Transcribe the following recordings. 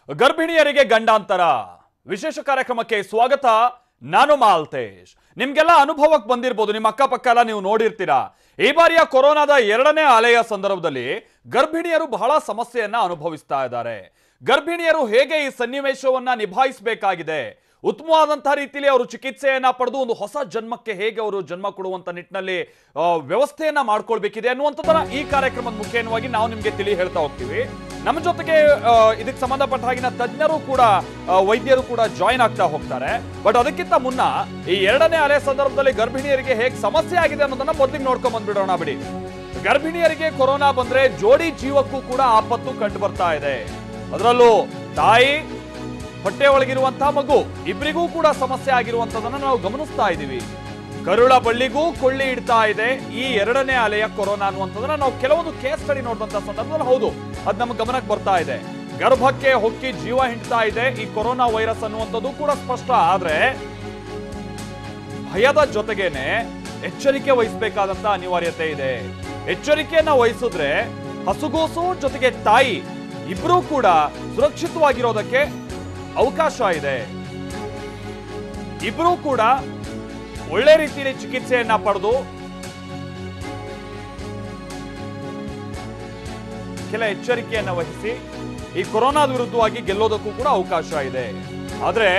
ಗರ್ಭಿಣಿಯರಿಗೆ ಗಂಡಾಂತರ ವಿಶೇಷ ಕಾರ್ಯಕ್ರಮಕ್ಕೆ ಸ್ವಾಗತ. ನಾನು ಮಾಲ್ತೇಶ್. ನಿಮ್ಗೆಲ್ಲ ಅನುಭವಕ್ಕೆ ಬಂದಿರಬಹುದು, ನಿಮ್ಮ ಅಕ್ಕಪಕ್ಕ ಎಲ್ಲ ನೀವು ನೋಡಿರ್ತೀರಾ. ಈ ಬಾರಿಯ ಕೊರೋನಾದ ಎರಡನೇ ಅಲೆಯ ಸಂದರ್ಭದಲ್ಲಿ ಗರ್ಭಿಣಿಯರು ಬಹಳ ಸಮಸ್ಯೆಯನ್ನ ಅನುಭವಿಸ್ತಾ ಇದ್ದಾರೆ. ಗರ್ಭಿಣಿಯರು ಹೇಗೆ ಈ ಸನ್ನಿವೇಶವನ್ನ ನಿಭಾಯಿಸಬೇಕಾಗಿದೆ, ಉತ್ತಮವಾದಂತಹ ರೀತಿಯಲ್ಲಿ ಅವರು ಚಿಕಿತ್ಸೆಯನ್ನ ಪಡೆದು ಒಂದು ಹೊಸ ಜನ್ಮಕ್ಕೆ ಹೇಗೆ ಅವರು ಜನ್ಮ ಕೊಡುವಂತ ನಿಟ್ಟಿನಲ್ಲಿ ವ್ಯವಸ್ಥೆಯನ್ನ ಮಾಡ್ಕೊಳ್ಬೇಕಿದೆ ಅನ್ನುವಂಥದ್ದನ್ನ ಈ ಕಾರ್ಯಕ್ರಮದ ಮುಖೇನವಾಗಿ ನಾವು ನಿಮ್ಗೆ ತಿಳಿ ಹೇಳ್ತಾ ಹೋಗ್ತೀವಿ. ನಮ್ಮ ಜೊತೆಗೆ ಇದಕ್ಕೆ ಸಂಬಂಧಪಟ್ಟ ಹಾಗಿನ ತಜ್ಞರು ಕೂಡ ವೈದ್ಯರು ಕೂಡ ಜಾಯಿನ್ ಆಗ್ತಾ ಹೋಗ್ತಾರೆ. ಬಟ್ ಅದಕ್ಕಿಂತ ಮುನ್ನ ಈ ಎರಡನೇ ಅಲೆ ಸಂದರ್ಭದಲ್ಲಿ ಗರ್ಭಿಣಿಯರಿಗೆ ಹೇಗೆ ಸಮಸ್ಯೆ ಆಗಿದೆ ಅನ್ನೋದನ್ನ ಮೊದಲಿಗೆ ನೋಡ್ಕೊಂಡ್ ಬಂದ್ಬಿಡೋಣ ಬಿಡಿ. ಗರ್ಭಿಣಿಯರಿಗೆ ಕೊರೋನಾ ಬಂದ್ರೆ ಜೋಡಿ ಜೀವಕ್ಕೂ ಕೂಡ ಆಪತ್ತು ಕಂಡು ಬರ್ತಾ ಇದೆ. ಅದರಲ್ಲೂ ತಾಯಿ ಹೊಟ್ಟೆ ಒಳಗಿರುವಂತಹ ಮಗು ಇಬ್ಬರಿಗೂ ಕೂಡ ಸಮಸ್ಯೆ ಆಗಿರುವಂತದನ್ನ ನಾವು ಗಮನಿಸ್ತಾ ಇದ್ದೀವಿ. ಕರುಳ ಬಳ್ಳಿಗೂ ಕೊಳ್ಳಿ ಇಡ್ತಾ ಇದೆ ಈ ಎರಡನೇ ಅಲೆಯ ಕೊರೋನಾ ಅನ್ನುವಂಥದ್ದನ್ನ ನಾವು ಕೆಲವೊಂದು ಕೇಸ್ ಸ್ಟಡಿ ನೋಡಿದಂತ ಸಂದರ್ಭದಲ್ಲಿ ಹೌದು ಅದು ನಮ್ಗೆ ಗಮನಕ್ಕೆ ಬರ್ತಾ ಇದೆ. ಗರ್ಭಕ್ಕೆ ಹೊಕ್ಕಿ ಜೀವ ಹಿಂಡ್ತಾ ಇದೆ ಈ ಕೊರೋನಾ ವೈರಸ್ ಅನ್ನುವಂಥದ್ದು ಕೂಡ ಸ್ಪಷ್ಟ. ಆದ್ರೆ ಭಯದ ಜೊತೆಗೇನೆ ಎಚ್ಚರಿಕೆ ವಹಿಸಬೇಕಾದಂತ ಅನಿವಾರ್ಯತೆ ಇದೆ. ಎಚ್ಚರಿಕೆಯನ್ನ ವಹಿಸಿದ್ರೆ ಹಸುಗೂಸು ಜೊತೆಗೆ ತಾಯಿ ಇಬ್ರು ಕೂಡ ಸುರಕ್ಷಿತವಾಗಿರೋದಕ್ಕೆ ಅವಕಾಶ ಇದೆ. ಇಬ್ರು ಕೂಡ ಒಳ್ಳೆ ರೀತಿಯಲ್ಲಿ ಚಿಕಿತ್ಸೆಯನ್ನ ಪಡೆದು ಕೆಲ ಎಚ್ಚರಿಕೆಯನ್ನ ವಹಿಸಿ ಈ ಕೊರೋನಾದ ವಿರುದ್ಧವಾಗಿ ಗೆಲ್ಲೋದಕ್ಕೂ ಕೂಡ ಅವಕಾಶ ಇದೆ. ಆದ್ರೆ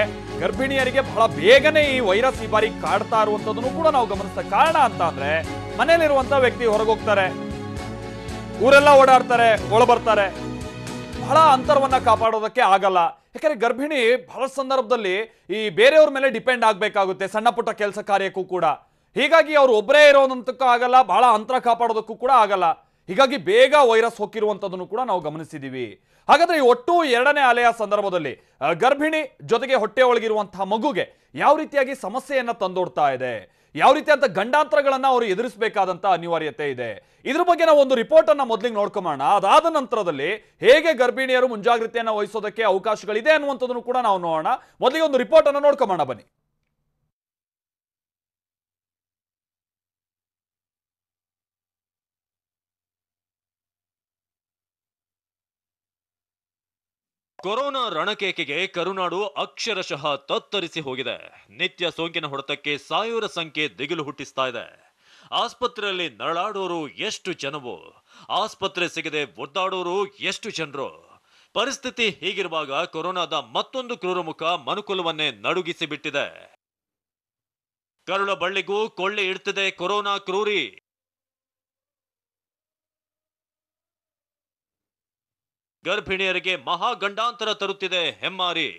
ಗರ್ಭಿಣಿಯರಿಗೆ ಬಹಳ ಬೇಗನೆ ಈ ವೈರಸ್ ಈ ಬಾರಿ ಕಾಡ್ತಾ ಇರುವಂತದನ್ನು ಕೂಡ ನಾವು ಗಮನಿಸ್ತಾ. ಕಾರಣ ಅಂತ ಅಂದ್ರೆ ಮನೆಯಲ್ಲಿರುವಂತ ವ್ಯಕ್ತಿ ಹೊರಗೋಗ್ತಾರೆ, ಊರೆಲ್ಲ ಓಡಾಡ್ತಾರೆ, ಒಳ ಬರ್ತಾರೆ, ಬಹಳ ಅಂತರವನ್ನ ಕಾಪಾಡೋದಕ್ಕೆ ಆಗಲ್ಲ. ಯಾಕಂದ್ರೆ ಗರ್ಭಿಣಿ ಬಹಳ ಸಂದರ್ಭದಲ್ಲಿ ಈ ಬೇರೆಯವ್ರ ಮೇಲೆ ಡಿಪೆಂಡ್ ಆಗ್ಬೇಕಾಗುತ್ತೆ ಸಣ್ಣ ಪುಟ್ಟ ಕೆಲಸ ಕಾರ್ಯಕ್ಕೂ ಕೂಡ. ಹೀಗಾಗಿ ಅವ್ರು ಒಬ್ಬರೇ ಇರೋದಂತಕ್ಕೂ ಆಗಲ್ಲ, ಬಹಳ ಅಂತರ ಕಾಪಾಡೋದಕ್ಕೂ ಕೂಡ ಆಗಲ್ಲ. ಹೀಗಾಗಿ ಬೇಗ ವೈರಸ್ ಹೊಕ್ಕಿರುವಂತದನ್ನು ಕೂಡ ನಾವು ಗಮನಿಸಿದೀವಿ. ಹಾಗಾದ್ರೆ ಈ ಒಟ್ಟು ಎರಡನೇ ಅಲೆಯ ಸಂದರ್ಭದಲ್ಲಿ ಗರ್ಭಿಣಿ ಜೊತೆಗೆ ಹೊಟ್ಟೆ ಒಳಗಿರುವಂತಹ ಮಗುಗೆ ಯಾವ ರೀತಿಯಾಗಿ ಸಮಸ್ಯೆಯನ್ನ ತಂದೊಡ್ತಾ ಇದೆ, ಯಾವ ರೀತಿಯಾದ ಗಂಡಾಂತರಗಳನ್ನ ಅವರು ಎದುರಿಸಬೇಕಾದಂತ ಅನಿವಾರ್ಯತೆ ಇದೆ, ಇದ್ರ ಬಗ್ಗೆ ನಾವು ಒಂದು ರಿಪೋರ್ಟ್ ಅನ್ನ ಮೊದಲಿಗೆ ನೋಡ್ಕೊಂಬೋಣ. ಅದಾದ ನಂತರದಲ್ಲಿ ಹೇಗೆ ಗರ್ಭಿಣಿಯರು ಮುಂಜಾಗ್ರತೆಯನ್ನ ವಹಿಸೋದಕ್ಕೆ ಅವಕಾಶಗಳಿದೆ ಅನ್ನುವಂಥದ್ದನ್ನು ಕೂಡ ನಾವು ನೋಡೋಣ. ಮೊದಲಿಗೆ ಒಂದು ರಿಪೋರ್ಟ್ ಅನ್ನ ನೋಡ್ಕೊಂಬೋಣ ಬನ್ನಿ. ಕೊರೋನಾ ರಣಕೇಕೆಗೆ ಕರುನಾಡು ಅಕ್ಷರಶಃ ತತ್ತರಿಸಿ ಹೋಗಿದೆ. ನಿತ್ಯ ಸೋಂಕಿನ ಹೊಡೆತಕ್ಕೆ ಸಾಯೋರ ಸಂಖ್ಯೆ ದಿಗಿಲು ಹುಟ್ಟಿಸ್ತಾ ಇದೆ. ಆಸ್ಪತ್ರೆಯಲ್ಲಿ ನರಳಾಡೋರು ಎಷ್ಟು ಜನವೋ, ಆಸ್ಪತ್ರೆ ಸಿಗದೆ ಒದ್ದಾಡೋರು ಎಷ್ಟು ಜನರು. ಪರಿಸ್ಥಿತಿ ಹೀಗಿರುವಾಗ ಕೊರೋನಾದ ಮತ್ತೊಂದು ಕ್ರೂರ ಮುಖ ಮನುಕುಲವನ್ನೇ ನಡುಗಿಸಿ ಬಿಟ್ಟಿದೆ. ಕರುಳ ಬಳ್ಳಿಗೂ ಕೊಳ್ಳೆ ಇಡ್ತಿದೆ ಕೊರೋನಾ ಕ್ರೂರಿ. ಗರ್ಭಿಣಿಯರಿಗೆ ಮಹಾ ಗಂಡಾಂತರ ತರುತ್ತಿದೆ ಹೆಮ್ಮಾರಿ.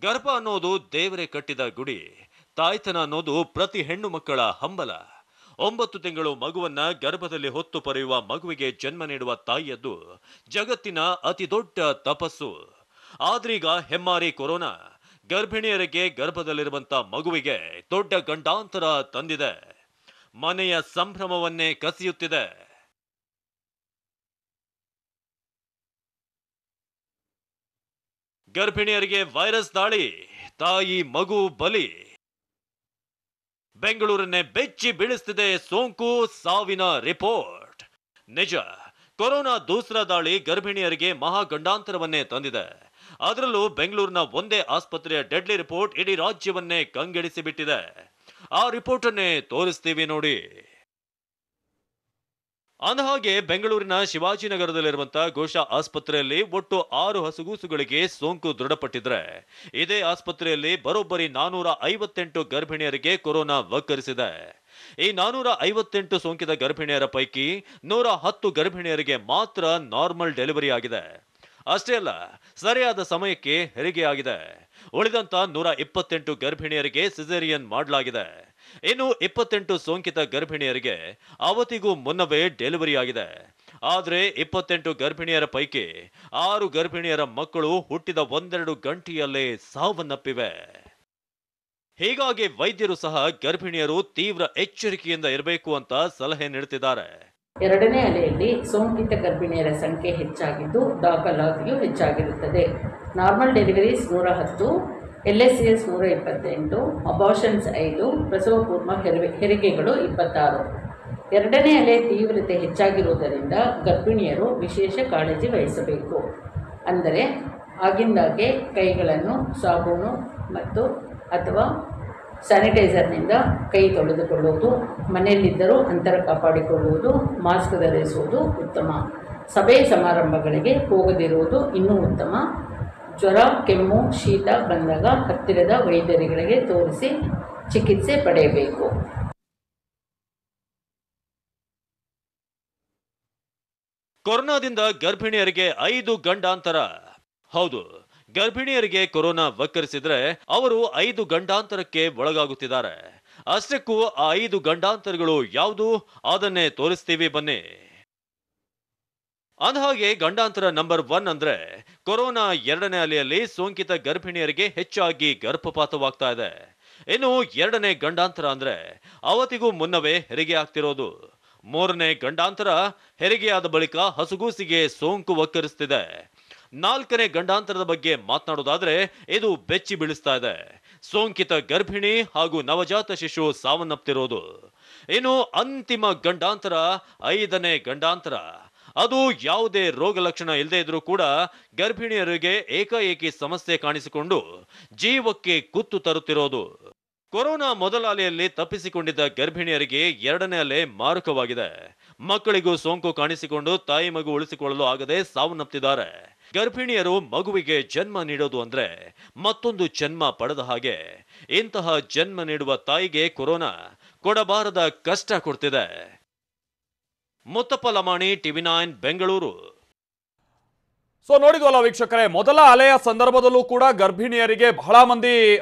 ಗರ್ಭ ಅನ್ನೋದು ದೇವರೇ ಕಟ್ಟಿದ ಗುಡಿ. ತಾಯ್ತನ ಅನ್ನೋದು ಪ್ರತಿ ಹೆಣ್ಣು ಮಕ್ಕಳ ಹಂಬಲ. 9 ತಿಂಗಳು ಮಗುವನ್ನ ಗರ್ಭದಲ್ಲಿ ಹೊತ್ತು ಪಡೆಯುವ ಮಗುವಿಗೆ ಜನ್ಮ ನೀಡುವ ತಾಯಿಯದ್ದು ಜಗತ್ತಿನ ಅತಿ ದೊಡ್ಡ ತಪಸ್ಸು. ಆದ್ರೀಗ ಹೆಮ್ಮಾರಿ ಕೊರೋನಾ ಗರ್ಭಿಣಿಯರಿಗೆ ಗರ್ಭದಲ್ಲಿರುವಂತ ಮಗುವಿಗೆ ದೊಡ್ಡ ಗಂಡಾಂತರ ತಂದಿದೆ. ಮನೆಯ ಸಂಭ್ರಮವನ್ನೇ ಕಸಿಯುತ್ತಿದೆ. ಗರ್ಭಿಣಿಯರಿಗೆ ವೈರಸ್ ದಾಳಿ, ತಾಯಿ ಮಗು ಬಲಿ. ಬೆಂಗಳೂರನ್ನೇ ಬೆಚ್ಚಿ ಬೀಳಿಸ್ತಿದೆ ಸೋಂಕು ಸಾವಿನ ರಿಪೋರ್ಟ್. ನಿಜ, ಕೊರೋನಾ ದೂಸರಾ ದಾಳಿ ಗರ್ಭಿಣಿಯರಿಗೆ ಮಹಾ ಗಂಡಾಂತರವನ್ನೇ ತಂದಿದೆ. ಅದರಲ್ಲೂ ಬೆಂಗಳೂರಿನ ಒಂದೇ ಆಸ್ಪತ್ರೆಯ ಡೆಡ್ಲಿ ರಿಪೋರ್ಟ್ ಇಡೀ ರಾಜ್ಯವನ್ನೇ ಕಂಗೆಡಿಸಿ ಬಿಟ್ಟಿದೆ. ಆ ರಿಪೋರ್ಟ್ ಅನ್ನೇ ತೋರಿಸ್ತೀವಿ ನೋಡಿ. ಅಂದಹಾಗೆ ಬೆಂಗಳೂರಿನ ಶಿವಾಜಿನಗರದಲ್ಲಿರುವಂತಹ ಘೋಷ ಆಸ್ಪತ್ರೆಯಲ್ಲಿ ಒಟ್ಟು 6 ಹಸುಗೂಸುಗಳಿಗೆ ಸೋಂಕು ದೃಢಪಟ್ಟಿದ್ರೆ, ಇದೇ ಆಸ್ಪತ್ರೆಯಲ್ಲಿ ಬರೋಬ್ಬರಿ 458 ಗರ್ಭಿಣಿಯರಿಗೆ ಕೊರೋನಾ ವಕ್ಕರಿಸಿದೆ. ಈ 458 ಸೋಂಕಿತ ಗರ್ಭಿಣಿಯರ ಪೈಕಿ 110 ಗರ್ಭಿಣಿಯರಿಗೆ ಮಾತ್ರ ನಾರ್ಮಲ್ ಡೆಲಿವರಿ ಆಗಿದೆ. ಅಷ್ಟೇ ಅಲ್ಲ, ಸರಿಯಾದ ಸಮಯಕ್ಕೆ ಹೆರಿಗೆಯಾಗಿದೆ. ಉಳಿದಂತ 128 ಗರ್ಭಿಣಿಯರಿಗೆ ಸಿಸೇರಿಯನ್ ಮಾಡಲಾಗಿದೆ. ಇನ್ನು 28 ಸೋಂಕಿತ ಗರ್ಭಿಣಿಯರಿಗೆ ಅವಧಿಗೂ ಮುನ್ನವೇ ಡೆಲಿವರಿ ಆಗಿದೆ. ಆದ್ರೆ 28 ಗರ್ಭಿಣಿಯರ ಪೈಕಿ 6 ಗರ್ಭಿಣಿಯರ ಮಕ್ಕಳು ಹುಟ್ಟಿದ 1-2 ಗಂಟೆಯಲ್ಲೇ ಸಾವನ್ನಪ್ಪಿವೆ. ಹೀಗಾಗಿ ವೈದ್ಯರು ಸಹ ಗರ್ಭಿಣಿಯರು ತೀವ್ರ ಎಚ್ಚರಿಕೆಯಿಂದ ಇರಬೇಕು ಅಂತ ಸಲಹೆ ನೀಡುತ್ತಿದ್ದಾರೆ. ಎರಡನೇ ಅಲೆಯಲ್ಲಿ ಸೋಂಕಿತ ಗರ್ಭಿಣಿಯರ ಸಂಖ್ಯೆ ಹೆಚ್ಚಾಗಿದ್ದು ದಾಖಲಾತಿಯೂ ಹೆಚ್ಚಾಗಿರುತ್ತದೆ. ನಾರ್ಮಲ್ ಡೆಲಿವರೀಸ್ 110, LSCS 128, ಅಬಾರ್ಷನ್ಸ್ 5, ಪ್ರಸವ ಪೂರ್ವ ಹೆರಿಗೆಗಳು 26. ಎರಡನೇ ಅಲೆ ತೀವ್ರತೆ ಹೆಚ್ಚಾಗಿರುವುದರಿಂದ ಗರ್ಭಿಣಿಯರು ವಿಶೇಷ ಕಾಳಜಿ ವಹಿಸಬೇಕು. ಅಂದರೆ ಆಗಿಂದಾಗೆ ಕೈಗಳನ್ನು ಸಾಬೂನು ಮತ್ತು ಅಥವಾ ಸ್ಯಾನಿಟೈಸರ್ನಿಂದ ಕೈ ತೊಳೆದುಕೊಳ್ಳುವುದು, ಮನೆಯಲ್ಲಿದ್ದರೂ ಅಂತರ ಕಾಪಾಡಿಕೊಳ್ಳುವುದು, ಮಾಸ್ಕ್ ಧರಿಸುವುದು ಉತ್ತಮ. ಸಭೆ ಸಮಾರಂಭಗಳಿಗೆ ಹೋಗದಿರುವುದು ಇನ್ನೂ ಉತ್ತಮ. ಜ್ವರ, ಕೆಮ್ಮು, ಶೀತ ಬಂದಾಗ ಹತ್ತಿರದ ವೈದ್ಯರುಗಳಿಗೆ ತೋರಿಸಿ ಚಿಕಿತ್ಸೆ ಪಡೆಯಬೇಕು. ಕೊರೋನಾದಿಂದ ಗರ್ಭಿಣಿಯರಿಗೆ 5 ಗಂಡಾಂತರ. ಹೌದು, ಗರ್ಭಿಣಿಯರಿಗೆ ಕೊರೋನಾ ವಕ್ಕರಿಸಿದ್ರೆ ಅವರು 5 ಗಂಡಾಂತರಕ್ಕೆ ಒಳಗಾಗುತ್ತಿದ್ದಾರೆ. ಅಷ್ಟಕ್ಕೂ ಆ 5 ಗಂಡಾಂತರಗಳು ಯಾವುದು ಅದನ್ನೇ ತೋರಿಸ್ತೀವಿ ಬನ್ನಿ. ಅಂದಹಾಗೆ ಗಂಡಾಂತರ ನಂಬರ್ 1 ಅಂದ್ರೆ ಕೊರೋನಾ 2ನೇ ಅಲೆಯಲ್ಲಿ ಸೋಂಕಿತ ಗರ್ಭಿಣಿಯರಿಗೆ ಹೆಚ್ಚಾಗಿ ಗರ್ಭಪಾತವಾಗ್ತಾ ಇದೆ. ಇನ್ನು 2ನೇ ಗಂಡಾಂತರ ಅಂದ್ರೆ ಅವತ್ತಿಗೂ ಮುನ್ನವೇ ಹೆರಿಗೆ ಆಗ್ತಿರೋದು. 3ನೇ ಗಂಡಾಂತರ ಹೆರಿಗೆಯಾದ ಬಳಿಕ ಹಸುಗೂಸಿಗೆ ಸೋಂಕು ವಕ್ಕರಿಸ್ತಿದೆ. 4ನೇ ಗಂಡಾಂತರದ ಬಗ್ಗೆ ಮಾತನಾಡೋದಾದ್ರೆ ಇದು ಬೆಚ್ಚಿ ಬೀಳಿಸ್ತಾ ಇದೆ. ಸೋಂಕಿತ ಗರ್ಭಿಣಿ ಹಾಗೂ ನವಜಾತ ಶಿಶು ಸಾವನ್ನಪ್ತಿರೋದು. ಇನ್ನು ಅಂತಿಮ ಗಂಡಾಂತರ 5ನೇ ಗಂಡಾಂತರ. ಅದು ಯಾವುದೇ ರೋಗ ಲಕ್ಷಣ ಇಲ್ಲದೆ ಇದ್ರೂ ಕೂಡ ಗರ್ಭಿಣಿಯರಿಗೆ ಏಕಾಏಕಿ ಸಮಸ್ಯೆ ಕಾಣಿಸಿಕೊಂಡು ಜೀವಕ್ಕೆ ಕುತ್ತು ತರುತ್ತಿರೋದು. ಕೊರೋನಾ ಮೊದಲ ಅಲೆಯಲ್ಲಿ ತಪ್ಪಿಸಿಕೊಂಡಿದ್ದ ಗರ್ಭಿಣಿಯರಿಗೆ 2ನೇ ಅಲೆ ಮಾರಕವಾಗಿದೆ. ಮಕ್ಕಳಿಗೂ ಸೋಂಕು ಕಾಣಿಸಿಕೊಂಡು ತಾಯಿ ಮಗು ಉಳಿಸಿಕೊಳ್ಳಲು ಆಗದೆ ಸಾವನ್ನಪ್ತಿದ್ದಾರೆ. ಗರ್ಭಿಣಿಯರು ಮಗುವಿಗೆ ಜನ್ಮ ನೀಡೋದು ಅಂದ್ರೆ ಮತ್ತೊಂದು ಜನ್ಮ ಪಡೆದ ಹಾಗೆ. ಇಂತಹ ಜನ್ಮ ನೀಡುವ ತಾಯಿಗೆ ಕೊರೋನಾ ಕೊಡಬಾರದ ಕಷ್ಟ ಕೊಡ್ತಿದೆ. ಮುತ್ತಪ್ಪ ಲಮಾಣಿ, TV9 ಬೆಂಗಳೂರು. ಸೊ ನೋಡಿದ್ವಲ್ಲ ವೀಕ್ಷಕರೇ, ಮೊದಲ ಅಲೆಯ ಸಂದರ್ಭದಲ್ಲೂ ಕೂಡ ಗರ್ಭಿಣಿಯರಿಗೆ ಬಹಳ ಮಂದಿ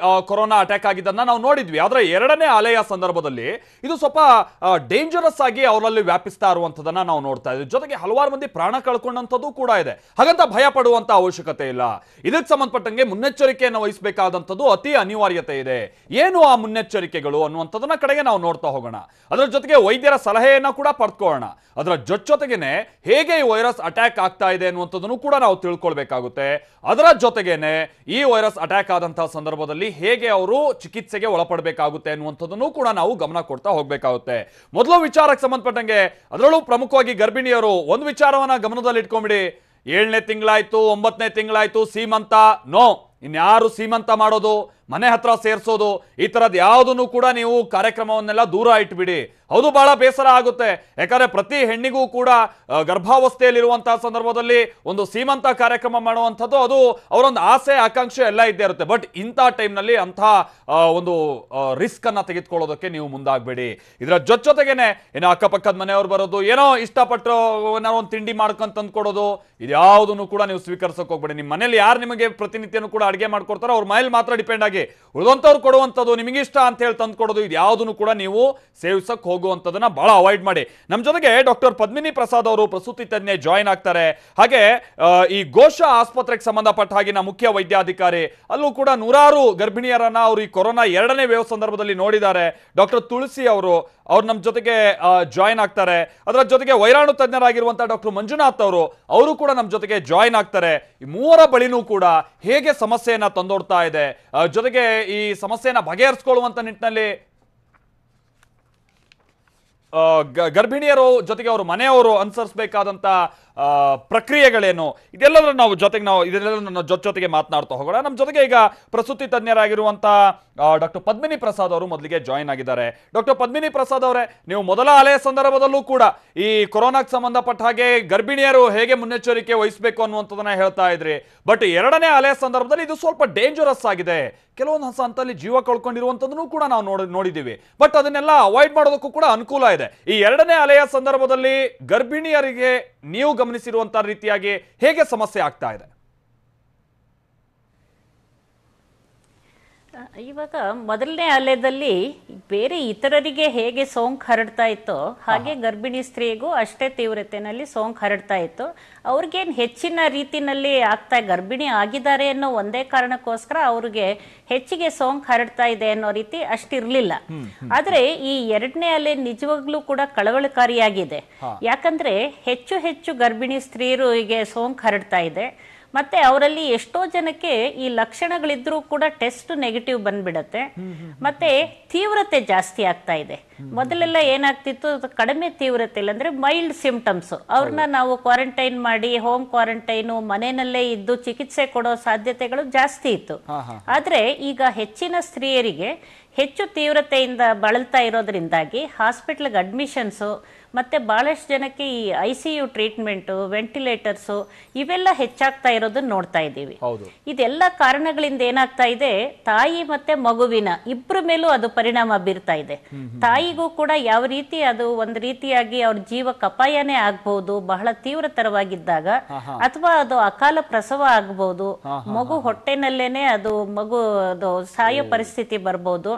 ಕೊರೋನಾ ಅಟ್ಯಾಕ್ ಆಗಿದ್ದನ್ನ ನಾವು ನೋಡಿದ್ವಿ. ಆದ್ರೆ 2ನೇ ಅಲೆಯ ಸಂದರ್ಭದಲ್ಲಿ ಇದು ಸ್ವಲ್ಪ ಡೇಂಜರಸ್ ಆಗಿ ಅವರಲ್ಲಿ ವ್ಯಾಪಿಸ್ತಾ ಇರುವಂತದನ್ನ ನಾವು ನೋಡ್ತಾ ಇದ್ವಿ. ಜೊತೆಗೆ ಹಲವಾರು ಮಂದಿ ಪ್ರಾಣ ಕಳ್ಕೊಂಡಂಥದ್ದು ಕೂಡ ಇದೆ. ಹಾಗಂತ ಭಯ ಪಡುವಂತ ಅವಶ್ಯಕತೆ ಇಲ್ಲ. ಇದಕ್ಕೆ ಸಂಬಂಧಪಟ್ಟಂಗೆ ಮುನ್ನೆಚ್ಚರಿಕೆಯನ್ನು ವಹಿಸಬೇಕಾದಂಥದ್ದು ಅತಿ ಅನಿವಾರ್ಯತೆ ಇದೆ. ಏನು ಆ ಮುನ್ನೆಚ್ಚರಿಕೆಗಳು ಅನ್ನುವಂಥದನ್ನ ಕಡೆಗೆ ನಾವು ನೋಡ್ತಾ ಹೋಗೋಣ. ಅದರ ಜೊತೆಗೆ ವೈದ್ಯರ ಸಲಹೆಯನ್ನ ಕೂಡ ಪಡ್ಕೊಳ್ಳೋಣ. ಅದರ ಜೊತೆಗೇನೆ ಹೇಗೆ ಈ ವೈರಸ್ ಅಟ್ಯಾಕ್ ಆಗ್ತಾ ಇದೆ ಅನ್ನುವಂಥದ್ದನ್ನು ಕೂಡ ನಾವು ತಿಳ್ಕೊಳ್ಬೇಕಾಗುತ್ತೆ. ಅದರ ಜೊತೆಗೇನೆ ಈ ವೈರಸ್ ಅಟ್ಯಾಕ್ ಆದಂತಹ ಸಂದರ್ಭದಲ್ಲಿ ಹೇಗೆ ಅವರು ಚಿಕಿತ್ಸೆಗೆ ಒಳಪಡಬೇಕಾಗುತ್ತೆ ಅನ್ನುವಂಥದ್ದನ್ನು ಕೂಡ ನಾವು ಗಮನ ಕೊಡ್ತಾ ಹೋಗ್ಬೇಕಾಗುತ್ತೆ. ಮೊದಲು ವಿಚಾರಕ್ಕೆ ಸಂಬಂಧಪಟ್ಟಂಗೆ ಅದರಲ್ಲೂ ಪ್ರಮುಖವಾಗಿ ಗರ್ಭಿಣಿಯರು ಒಂದು ವಿಚಾರವನ್ನ ಗಮನದಲ್ಲಿ ಇಟ್ಕೊಂಡ್ಬಿಡಿ. 7ನೇ ತಿಂಗಳಾಯ್ತು, 9ನೇ ತಿಂಗಳಾಯ್ತು, ಸೀಮಂತ ನೋ, ಇನ್ಯಾರು ಸೀಮಂತ ಮಾಡೋದು, ಮನೆ ಹತ್ರ ಸೇರಿಸೋದು, ಈ ತರದ್ ಯಾವುದನ್ನು ಕೂಡ ನೀವು ಕಾರ್ಯಕ್ರಮವನ್ನೆಲ್ಲ ದೂರ ಇಟ್ಬಿಡಿ. ಹೌದು, ಬಹಳ ಬೇಸರ ಆಗುತ್ತೆ. ಯಾಕಂದ್ರೆ ಪ್ರತಿ ಹೆಣ್ಣಿಗೂ ಕೂಡ ಗರ್ಭಾವಸ್ಥೆಯಲ್ಲಿರುವಂತಹ ಸಂದರ್ಭದಲ್ಲಿ ಒಂದು ಸೀಮಂತ ಕಾರ್ಯಕ್ರಮ ಮಾಡುವಂಥದ್ದು ಅದು ಅವರೊಂದು ಆಸೆ ಆಕಾಂಕ್ಷೆ ಎಲ್ಲ ಇದ್ದೇ ಇರುತ್ತೆ. ಬಟ್ ಇಂಥ ಟೈಮ್ನಲ್ಲಿ ಅಂಥ ಒಂದು ರಿಸ್ಕ್ ಅನ್ನ ತೆಗೆದುಕೊಳ್ಳೋದಕ್ಕೆ ನೀವು ಮುಂದಾಗಬೇಡಿ. ಇದರ ಜೊತೆಗೇನೆ ಏನೋ ಅಕ್ಕಪಕ್ಕದ ಮನೆಯವ್ರು ಬರೋದು, ಏನೋ ಇಷ್ಟಪಟ್ಟರು ಒಂದು ತಿಂಡಿ ಮಾಡ್ಕೊಂತ ತಂದ್ಕೊಡೋದು, ಇದ್ಯಾವುದನ್ನು ಕೂಡ ನೀವು ಸ್ವೀಕರಿಸಕ್ಕೆ ಹೋಗ್ಬೇಡಿ. ನಿಮ್ಮ ಮನೇಲಿ ಯಾರು ನಿಮಗೆ ಪ್ರತಿನಿತ್ಯನೂ ಕೂಡ ಅಡುಗೆ ಮಾಡ್ಕೊಡ್ತಾರೋ ಅವ್ರ ಮನೇಲಿ ಮಾತ್ರ ಡಿಪೆಂಡ್ ಆಗಿ ಉಳಿದಂಥವ್ರು ಕೊಡುವಂಥದ್ದು, ನಿಮಗಿಷ್ಟ ಅಂತ ಹೇಳಿ ತಂದ್ಕೊಡೋದು, ಇದು ಯಾವುದನ್ನು ಕೂಡ ನೀವು ಸೇವಿಸಕ್ಕೆ ಹೋಗುವಂಥದ್ದನ್ನ ಬಹಳ ಅವಾಯ್ಡ್ ಮಾಡಿ. ನಮ್ಮ ಜೊತೆಗೆ ಡಾಕ್ಟರ್ ಪದ್ಮಿನಿ ಪ್ರಸಾದ್ ಅವರು ಪ್ರಸೂತಿ ತಜ್ಞೆ ಜಾಯಿನ್ ಆಗ್ತಾರೆ. ಹಾಗೆ ಈ ಘೋಷ ಆಸ್ಪತ್ರೆಗೆ ಸಂಬಂಧಪಟ್ಟ ಹಾಗಿನ ಮುಖ್ಯ ವೈದ್ಯಾಧಿಕಾರಿ, ಅಲ್ಲೂ ಕೂಡ ನೂರಾರು ಗರ್ಭಿಣಿಯರನ್ನ ಅವರು ಈ ಕೊರೋನಾ 2ನೇ ವೇವ್ ಸಂದರ್ಭದಲ್ಲಿ ನೋಡಿದ್ದಾರೆ. ಡಾಕ್ಟರ್ ತುಳಸಿ ಅವರು ನಮ್ಮ ಜೊತೆಗೆ ಜಾಯಿನ್ ಆಗ್ತಾರೆ. ಅದರ ಜೊತೆಗೆ ವೈರಾಣು ತಜ್ಞರಾಗಿರುವಂತಹ ಡಾಕ್ಟರ್ ಮಂಜುನಾಥ್ ಅವರು ಕೂಡ ನಮ್ಮ ಜೊತೆಗೆ ಜಾಯಿನ್ ಆಗ್ತಾರೆ. ಈ ಮೂವರ ಬಳಿನೂ ಕೂಡ ಹೇಗೆ ಸಮಸ್ಯೆಯನ್ನ ತಂದೋಡ್ತಾ ಇದೆ, ಜೊತೆಗೆ ಈ ಸಮಸ್ಯೆಯನ್ನ ಬಗೆಹರಿಸಿಕೊಳ್ಳುವಂತ ನಿಟ್ಟಿನಲ್ಲಿ ಗರ್ಭಿಣಿಯರು ಜೊತೆಗೆ ಅವರು ಮನೆಯವರು ಅನುಸರಿಸಬೇಕಾದಂತ ಪ್ರಕ್ರಿಯೆಗಳೇನು, ಇದೆಲ್ಲದರ ನಾವು ಇದೆಲ್ಲ ಜೊತೆಗೆ ಮಾತನಾಡ್ತಾ ಹೋಗೋಣ. ನಮ್ಮ ಜೊತೆಗೆ ಈಗ ಪ್ರಸೂತಿ ತಜ್ಞರಾಗಿರುವಂತ ಡಾಕ್ಟರ್ ಪದ್ಮಿನಿ ಪ್ರಸಾದ್ ಅವರು ಮೊದಲಿಗೆ ಜಾಯಿನ್ ಆಗಿದ್ದಾರೆ. ಡಾಕ್ಟರ್ ಪದ್ಮಿನಿ ಪ್ರಸಾದ್ ಅವರೇ, ನೀವು ಮೊದಲ ಅಲೆಯ ಸಂದರ್ಭದಲ್ಲೂ ಕೂಡ ಈ ಕೊರೋನಾಕ್ಕೆ ಸಂಬಂಧಪಟ್ಟ ಹಾಗೆ ಗರ್ಭಿಣಿಯರು ಹೇಗೆ ಮುನ್ನೆಚ್ಚರಿಕೆ ವಹಿಸಬೇಕು ಅನ್ನುವಂಥದ್ದನ್ನ ಹೇಳ್ತಾ ಇದ್ರಿ. ಬಟ್ 2ನೇ ಅಲೆಯ ಸಂದರ್ಭದಲ್ಲಿ ಇದು ಸ್ವಲ್ಪ ಡೇಂಜರಸ್ ಆಗಿದೆ. ಕೆಲವೊಂದು ಹಂತದಲ್ಲಿ ಜೀವ ಕಳ್ಕೊಂಡಿರುವಂಥದ್ದನ್ನು ಕೂಡ ನಾವು ನೋಡಿದ್ದೀವಿ. ಬಟ್ ಅದನ್ನೆಲ್ಲ ಅವಾಯ್ಡ್ ಮಾಡೋದಕ್ಕೂ ಕೂಡ ಅನುಕೂಲ ಇದೆ. ಈ 2ನೇ ಅಲೆಯ ಸಂದರ್ಭದಲ್ಲಿ ಗರ್ಭಿಣಿಯರಿಗೆ ನೀವು ಗಮನಿಸಿರುವಂತಹ ರೀತಿಯಾಗಿ ಹೇಗೆ ಸಮಸ್ಯೆ ಆಗ್ತಾ ಇದೆ? ಇವಾಗ ಮೊದಲನೇ ಅಲೆದಲ್ಲಿ ಬೇರೆ ಇತರರಿಗೆ ಹೇಗೆ ಸೋಂಕು ಹರಡ್ತಾ ಇತ್ತೋ ಹಾಗೆ ಗರ್ಭಿಣಿ ಸ್ತ್ರೀಗೂ ಅಷ್ಟೇ ತೀವ್ರತೆಯಲ್ಲಿ ಸೋಂಕು ಹರಡ್ತಾ ಇತ್ತು. ಅವ್ರಿಗೇನು ಹೆಚ್ಚಿನ ರೀತಿನಲ್ಲಿ ಗರ್ಭಿಣಿ ಆಗಿದ್ದಾರೆ ಅನ್ನೋ ಒಂದೇ ಕಾರಣಕ್ಕೋಸ್ಕರ ಅವ್ರಿಗೆ ಹೆಚ್ಚಿಗೆ ಸೋಂಕು ಹರಡ್ತಾ ಇದೆ ಅನ್ನೋ ರೀತಿ ಅಷ್ಟಿರ್ಲಿಲ್ಲ. ಆದ್ರೆ ಈ 2ನೇ ಅಲೆ ನಿಜವಾಗ್ಲೂ ಕೂಡ ಕಳವಳಕಾರಿಯಾಗಿದೆ. ಯಾಕಂದ್ರೆ ಹೆಚ್ಚು ಗರ್ಭಿಣಿ ಸ್ತ್ರೀಯರಿಗೆ ಸೋಂಕು ಹರಡ್ತಾ ಇದೆ. ಮತ್ತೆ ಅವರಲ್ಲಿ ಎಷ್ಟೋ ಜನಕ್ಕೆ ಈ ಲಕ್ಷಣಗಳಿದ್ರೂ ಕೂಡ ಟೆಸ್ಟ್ ನೆಗೆಟಿವ್ ಬಂದ್ಬಿಡತ್ತೆ. ಮತ್ತೆ ತೀವ್ರತೆ ಜಾಸ್ತಿ ಆಗ್ತಾ ಇದೆ. ಮೊದಲೆಲ್ಲ ಏನಾಗ್ತಿತ್ತು, ಕಡಿಮೆ ತೀವ್ರತೆ ಇಲ್ಲ ಅಂದ್ರೆ ಮೈಲ್ಡ್ ಸಿಂಪ್ಟಮ್ಸ್, ಅವ್ರನ್ನ ನಾವು ಕ್ವಾರಂಟೈನ್ ಮಾಡಿ ಹೋಮ್ ಕ್ವಾರಂಟೈನು ಮನೆಯಲ್ಲೇ ಇದ್ದು ಚಿಕಿತ್ಸೆ ಕೊಡೋ ಸಾಧ್ಯತೆಗಳು ಜಾಸ್ತಿ ಇತ್ತು. ಆದ್ರೆ ಈಗ ಹೆಚ್ಚಿನ ಸ್ತ್ರೀಯರಿಗೆ ಹೆಚ್ಚು ತೀವ್ರತೆಯಿಂದ ಬಳಲ್ತಾ ಇರೋದ್ರಿಂದಾಗಿ ಹಾಸ್ಪಿಟ್ಲ್ಗೆ ಅಡ್ಮಿಷನ್ಸು ಮತ್ತೆ ಬಹಳಷ್ಟು ಜನಕ್ಕೆ ಈ ICU ಟ್ರೀಟ್ಮೆಂಟು, ವೆಂಟಿಲೇಟರ್ಸು ಇವೆಲ್ಲ ಹೆಚ್ಚಾಗ್ತಾ ಇರೋದನ್ನ ನೋಡ್ತಾ ಇದ್ದೀವಿ. ಇದೆಲ್ಲ ಕಾರಣಗಳಿಂದ ಏನಾಗ್ತಾ ಇದೆ, ತಾಯಿ ಮತ್ತೆ ಮಗುವಿನ ಇಬ್ಬರ ಮೇಲೂ ಅದು ಪರಿಣಾಮ ಬೀರ್ತಾ ಇದೆ. ತಾಯಿಗೂ ಕೂಡ ಯಾವ ರೀತಿ ಅದು ಒಂದು ರೀತಿಯಾಗಿ ಅವ್ರ ಜೀವಕ್ಕೆ ಅಪಾಯನೇ ಆಗ್ಬಹುದು ಬಹಳ ತೀವ್ರತರವಾಗಿದ್ದಾಗ, ಅಥವಾ ಅದು ಅಕಾಲ ಪ್ರಸವ ಆಗ್ಬಹುದು, ಮಗು ಹೊಟ್ಟೆನಲ್ಲೇನೆ ಅದು ಮಗು ಅದು ಸಾಯೋ ಪರಿಸ್ಥಿತಿ ಬರ್ಬೋದು.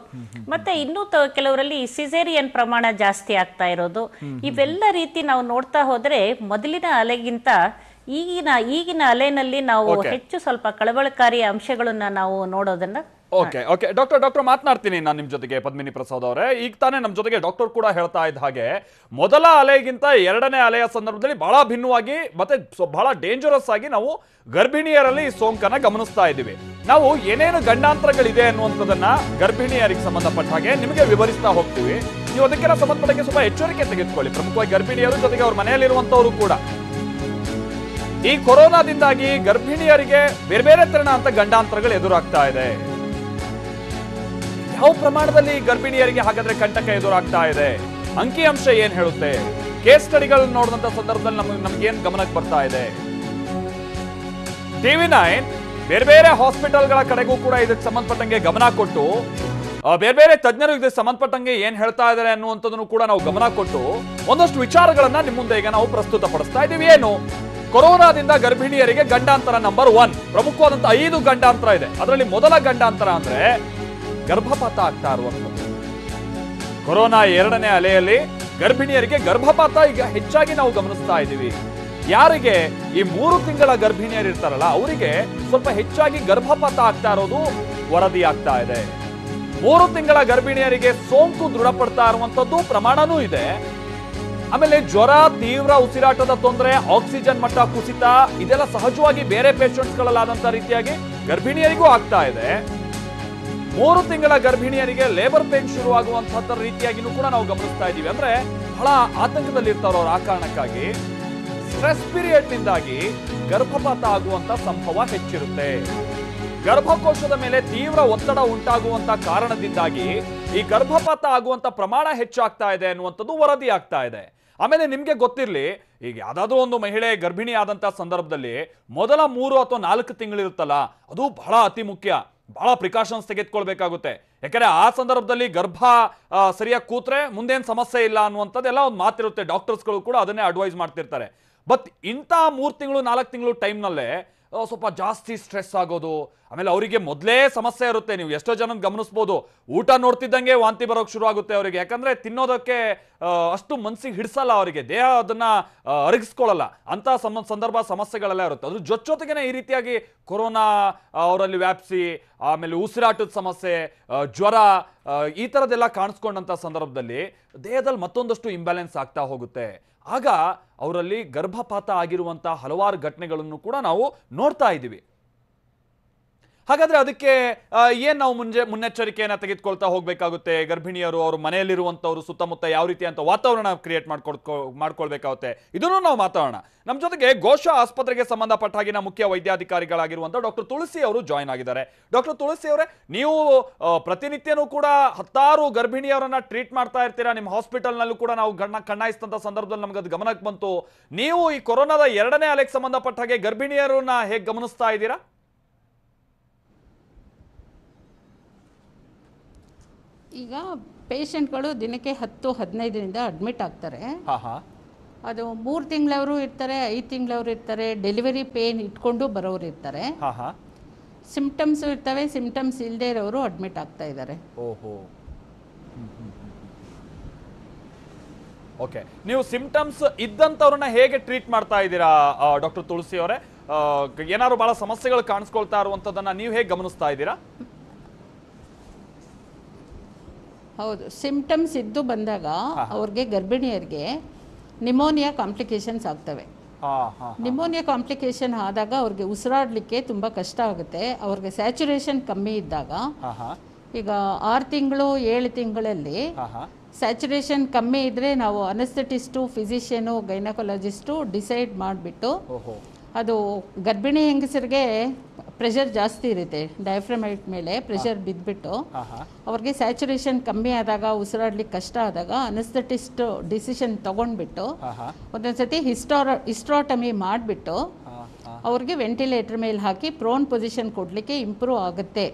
ಮತ್ತೆ ಇನ್ನೂ ಕೆಲವರಲ್ಲಿ ಸಿಸೇರಿಯನ್ ಪ್ರಮಾಣ ಜಾಸ್ತಿ ಆಗ್ತಾ ಇರೋದು. ಇವೆಲ್ಲ ರೀತಿ ನಾವು ನೋಡ್ತಾ ಹೋದ್ರೆ ಮೊದಲಿನ ಅಲೆಗಿಂತ ಈಗಿನ ಅಲೆನಲ್ಲಿ ನಾವು ಹೆಚ್ಚು ಸ್ವಲ್ಪ ಕಳವಳಕಾರಿ ಅಂಶಗಳನ್ನ ನಾವು ನೋಡೋದನ್ನ. ಓಕೆ ಡಾಕ್ಟರ್ ಮಾತನಾಡ್ತೀನಿ ನಾನು ನಿಮ್ ಜೊತೆಗೆ. ಪದ್ಮಿನಿ ಪ್ರಸಾದ್ ಅವರೇ, ಈಗ ತಾನೇ ನಮ್ಮ ಜೊತೆಗೆ ಡಾಕ್ಟರ್ ಕೂಡ ಹೇಳ್ತಾ ಇದ್ದ ಹಾಗೆ ಮೊದಲ ಅಲೆಗಿಂತ ಎರಡನೇ ಅಲೆಯ ಸಂದರ್ಭದಲ್ಲಿ ಬಹಳ ಭಿನ್ನವಾಗಿ ಮತ್ತೆ ಬಹಳ ಡೇಂಜರಸ್ ಆಗಿ ನಾವು ಗರ್ಭಿಣಿಯರಲ್ಲಿ ಈ ಸೋಂಕನ್ನ ಗಮನಿಸ್ತಾ ಇದ್ದೀವಿ. ನಾವು ಏನೇನು ಗಂಡಾಂತರಗಳಿದೆ ಅನ್ನುವಂಥದ್ದನ್ನ ಗರ್ಭಿಣಿಯರಿಗೆ ಸಂಬಂಧಪಟ್ಟ ಹಾಗೆ ನಿಮಗೆ ವಿವರಿಸ್ತಾ ಹೋಗ್ತೀವಿ. ನೀವು ಅದಕ್ಕೆಲ್ಲ ಸಂಬಂಧಪಟ್ಟಕ್ಕೆ ಸ್ವಲ್ಪ ಎಚ್ಚರಿಕೆ ತೆಗೆದುಕೊಳ್ಳಿ, ಪ್ರಮುಖವಾಗಿ ಗರ್ಭಿಣಿಯರು ಜೊತೆಗೆ ಅವ್ರ ಮನೆಯಲ್ಲಿರುವಂತವರು ಕೂಡ. ಈ ಕೊರೋನಾದಿಂದಾಗಿ ಗರ್ಭಿಣಿಯರಿಗೆ ಬೇರೆ ಬೇರೆ ತೆರನಾದಂತ ಗಂಡಾಂತರಗಳು ಎದುರಾಗ್ತಾ ಇದೆ. ಯಾವ ಪ್ರಮಾಣದಲ್ಲಿ ಗರ್ಭಿಣಿಯರಿಗೆ ಹಾಗಾದ್ರೆ ಕಂಟಕ ಎದುರಾಗ್ತಾ ಇದೆ, ಅಂಕಿಅಂಶ ಏನ್ ಹೇಳುತ್ತೆ, ಕೇಸ್ ಸ್ಟಡಿಗಳನ್ನ ನೋಡಿದಂತ ಸಂದರ್ಭದಲ್ಲಿ ನಮ್ಗೇನ್ ಗಮನಕ್ಕೆ ಬರ್ತಾ ಇದೆ. TV9 ಬೇರೆ ಬೇರೆ ಹಾಸ್ಪಿಟಲ್ಗಳ ಕಡೆಗೂ ಕೂಡ ಇದಕ್ಕೆ ಸಂಬಂಧಪಟ್ಟಂಗೆ ಗಮನ ಕೊಟ್ಟು, ಬೇರೆ ಬೇರೆ ತಜ್ಞರು ಇದಕ್ಕೆ ಸಂಬಂಧಪಟ್ಟಂಗೆ ಏನ್ ಹೇಳ್ತಾ ಇದ್ದಾರೆ ಅನ್ನುವಂಥದ್ದನ್ನು ಕೂಡ ನಾವು ಗಮನ ಕೊಟ್ಟು ಒಂದಷ್ಟು ವಿಚಾರಗಳನ್ನ ನಿಮ್ಮ ಮುಂದೆ ಈಗ ನಾವು ಪ್ರಸ್ತುತಪಡಿಸ್ತಾ ಇದ್ದೀವಿ. ಏನು, ಕೊರೋನಾದಿಂದ ಗರ್ಭಿಣಿಯರಿಗೆ ಗಂಡಾಂತರ ನಂಬರ್ 1, ಪ್ರಮುಖವಾದಂತ 5 ಗಂಡಾಂತರ ಇದೆ. ಅದರಲ್ಲಿ ಮೊದಲ ಗಂಡಾಂತರ ಅಂದ್ರೆ ಗರ್ಭಪಾತ ಆಗ್ತಾ ಇರುವಂಥದ್ದು. ಕೊರೋನಾ ಎರಡನೇ ಅಲೆಯಲ್ಲಿ ಗರ್ಭಿಣಿಯರಿಗೆ ಗರ್ಭಪಾತ ಈಗ ಹೆಚ್ಚಾಗಿ ನಾವು ಗಮನಿಸ್ತಾ ಇದ್ದೀವಿ. ಯಾರಿಗೆ ಈ 3 ತಿಂಗಳ ಗರ್ಭಿಣಿಯರು ಇರ್ತಾರಲ್ಲ ಅವರಿಗೆ ಸ್ವಲ್ಪ ಹೆಚ್ಚಾಗಿ ಗರ್ಭಪಾತ ಆಗ್ತಾ ಇರೋದು ವರದಿ ಆಗ್ತಾ ಇದೆ. 3 ತಿಂಗಳ ಗರ್ಭಿಣಿಯರಿಗೆ ಸೋಂಕು ದೃಢಪಡ್ತಾ ಇರುವಂತದ್ದು ಪ್ರಮಾಣನೂ ಇದೆ. ಆಮೇಲೆ ಜ್ವರ, ತೀವ್ರ ಉಸಿರಾಟದ ತೊಂದರೆ, ಆಕ್ಸಿಜನ್ ಮಟ್ಟ ಕುಸಿತ, ಇದೆಲ್ಲ ಸಹಜವಾಗಿ ಬೇರೆ ಪೇಷಂಟ್ಸ್ ಗಳಲ್ಲಾದಂತ ರೀತಿಯಾಗಿ ಗರ್ಭಿಣಿಯರಿಗೂ ಆಗ್ತಾ ಇದೆ. 3 ತಿಂಗಳ ಗರ್ಭಿಣಿಯರಿಗೆ ಲೇಬರ್ ಪೇನ್ ಶುರುವಾಗುವಂತಹ ರೀತಿಯಾಗಿನೂ ಕೂಡ ನಾವು ಗಮನಿಸ್ತಾ ಇದ್ದೀವಿ. ಅಂದ್ರೆ ಬಹಳ ಆತಂಕದಲ್ಲಿ ಇರ್ತಾರೋ ಆ ಕಾರಣಕ್ಕಾಗಿ ಸ್ಟ್ರೆಸ್ ಪೀರಿಯಡ್ ನಿಂದಾಗಿ ಗರ್ಭಪಾತ ಆಗುವಂತ ಸಂಭವ ಹೆಚ್ಚಿರುತ್ತೆ. ಗರ್ಭಕೋಶದ ಮೇಲೆ ತೀವ್ರ ಒತ್ತಡ ಉಂಟಾಗುವಂತ ಕಾರಣದಿಂದಾಗಿ ಈ ಗರ್ಭಪಾತ ಆಗುವಂತ ಪ್ರಮಾಣ ಹೆಚ್ಚಾಗ್ತಾ ಇದೆ ಅನ್ನುವಂಥದ್ದು ವರದಿ ಆಗ್ತಾ ಇದೆ. ಆಮೇಲೆ ನಿಮ್ಗೆ ಗೊತ್ತಿರ್ಲಿ, ಈಗ ಯಾವ್ದಾದ್ರು ಒಂದು ಮಹಿಳೆ ಗರ್ಭಿಣಿ ಆದಂತ ಸಂದರ್ಭದಲ್ಲಿ ಮೊದಲ 3 ಅಥವಾ 4 ತಿಂಗಳಿರುತ್ತಲ್ಲ, ಅದು ಬಹಳ ಅತಿ ಮುಖ್ಯ. ಬಹಳ ಪ್ರಿಕಾಷನ್ಸ್ ತೆಗೆದುಕೊಳ್ಬೇಕಾಗುತ್ತೆ. ಯಾಕಂದ್ರೆ ಆ ಸಂದರ್ಭದಲ್ಲಿ ಗರ್ಭ ಸರಿಯಾಗಿ ಕೂತ್ರೆ ಮುಂದೇನು ಸಮಸ್ಯೆ ಇಲ್ಲ ಅನ್ನುವಂಥದ್ದೆಲ್ಲ ಒಂದು ಮಾತಿರುತ್ತೆ. ಡಾಕ್ಟರ್ಸ್ಗಳು ಕೂಡ ಅದನ್ನೇ ಅಡ್ವೈಸ್ ಮಾಡ್ತಿರ್ತಾರೆ. ಬಟ್ ಇಂಥ 3 ತಿಂಗಳು 4 ತಿಂಗಳು ಟೈಮ್ನಲ್ಲೇ ಸ್ವಲ್ಪ ಜಾಸ್ತಿ ಸ್ಟ್ರೆಸ್ ಆಗೋದು, ಆಮೇಲೆ ಅವರಿಗೆ ಮೊದಲೇ ಸಮಸ್ಯೆ ಇರುತ್ತೆ. ನೀವು ಎಷ್ಟೋ ಜನ ಗಮನಿಸ್ಬೋದು, ಊಟ ನೋಡ್ತಿದ್ದಂಗೆ ವಾಂತಿ ಬರೋಕೆ ಶುರು ಆಗುತ್ತೆ ಅವರಿಗೆ. ಯಾಕಂದ್ರೆ ತಿನ್ನೋದಕ್ಕೆ ಅಷ್ಟು ಮನಸ್ಸಿಗೆ ಹಿಡಿಸಲ್ಲ ಅವರಿಗೆ, ದೇಹ ಅದನ್ನ ಅರಗಿಸ್ಕೊಳ್ಳಲ್ಲ. ಅಂತ ಸಂದರ್ಭ ಸಮಸ್ಯೆಗಳೆಲ್ಲ ಇರುತ್ತೆ. ಅದ್ರ ಜೊತೆಗೇನೆ ಈ ರೀತಿಯಾಗಿ ಕೊರೋನಾ ಅವರಲ್ಲಿ ವ್ಯಾಪಿಸಿ, ಆಮೇಲೆ ಉಸಿರಾಟದ ಸಮಸ್ಯೆ, ಜ್ವರ, ಈ ಥರದ್ದೆಲ್ಲ ಕಾಣಿಸ್ಕೊಂಡಂಥ ಸಂದರ್ಭದಲ್ಲಿ ದೇಹದಲ್ಲಿ ಮತ್ತೊಂದಷ್ಟು ಇಂಬ್ಯಾಲೆನ್ಸ್ ಆಗ್ತಾ ಹೋಗುತ್ತೆ. ಆಗ ಅವರಲ್ಲಿ ಗರ್ಭಪಾತ ಆಗಿರುವಂತಹ ಹಲವಾರು ಘಟನೆಗಳನ್ನು ಕೂಡ ನಾವು ನೋಡ್ತಾ ಇದ್ದೀವಿ. ಹಾಗಾದ್ರೆ ಅದಕ್ಕೆ ಏನ್ ನಾವು ಮುನ್ನೆಚ್ಚರಿಕೆಯನ್ನ ತೆಗೆದುಕೊಳ್ತಾ ಹೋಗ್ಬೇಕಾಗುತ್ತೆ. ಗರ್ಭಿಣಿಯರು ಅವ್ರ ಮನೆಯಲ್ಲಿರುವಂತವ್ರು ಸುತ್ತಮುತ್ತ ಯಾವ ರೀತಿ ಅಂತ ವಾತಾವರಣ ಕ್ರಿಯೇಟ್ ಮಾಡ್ಕೊಳ್ಬೇಕಾಗುತ್ತೆ. ಇದನ್ನು ನಾವು ಮಾತಾಡೋಣ. ನಮ್ಮ ಜೊತೆಗೆ ಘೋಷ ಆಸ್ಪತ್ರೆಗೆ ಸಂಬಂಧಪಟ್ಟ ಹಾಗಿನ ಮುಖ್ಯ ವೈದ್ಯಾಧಿಕಾರಿಗಳಾಗಿರುವಂತಹ ಡಾಕ್ಟರ್ ತುಳಸಿ ಅವರು ಜಾಯ್ನ್ ಆಗಿದ್ದಾರೆ. ಡಾಕ್ಟರ್ ತುಳಸಿ ಅವರೇ, ನೀವು ಪ್ರತಿನಿತ್ಯನೂ ಕೂಡ 10 ಗರ್ಭಿಣಿಯವರನ್ನ ಟ್ರೀಟ್ ಮಾಡ್ತಾ ಇರ್ತೀರಾ. ನಿಮ್ಮ ಹಾಸ್ಪಿಟಲ್ನಲ್ಲೂ ಕೂಡ ನಾವು ಕಣ್ಣಾಯಿಸಿದಂತ ಸಂದರ್ಭದಲ್ಲಿ ನಮ್ಗೆ ಅದು ಗಮನಕ್ಕೆ ಬಂತು. ನೀವು ಈ ಕೊರೋನಾದ 2ನೇ ಅಲೆಗೆ ಸಂಬಂಧಪಟ್ಟ ಹಾಗೆ ಗರ್ಭಿಣಿಯರನ್ನ ಹೇಗೆ ಗಮನಿಸ್ತಾ ಇದ್ದೀರಾ? ಈಗ ಪೇಷಂಟ್ಗಳು ದಿನಕ್ಕೆ 10-15ರಿಂದ ಅಡ್ಮಿಟ್ ಆಗ್ತಾರೆ. ಅದು 3 ತಿಂಗಳವರು ಇರ್ತಾರೆ, 5 ತಿಂಗಳವರು ಇರ್ತಾರೆ, ಡೆಲಿವರಿ ಪೇನ್ ಇಟ್ಕೊಂಡು ಬರೋರು ಇರ್ತಾರೆ, ಸಿಂಪ್ಟಮ್ಸ್ ಇರ್ತವೆ, ಸಿಂಪ್ಟಮ್ಸ್ ಇಲ್ಲದೆ ಇರೋರು ಅಡ್ಮಿಟ್ ಆಗ್ತಾ ಇದ್ದಾರೆ. ಓಕೆ, ನೀವು ಸಿಂಪ್ಟಮ್ಸ್ ಇದ್ದಂಥವ್ರನ್ನ ಹೇಗೆ ಟ್ರೀಟ್ ಮಾಡ್ತಾ ಇದ್ದೀರಾ ಡಾಕ್ಟರ್ ತುಳಸಿ ಅವರೇ? ಏನಾದ್ರು ಬಹಳ ಸಮಸ್ಯೆಗಳು ಕಾಣಿಸ್ಕೊಳ್ತಾ ಇರುವಂಥದ್ದನ್ನ ನೀವು ಹೇಗೆ ಗಮನಿಸ್ತಾ ಇದ್ದೀರಾ? ಹೌದು, ಸಿಂಪ್ಟಮ್ಸ್ ಇದ್ದು ಬಂದಾಗ ಅವ್ರಿಗೆ ಗರ್ಭಿಣಿಯರಿಗೆ ನಿಮೋನಿಯಾ ಕಾಂಪ್ಲಿಕೇಶನ್ಸ್ ಆಗ್ತವೆ. ನಿಮೋನಿಯಾ ಕಾಂಪ್ಲಿಕೇಶನ್ ಆದಾಗ ಅವ್ರಿಗೆ ಉಸಿರಾಡಲಿಕ್ಕೆ ತುಂಬ ಕಷ್ಟ ಆಗುತ್ತೆ. ಅವ್ರಿಗೆ ಸ್ಯಾಚುರೇಷನ್ ಕಮ್ಮಿ ಇದ್ದಾಗ, ಈಗ 6 ತಿಂಗಳು 7 ತಿಂಗಳಲ್ಲಿ ಸ್ಯಾಚುರೇಷನ್ ಕಮ್ಮಿ ಇದ್ದರೆ ನಾವು ಅನಸ್ಥೆಟಿಸ್ಟು, ಫಿಸಿಷಿಯನು, ಗೈನಕಾಲಜಿಸ್ಟು ಡಿಸೈಡ್ ಮಾಡಿಬಿಟ್ಟು, ಅದು ಗರ್ಭಿಣಿ ಹೆಂಗಸರಿಗೆ ಪ್ರೆಷರ್ ಜಾಸ್ತಿ ಇರುತ್ತೆ, ಡಯಾಫ್ರಮೈಟ್ ಮೇಲೆ ಪ್ರೆಷರ್ ಬಿದ್ದುಬಿಟ್ಟು ಅವ್ರಿಗೆ ಸ್ಯಾಚುರೇಷನ್ ಕಮ್ಮಿ ಆದಾಗ, ಉಸಿರಾಡ್ಲಿಕ್ಕೆ ಕಷ್ಟ ಆದಾಗ ಅನಸ್ಥೆಟಿಸ್ಟ್ ಡಿಸಿಷನ್ ತೊಗೊಂಡ್ಬಿಟ್ಟು ಒಂದೊಂದ್ಸತಿ ಹಿಸ್ಟ್ರಾಟಮಿ ಮಾಡಿಬಿಟ್ಟು ಅವ್ರಿಗೆ ವೆಂಟಿಲೇಟರ್ ಮೇಲೆ ಹಾಕಿ ಪ್ರೋನ್ ಪೊಸಿಷನ್ ಕೊಡಲಿಕ್ಕೆ ಇಂಪ್ರೂವ್ ಆಗುತ್ತೆ,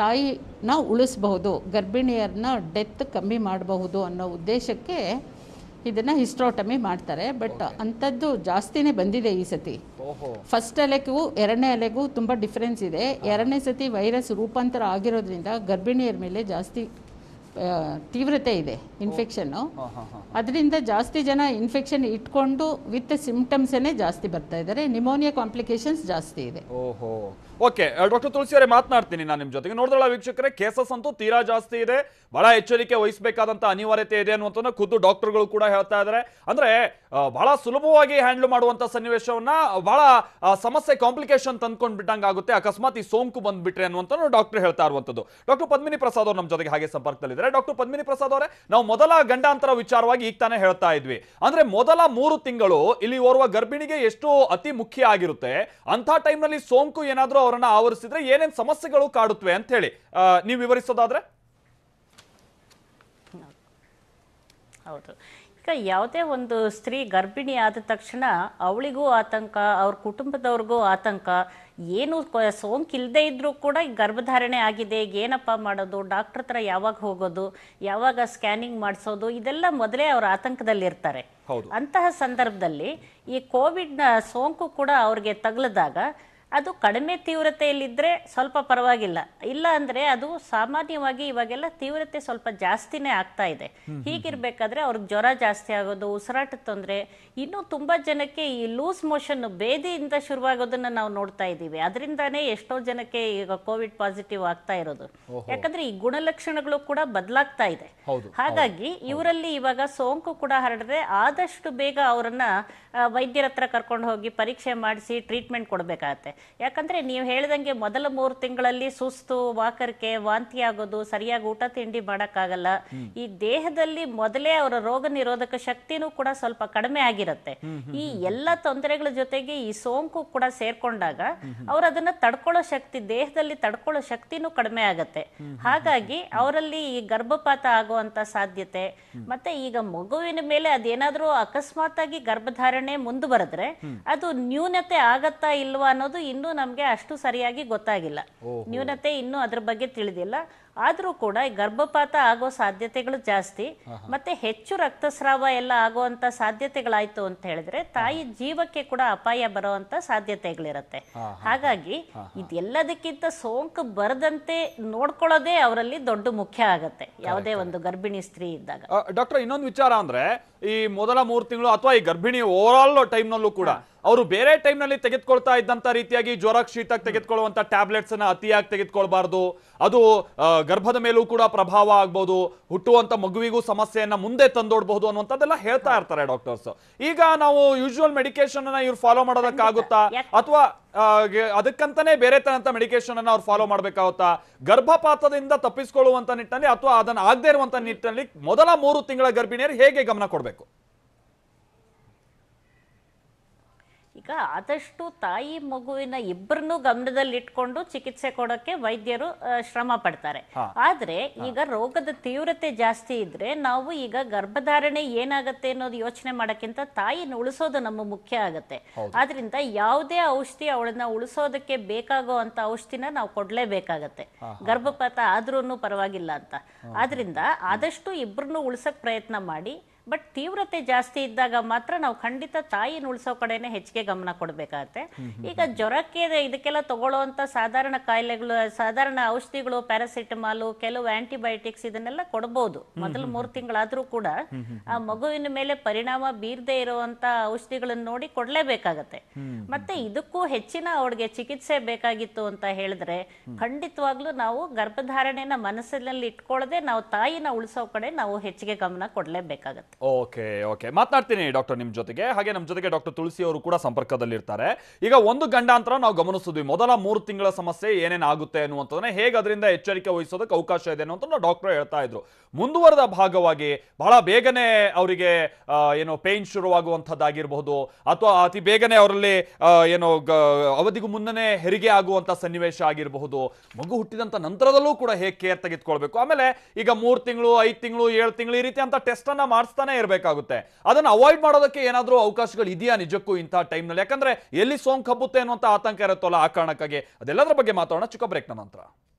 ತಾಯಿನ ಉಳಿಸ್ಬಹುದು, ಗರ್ಭಿಣಿಯರನ್ನ ಡೆತ್ ಕಮ್ಮಿ ಮಾಡಬಹುದು ಅನ್ನೋ ಉದ್ದೇಶಕ್ಕೆ ಇದನ್ನು ಹಿಸ್ಟ್ರಾಟಮಿ ಮಾಡ್ತಾರೆ. ಬಟ್ ಅಂಥದ್ದು ಜಾಸ್ತಿನೇ ಬಂದಿದೆ ಈ ಸತಿ. ಫಸ್ಟ್ ಅಲೆಗೂ 2ನೇ ಅಲೆಗೂ ತುಂಬ ಡಿಫ್ರೆನ್ಸ್ ಇದೆ. 2ನೇ ಸತಿ ವೈರಸ್ ರೂಪಾಂತರ ಆಗಿರೋದ್ರಿಂದ ಗರ್ಭಿಣಿಯರ ಮೇಲೆ ಜಾಸ್ತಿ ತೀವ್ರತೆ ಇದೆ ಇನ್ಫೆಕ್ಷನ್ನು. ಅದರಿಂದ ಜಾಸ್ತಿ ಜನ ಇನ್ಫೆಕ್ಷನ್ ಇಟ್ಕೊಂಡು ವಿತ್ ಸಿಂಪ್ಟಮ್ಸೇ ಜಾಸ್ತಿ ಬರ್ತಾ ಇದ್ದಾರೆ. ನಿಮೋನಿಯಾ ಕಾಂಪ್ಲಿಕೇಶನ್ಸ್ ಜಾಸ್ತಿ ಇದೆ. ಓಕೆ ಡಾಕ್ಟರ್ ತುಳಸಿ ಅವರೇ, ಮಾತನಾಡ್ತೀನಿ ನಾನು ನಿಮ್ಮ ಜೊತೆಗೆ. ನೋಡಿದ್ರಲ್ಲ ವೀಕ್ಷಕರೇ, ಕೇಸಸ್ ಅಂತೂ ತೀರಾ ಜಾಸ್ತಿ ಇದೆ, ಬಹಳ ಎಚ್ಚರಿಕೆ ವಹಿಸಬೇಕಾದಂತ ಅನಿವಾರ್ಯತೆ ಇದೆ ಅನ್ನುವಂಥ ಖುದ್ದು ಡಾಕ್ಟರ್ಗಳು ಕೂಡ ಹೇಳ್ತಾ ಇದ್ದಾರೆ. ಅಂದ್ರೆ ಬಹಳ ಸುಲಭವಾಗಿ ಹ್ಯಾಂಡಲ್ ಮಾಡುವಂತ ಸನ್ನಿವೇಶವನ್ನ ಬಹಳ ಸಮಸ್ಯೆ ಕಾಂಪ್ಲಿಕೇಶನ್ ತಂದ್ಕೊಂಡ್ ಬಿಟ್ಟಂಗೆ ಆಗುತ್ತೆ ಅಕಸ್ಮಾತ್ ಈ ಸೋಂಕು ಬಂದ್ಬಿಟ್ರೆ ಅನ್ನುವಂತ ಡಾಕ್ಟರ್ ಹೇಳ್ತಾ ಇರುವಂತದ್ದು. ಡಾಕ್ಟರ್ ಪದ್ಮಿನಿ ಪ್ರಸಾದ್ ಅವರು ನಮ್ಮ ಜೊತೆಗೆ ಹಾಗೆ ಸಂಪರ್ಕದಲ್ಲಿದ್ದಾರೆ. ಡಾಕ್ಟರ್ ಪದ್ಮಿನಿ ಪ್ರಸಾದ್ ಅವರೇ, ನಾವು ಮೊದಲ ಗಂಡಾಂತರ ವಿಚಾರವಾಗಿ ಈಗ ತಾನೇ ಹೇಳ್ತಾ ಇದ್ವಿ. ಅಂದ್ರೆ ಮೊದಲ 3 ತಿಂಗಳು ಇಲ್ಲಿ ಓರ್ವ ಗರ್ಭಿಣಿಗೆ ಎಷ್ಟು ಅತಿ ಮುಖ್ಯ ಆಗಿರುತ್ತೆ. ಅಂತ ಟೈಮ್ ನಲ್ಲಿ ಸೋಂಕು ಏನಾದ್ರೂ ಅವರನ್ನ ಆವರಿಸಿದ್ರೆ ಏನೇನ್ ಸಮಸ್ಯೆಗಳು ಕಾಡುತ್ತವೆ ಅಂತ ಹೇಳಿ ನೀವು ವಿವರಿಸೋದಾದ್ರೆ? ಹೌದು, ಈಗ ಯಾವುದೇ ಒಂದು ಸ್ತ್ರೀ ಗರ್ಭಿಣಿ ಆದ ತಕ್ಷಣ ಅವಳಿಗೂ ಆತಂಕ, ಅವ್ರ ಕುಟುಂಬದವ್ರಿಗೂ ಆತಂಕ. ಏನು ಸೋಂಕಿಲ್ಲದೆ ಇದ್ರೂ ಕೂಡ ಈಗ ಗರ್ಭಧಾರಣೆ ಆಗಿದೆ, ಏನಪ್ಪ ಮಾಡೋದು, ಡಾಕ್ಟರ್ ಹತ್ರ ಯಾವಾಗ ಹೋಗೋದು, ಯಾವಾಗ ಸ್ಕ್ಯಾನಿಂಗ್ ಮಾಡಿಸೋದು, ಇದೆಲ್ಲ ಮೊದಲೇ ಅವ್ರ ಆತಂಕದಲ್ಲಿರ್ತಾರೆ. ಅಂತಹ ಸಂದರ್ಭದಲ್ಲಿ ಈ ಕೋವಿಡ್ನ ಸೋಂಕು ಕೂಡ ಅವ್ರಿಗೆ ತಗಲಿದಾಗ ಅದು ಕಡಿಮೆ ತೀವ್ರತೆಯಲ್ಲಿದ್ದರೆ ಸ್ವಲ್ಪ ಪರವಾಗಿಲ್ಲ, ಇಲ್ಲ ಅಂದರೆ ಅದು ಸಾಮಾನ್ಯವಾಗಿ ಇವಾಗೆಲ್ಲ ತೀವ್ರತೆ ಸ್ವಲ್ಪ ಜಾಸ್ತಿನೇ ಆಗ್ತಾ ಇದೆ. ಹೀಗಿರ್ಬೇಕಾದ್ರೆ ಅವ್ರಿಗೆ ಜ್ವರ ಜಾಸ್ತಿ ಆಗೋದು, ಉಸಿರಾಟದ ತೊಂದರೆ, ಇನ್ನೂ ತುಂಬ ಜನಕ್ಕೆ ಈ ಲೂಸ್ ಮೋಷನ್ ಬೇದಿಯಿಂದ ಶುರುವಾಗೋದನ್ನು ನಾವು ನೋಡ್ತಾ ಇದ್ದೀವಿ. ಅದರಿಂದಾನೇ ಎಷ್ಟೋ ಜನಕ್ಕೆ ಈಗ ಕೋವಿಡ್ ಪಾಸಿಟಿವ್ ಆಗ್ತಾ ಇರೋದು. ಯಾಕಂದ್ರೆ ಈ ಗುಣಲಕ್ಷಣಗಳು ಕೂಡ ಬದಲಾಗ್ತಾ ಇದೆ. ಹಾಗಾಗಿ ಇವರಲ್ಲಿ ಇವಾಗ ಸೋಂಕು ಕೂಡ ಹರಡಿದ್ರೆ ಆದಷ್ಟು ಬೇಗ ಅವರನ್ನ ವೈದ್ಯರ ಹತ್ರ ಕರ್ಕೊಂಡು ಹೋಗಿ ಪರೀಕ್ಷೆ ಮಾಡಿಸಿ ಟ್ರೀಟ್ಮೆಂಟ್ ಕೊಡಬೇಕಾಗತ್ತೆ. ಯಾಕಂದ್ರೆ ನೀವು ಹೇಳ್ದಂಗೆ ಮೊದಲ 3 ತಿಂಗಳಲ್ಲಿ ಸುಸ್ತು, ವಾಕರಿಕೆ, ವಾಂತಿ ಆಗೋದು, ಸರಿಯಾಗಿ ಊಟ ತಿಂಡಿ ಮಾಡೋಕ್ಕಾಗಲ್ಲ. ಈ ದೇಹದಲ್ಲಿ ಮೊದಲೇ ಅವರ ರೋಗ ನಿರೋಧಕ ಶಕ್ತಿನೂ ಕೂಡ ಸ್ವಲ್ಪ ಕಡಿಮೆ ಆಗಿರುತ್ತೆ. ಈ ಎಲ್ಲ ತೊಂದರೆಗಳ ಜೊತೆಗೆ ಈ ಸೋಂಕು ಕೂಡ ಸೇರ್ಕೊಂಡಾಗ ಅವ್ರು ಅದನ್ನ ತಡ್ಕೊಳ್ಳೋ ಶಕ್ತಿ, ದೇಹದಲ್ಲಿ ತಡ್ಕೊಳ್ಳೋ ಶಕ್ತಿನೂ ಕಡಿಮೆ ಆಗತ್ತೆ. ಹಾಗಾಗಿ ಅವರಲ್ಲಿ ಈ ಗರ್ಭಪಾತ ಆಗುವಂತ ಸಾಧ್ಯತೆ, ಮತ್ತೆ ಈಗ ಮಗುವಿನ ಮೇಲೆ ಅದೇನಾದ್ರೂ ಅಕಸ್ಮಾತ್ ಆಗಿ ಗರ್ಭಧಾರಣೆ ಮುಂದುವರೆದ್ರೆ ಅದು ನ್ಯೂನತೆ ಆಗತ್ತಾ ಇಲ್ವಾ ಅನ್ನೋದು ಇನ್ನೂ ನಮ್ಗೆ ಅಷ್ಟು ಸರಿಯಾಗಿ ಗೊತ್ತಾಗಿಲ್ಲ. ನ್ಯೂನತೆ ಇನ್ನೂ ಅದ್ರ ಬಗ್ಗೆ ತಿಳಿದಿಲ್ಲ. ಆದ್ರೂ ಕೂಡ ಗರ್ಭಪಾತ ಆಗೋ ಸಾಧ್ಯತೆಗಳು ಜಾಸ್ತಿ, ಮತ್ತೆ ಹೆಚ್ಚು ರಕ್ತಸ್ರಾವ ಎಲ್ಲ ಆಗುವಂತ ಸಾಧ್ಯತೆಗಳಾಯ್ತು ಅಂತ ಹೇಳಿದ್ರೆ ತಾಯಿ ಜೀವಕ್ಕೆ ಕೂಡ ಅಪಾಯ ಬರುವಂತ ಸಾಧ್ಯತೆಗಳಿರತ್ತೆ. ಹಾಗಾಗಿ ಇದೆಲ್ಲದಕ್ಕಿಂತ ಸೋಂಕು ಬರದಂತೆ ನೋಡ್ಕೊಳ್ಳೋದೇ ಅವರಲ್ಲಿ ದೊಡ್ಡ ಮುಖ್ಯ ಆಗತ್ತೆ ಯಾವುದೇ ಒಂದು ಗರ್ಭಿಣಿ ಸ್ತ್ರೀ ಇದ್ದಾಗ. ಡಾಕ್ಟರ್, ಇನ್ನೊಂದು ವಿಚಾರ ಅಂದ್ರೆ ಈ ಮೊದಲ 3 ತಿಂಗಳು ಅಥವಾ ಈ ಗರ್ಭಿಣಿ ಓವರ್ ಆಲ್ ಟೈಮ್ ನಲ್ಲೂ ಕೂಡ ಅವರು ಬೇರೆ ಟೈಮ್ ನಲ್ಲಿ ತೆಗೆದುಕೊಳ್ತಾ ಇದ್ದಂತ ರೀತಿಯಾಗಿ ಜ್ವರ, ಶೀತಕ್ಕೆ ತೆಗೆದುಕೊಳ್ಳುವಂತ ಟ್ಯಾಬ್ಲೆಟ್ಸ್ ಅನ್ನ ಅತಿಯಾಗಿ ತೆಗೆದುಕೊಳ್ಬಾರ್ದು. ಅದು ಗರ್ಭದ ಮೇಲೂ ಕೂಡ ಪ್ರಭಾವ ಆಗ್ಬಹುದು, ಹುಟ್ಟುವಂತ ಮಗುವಿಗೂ ಸಮಸ್ಯೆಯನ್ನ ಮುಂದೆ ತಂದೋಡ್ಬಹುದು ಅನ್ನುವಂಥದ್ದೆಲ್ಲ ಹೇಳ್ತಾ ಇರ್ತಾರೆ ಡಾಕ್ಟರ್ಸ್. ಈಗ ನಾವು ಯೂಶುವಲ್ ಮೆಡಿಕೇಶನ್ ಅನ್ನ ಇವ್ರು ಫಾಲೋ ಮಾಡೋದಕ್ಕಾಗುತ್ತಾ, ಅಥವಾ ಅದಕ್ಕಂತಾನೆ ಬೇರೆ ತರಂತ ಮೆಡಿಕೇಶನ್ ಅನ್ನ ಅವ್ರು ಫಾಲೋ ಮಾಡ್ಬೇಕಾಗುತ್ತಾ? ಗರ್ಭಪಾತದಿಂದ ತಪ್ಪಿಸಿಕೊಳ್ಳುವಂತ ನಿಟ್ಟಿನಲ್ಲಿ ಅಥವಾ ಅದನ್ನ ಆಗದೇ ಇರುವಂತ ನಿಟ್ಟಿನಲ್ಲಿ ಮೊದಲ 3 ತಿಂಗಳ ಗರ್ಭಿಣಿಯರು ಹೇಗೆ ಗಮನ ಕೊಡಬೇಕು? ಈಗ ಆದಷ್ಟು ತಾಯಿ ಮಗುವಿನ ಇಬ್ಬರನ್ನು ಗಮನದಲ್ಲಿ ಇಟ್ಕೊಂಡು ಚಿಕಿತ್ಸೆ ಕೊಡೋಕೆ ವೈದ್ಯರು ಶ್ರಮ ಪಡ್ತಾರೆ. ಆದ್ರೆ ಈಗ ರೋಗದ ತೀವ್ರತೆ ಜಾಸ್ತಿ ಇದ್ರೆ ನಾವು ಈಗ ಗರ್ಭಧಾರಣೆ ಏನಾಗತ್ತೆ ಅನ್ನೋದು ಯೋಚನೆ ಮಾಡೋಕ್ಕಿಂತ ತಾಯಿನ ಉಳಿಸೋದು ನಮ್ಮ ಮುಖ್ಯ ಆಗತ್ತೆ. ಆದ್ರಿಂದ ಯಾವುದೇ ಔಷಧಿ ಅವಳನ್ನ ಉಳಿಸೋದಕ್ಕೆ ಬೇಕಾಗೋ ಅಂತ ಔಷಧಿನ ನಾವು ಕೊಡ್ಲೇಬೇಕಾಗತ್ತೆ, ಗರ್ಭಪಾತ ಆದ್ರೂ ಪರವಾಗಿಲ್ಲ ಅಂತ. ಆದ್ರಿಂದ ಆದಷ್ಟು ಇಬ್ಬರನ್ನು ಉಳಿಸಕ್ ಪ್ರಯತ್ನ ಮಾಡಿ. ಬಟ್ ತೀವ್ರತೆ ಜಾಸ್ತಿ ಇದ್ದಾಗ ಮಾತ್ರ ನಾವು ಖಂಡಿತ ತಾಯಿನ ಉಳಿಸೋ ಕಡೆನೆ ಹೆಚ್ಚಿಗೆ ಗಮನ ಕೊಡಬೇಕಾಗತ್ತೆ. ಈಗ ಜ್ವರಕ್ಕೆ ಇದಕ್ಕೆಲ್ಲ ತಗೊಳ್ಳೋವಂಥ ಸಾಧಾರಣ ಕಾಯಿಲೆಗಳು, ಸಾಧಾರಣ ಔಷಧಿಗಳು, ಪ್ಯಾರಾಸಿಟಮಾಲು, ಕೆಲವು ಆಂಟಿಬಯೋಟಿಕ್ಸ್ ಇದನ್ನೆಲ್ಲ ಕೊಡ್ಬೋದು ಮೊದಲು 3 ತಿಂಗಳಾದ್ರೂ ಕೂಡ. ಆ ಮಗುವಿನ ಮೇಲೆ ಪರಿಣಾಮ ಬೀರದೆ ಇರುವಂತ ಔಷಧಿಗಳನ್ನ ನೋಡಿ ಕೊಡ್ಲೇಬೇಕಾಗತ್ತೆ. ಮತ್ತೆ ಇದಕ್ಕೂ ಹೆಚ್ಚಿನ ಅವಳಿಗೆ ಚಿಕಿತ್ಸೆ ಬೇಕಾಗಿತ್ತು ಅಂತ ಹೇಳಿದ್ರೆ ಖಂಡಿತವಾಗ್ಲೂ ನಾವು ಗರ್ಭಧಾರಣೆನ ಮನಸ್ಸಿನಲ್ಲಿ ಇಟ್ಕೊಳ್ಳದೆ ನಾವು ತಾಯಿನ ಉಳಿಸೋ ಕಡೆ ನಾವು ಹೆಚ್ಚಿಗೆ ಗಮನ ಕೊಡ್ಲೇಬೇಕಾಗತ್ತೆ. ಓಕೆ ಓಕೆ ಮಾತನಾಡ್ತೀನಿ ಡಾಕ್ಟರ್ ನಿಮ್ಮ ಜೊತೆಗೆ. ಹಾಗೆ ನಮ್ಮ ಜೊತೆಗೆ ಡಾಕ್ಟರ್ ತುಳಸಿ ಅವರು ಕೂಡ ಸಂಪರ್ಕದಲ್ಲಿರ್ತಾರೆ. ಈಗ ಒಂದು ಗಂಡಾಂತರ ನಾವು ಗಮನಿಸಿದ್ವಿ, ಮೊದಲ 3 ತಿಂಗಳ ಸಮಸ್ಯೆ ಏನೇನಾಗುತ್ತೆ ಅನ್ನುವಂಥದ್ದನ್ನ ಹೇಗೆ ಅದರಿಂದ ಎಚ್ಚರಿಕೆ ವಹಿಸೋದಕ್ಕೆ ಅವಕಾಶ ಇದೆ ಅನ್ನುವಂಥ ಡಾಕ್ಟರ್ ಹೇಳ್ತಾ ಇದ್ರು. ಮುಂದುವರೆದ ಭಾಗವಾಗಿ ಬಹಳ ಬೇಗನೆ ಅವರಿಗೆ ಏನೋ ಪೇನ್ ಶುರುವಾಗುವಂಥದ್ದಾಗಿರಬಹುದು, ಅಥವಾ ಅತಿ ಬೇಗನೆ ಅವರಲ್ಲಿ ಏನೋ ಅವಧಿಗೂ ಮುನ್ನನೇ ಹೆರಿಗೆ ಆಗುವಂಥ ಸನ್ನಿವೇಶ ಆಗಿರಬಹುದು, ಮಗು ಹುಟ್ಟಿದಂಥ ನಂತರದಲ್ಲೂ ಕೂಡ ಹೇಗೆ ಕೇರ್ ತೆಗೆದುಕೊಳ್ಬೇಕು, ಆಮೇಲೆ ಈಗ 3 ತಿಂಗಳು 5 ತಿಂಗಳು 7 ತಿಂಗಳು ಈ ರೀತಿ ಅಂತ ಟೆಸ್ಟ್ ಅನ್ನ ಮಾಡಿಸ್ತಾನೆ ಇರಬೇಕಾಗುತ್ತೆ. ಅದನ್ನು ಅವಾಯ್ಡ್ ಮಾಡೋದಕ್ಕೆ ಏನಾದರೂ ಅವಕಾಶಗಳು ಇದೆಯಾ ನಿಜಕ್ಕೂ ಇಂಥ ಟೈಮ್ನಲ್ಲಿ? ಯಾಕಂದ್ರೆ ಎಲ್ಲಿ ಸೋಂಕು ಹಬ್ಬುತ್ತೆ ಅನ್ನುವಂಥ ಆತಂಕ ಇರುತ್ತಲ್ಲ, ಆ ಕಾರಣಕ್ಕಾಗಿ ಅದೆಲ್ಲದರ ಬಗ್ಗೆ ಮಾತಾಡೋಣ ಚಿಕ್ಕ ಬ್ರೇಕ್ನ ನಂತರ.